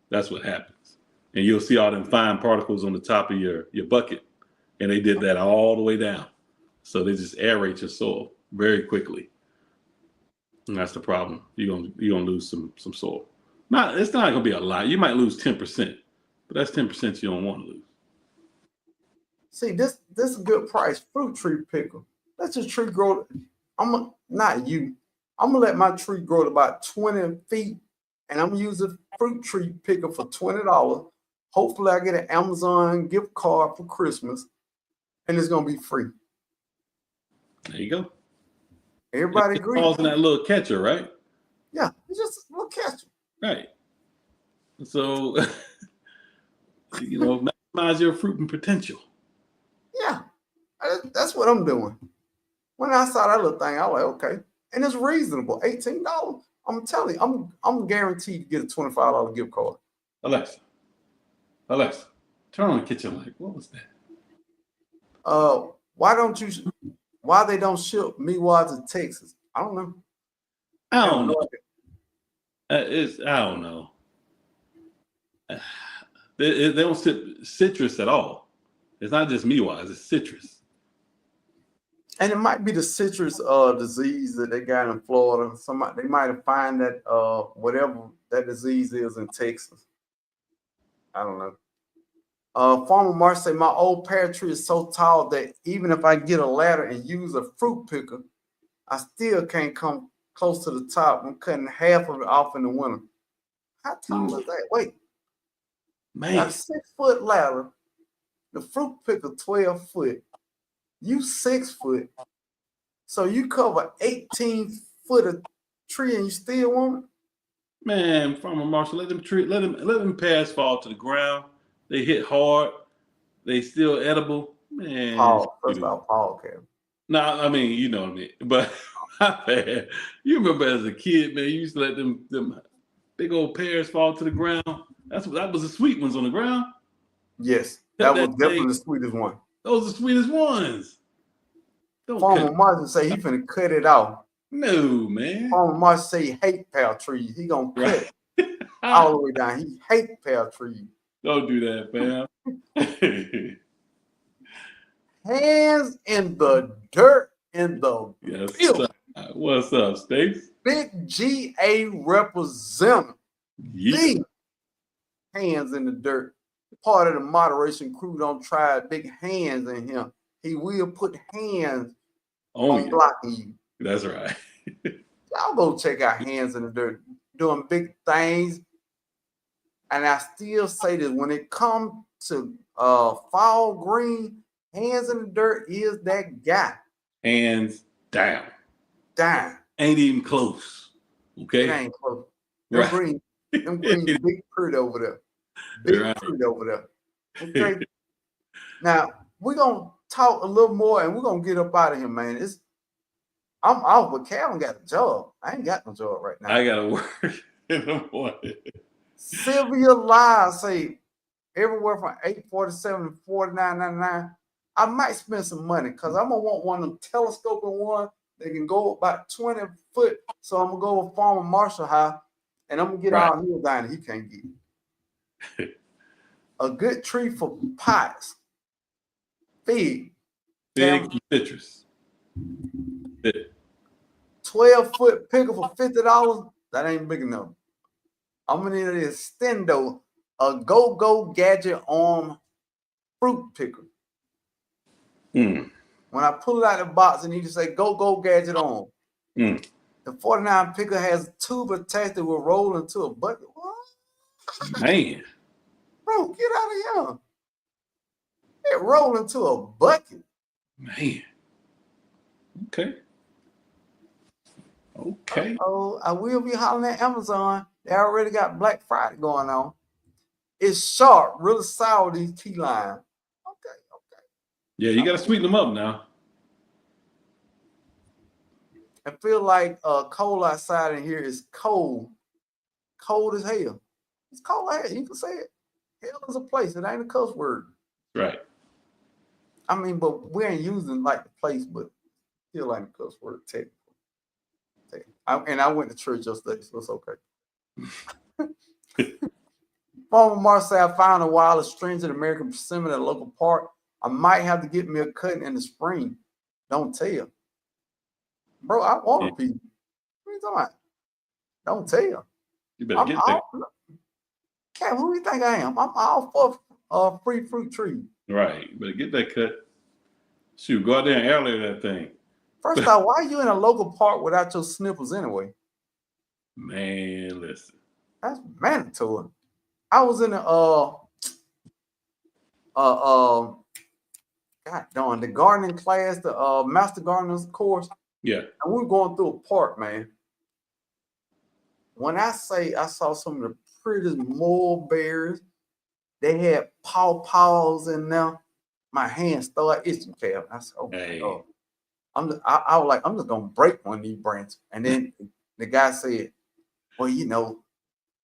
That's what happens. And you'll see all them fine particles on the top of your bucket. And they did that all the way down. So they just aerate your soil very quickly. And that's the problem. You're gonna lose some soil. It's not gonna be a lot. You might lose 10%, but that's 10% you don't want to lose. See, this is a good price. Fruit tree pickle. Let your tree grow. Not you. I'm gonna let my tree grow to about 20 feet, and I'm gonna use a fruit tree picker for $20. Hopefully, I get an Amazon gift card for Christmas, and it's gonna be free. There you go. Everybody it agree? Falls in that little catcher, right? Yeah, it's just a little catcher. Right. So, maximize your fruiting potential. Yeah, that's what I'm doing. When I saw that little thing, I was like, okay, and it's reasonable. $18. I'm telling you, I'm guaranteed to get a $25 gift card. Alexa, turn on the kitchen light. What was that? Why they don't ship meatwads to Texas? I don't know. I don't know. I don't know. They don't ship citrus at all. It's not just meatwads, it's citrus. And it might be the citrus disease that they got in Florida. They might have found that whatever that disease is in Texas. I don't know. Farmer Mark say my old pear tree is so tall that even if I get a ladder and use a fruit picker, I still can't come close to the top. I'm cutting half of it off in the winter. How tall is that? Wait, man, got a 6-foot ladder. The fruit picker 12 foot. You 6 foot. So you cover 18 foot of tree and you still want it? Man, Farmer Marshall, let them pears fall to the ground. They hit hard. They still edible. Man. Paul, first off, Paul can. No, I mean, you know what I mean. But man, you remember as a kid, man, you used to let them big old pears fall to the ground. That was the sweet ones on the ground. Yes, that was definitely the sweetest one. Those are the sweetest ones. Farmer Martin say he finna cut it off. No, man. Farmer Martin say he hate pear trees. He gonna cut it all the way down. He hate pear trees. Don't do that, fam. Hands in the dirt in the field. What's up, Stace? Big GA representative. Yeah. Big hands in the dirt. Part of the moderation crew don't try big hands in him. He will put hands on blocking you. That's right. Y'all go check out Hands in the Dirt. Doing big things. And I still say this, when it comes to fall green, hands in the dirt is that guy. Hands down. Damn. Ain't even close. Okay. It ain't close. Right. Them green big pretty over there. Big Right. pretty over there. Okay. Now we're gonna talk a little more and we're gonna get up out of here, man. I'm off, but Calvin got a job. I ain't got no job right now. I gotta work in the morning. Sylvia Live say everywhere from $847 to $49.99. I might spend some money because I'm gonna want one of them telescoping one that can go about 20 foot. So I'm gonna go with Farmer Marshall High and I'm gonna get all hill down he can't get. A good tree for pots. Fig. Big citrus. 12-foot picker for $50. That ain't big enough. I'm gonna need an extendo, a go-go gadget arm fruit picker. When I pull it out of the box, I need to say go-go gadget arm. The 49 picker has a tube attached that will roll into a bucket. What? Man. Bro, get out of here. It roll into a bucket. Man. Okay. Okay. Oh, I will be hollering at Amazon. They already got Black Friday going on. It's sharp, really sour, these key limes. Okay. Yeah, you got to sweeten them up now. I feel like cold outside in here is cold. Cold as hell. It's cold as hell. You can say it. Hell is a place. It ain't a cuss word. Right. I mean, but we ain't using like the place, but still ain't a cuss word technically. And I went to church yesterday, so it's okay. Farmer Marcel, I found a wild astringent American persimmon at a local park. I might have to get me a cutting in the spring. Don't tell. Bro, I want a piece. What are you talking about? Don't tell. You better get that. Cat, who do you think I am? I'm all for free fruit tree. Right. You better get that cut. Shoot, go out there and airlay that thing. First off, why are you in a local park without your snippers anyway? Man, listen. That's mandatory. I was in the God darn, the gardening class, the master gardeners course. Yeah. And we were going through a park, man. When I say I saw some of the prettiest mulberries, they had pawpaws in there. My hands started itching, Calvin. I said, oh, hey. God. I was like, I'm just gonna break one of these branches. And then the guy said, well, you know,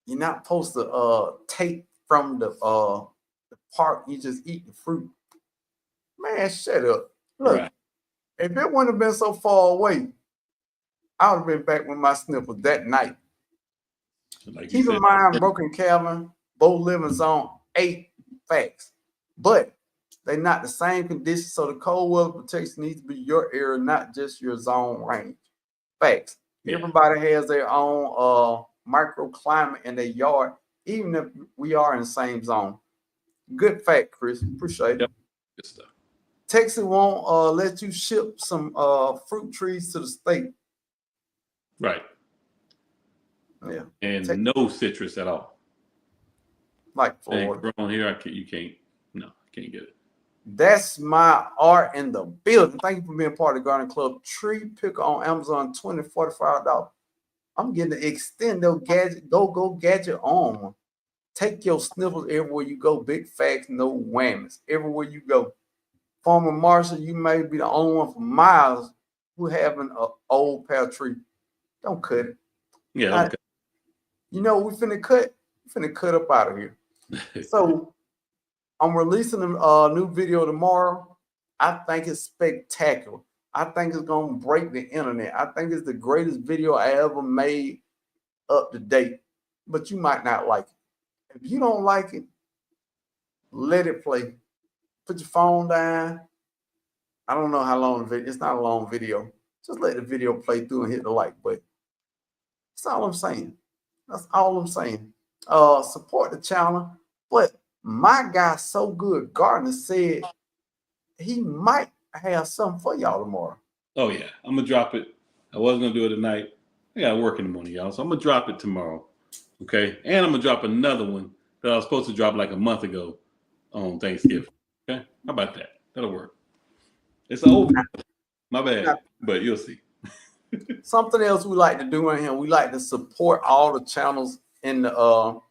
you're not supposed to take from the park, you just eat the fruit. Man, shut up. Look, if it wouldn't have been so far away, I would have been back with my snippers that night. Like Keep in mind, Broken Calvin, both live in zone 8 facts. But they're not the same conditions, so the cold weather protection needs to be your area, not just your zone range. Facts. Yeah. Everybody has their own microclimate in their yard, even if we are in the same zone. Good fact, Chris. Appreciate it. Good stuff. Texas won't let you ship some fruit trees to the state. Right. Yeah. And no citrus at all. Like Florida. Grown here, you can't. No, I can't get it. That's my art in the building. Thank you for being part of the Garden Club. Tree picker on Amazon, $20, $45. I'm getting the extendo gadget, go gadget on. Take your sniffles everywhere you go. Big facts, no whammies. Everywhere you go. Farmer Marshall, you may be the only one for miles who having an old pear tree. Don't cut it. Yeah. Okay. You know we finna cut? We finna cut up out of here. So I'm releasing a new video tomorrow. I think it's spectacular. I think it's gonna break the internet. I think it's the greatest video I ever made up to date. But you might not like it. If you don't like it, let it play. Put your phone down. I don't know how long the video. It's not a long video. Just let the video play through and hit the like button. That's all I'm saying. That's all I'm saying. Support the channel. But my guy, So Good Gardener, said he might have something for y'all tomorrow. Oh, yeah. I'm going to drop it. I wasn't going to do it tonight. I got to work in the morning, y'all. So I'm going to drop it tomorrow. Okay. And I'm going to drop another one that I was supposed to drop like a month ago on Thanksgiving. Okay, how about that? That'll work. It's over. My bad, but you'll see. Something else we like to do in here, we like to support all the channels in the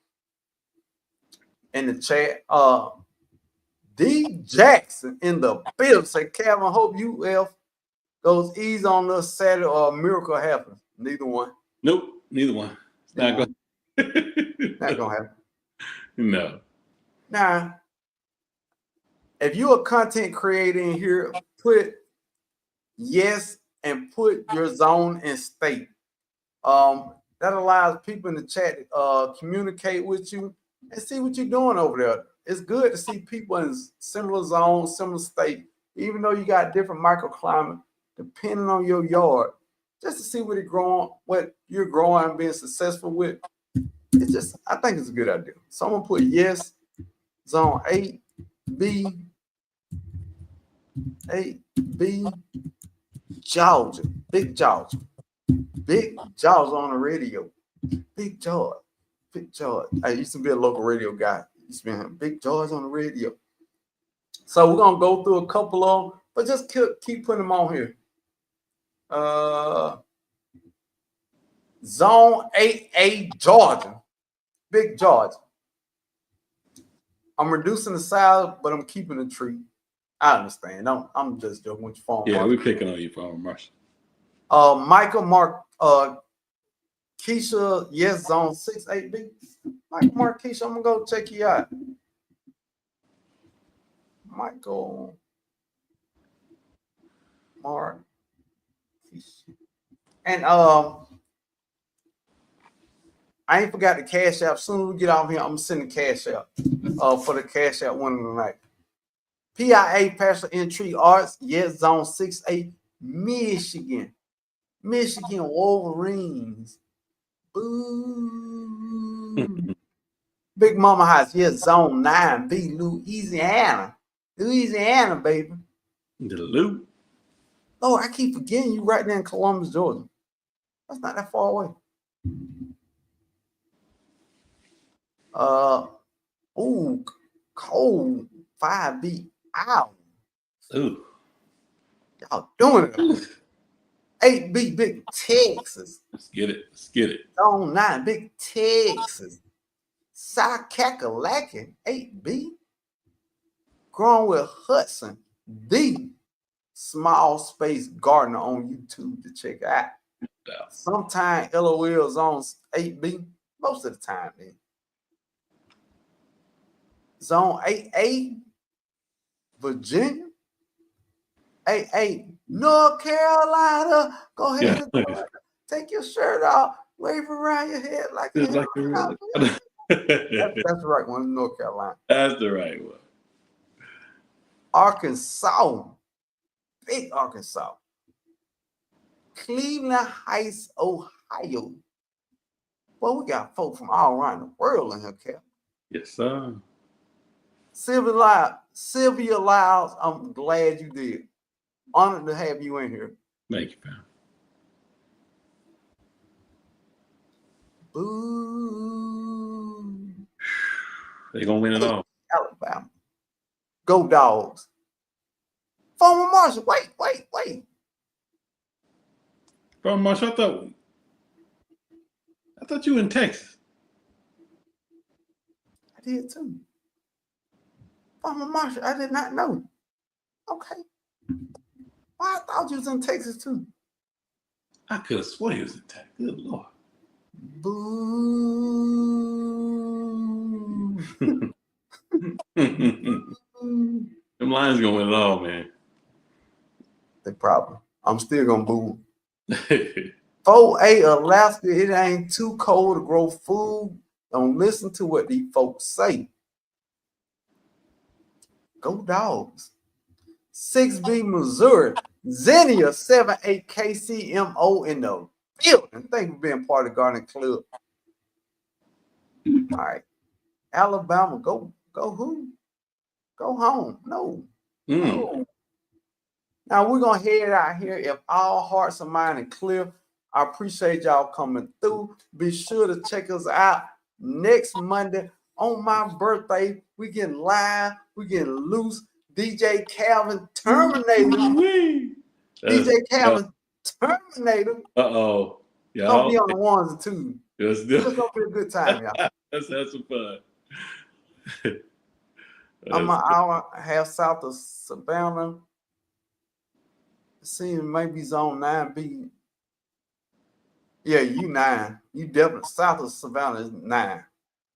chat. D Jackson in the building say, Kevin, I hope UF goes easy on us Saturday or a miracle happens. Neither one. Nope, neither one. It's not gonna happen. No. Now, if you're a content creator in here, put yes and put your zone and state. That allows people in the chat to communicate with you and see what you're doing over there. It's good to see people in similar zones, similar state, even though you got different microclimate, depending on your yard, just to see what you're growing, being successful with. It's just, I think it's a good idea. Someone put yes, zone 8B, Georgia, Big Georgia. Big George on the radio. Big George. I used to be a local radio guy. Used to be Big George on the radio. So we're gonna go through a couple of them, but just keep putting them on here. Zone 8A Georgia. Big Georgia. I'm reducing the size, but I'm keeping the tree. I understand. I'm just joking with your phone. Yeah, we're picking on you, Farmer Marshall. Michael Mark Keisha, yes, zone 6-8B. Mark Keisha, I'm gonna go check you out. Michael Mark Keisha. And I ain't forgot the cash app. As soon as we get out here, I'm sending cash app for the cash app winner tonight. PIA Pastor in Tree Arts, yes, zone 6-8, Michigan. Michigan Wolverines. Boo. Big Mama House, yes, zone 9B, Louisiana. Louisiana, baby. The loop. Oh, I keep forgetting you right there in Columbus, Georgia. That's not that far away. Cold 5B. Ow. Ooh. Y'all doing it. 8B, Big Texas. Let's get it. Zone 9, Big Texas. South Kakalaki, 8B. Growing with Hudson, the small space gardener on YouTube to check out. Sometimes LOL zone 8B, most of the time. Then. Zone 8A, Virginia. 8A, North Carolina. Go ahead and take your shirt off, wave around your head like that's the right one, North Carolina. That's the right one. Arkansas, big Arkansas. Cleveland Heights, Ohio. Well, we got folks from all around the world in here, Cap. Yes, sir. Sylvia Lyles, I'm glad you did. Honored to have you in here. Thank you, man. Boo. They're going to win it all. Alabama. Go Dogs. Farmer Marshall, wait. Farmer Marshall, I thought you were in Texas. I did too. Farmer Marshall, I did not know. Okay. Well, I thought you was in Texas too. I could have sworn he was in Texas. Good Lord. Boo. Them Lions gonna win it all, man. The problem. I'm still gonna boo. 4A Alaska, it ain't too cold to grow food. Don't listen to what these folks say. Go Dogs. 6B Missouri. Xenia 78 KCMO in the building. Thank you for being part of the Garden Club. All right. Alabama, go who? Go home. No. Now we're gonna head out here. If all hearts and minds are clear, I appreciate y'all coming through. Be sure to check us out next Monday On my birthday, we getting live, we getting loose. DJ Calvin Terminator. DJ Calvin Terminator. Uh-oh. Gonna be Y'all. on the ones and twos. Let's It's do gonna be a good time, y'all. Let's have some fun. I'm an hour and a half south of Savannah. Seems maybe zone 9B. Yeah, you 9. You definitely south of Savannah is 9.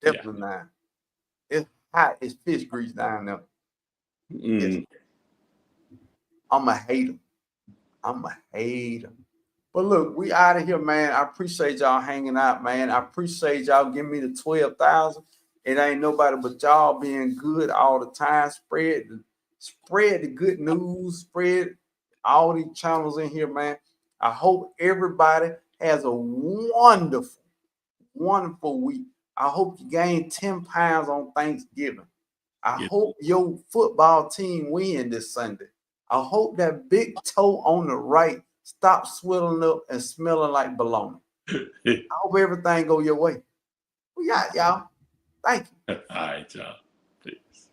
Definitely 9. It's hot. It's fish grease down there. Mm. I'm a hater. I'm a hater. But look, we out of here, man. I appreciate y'all hanging out, man. I appreciate y'all giving me the 12,000. It ain't nobody but y'all being good all the time. Spread the good news. Spread all these channels in here, man. I hope everybody has a wonderful, wonderful week. I hope you gain 10 pounds on Thanksgiving. I hope your football team win this Sunday. I hope that big toe on the right stop swelling up and smelling like bologna. I hope everything go your way. We got y'all. Thank you. All right, y'all. Peace.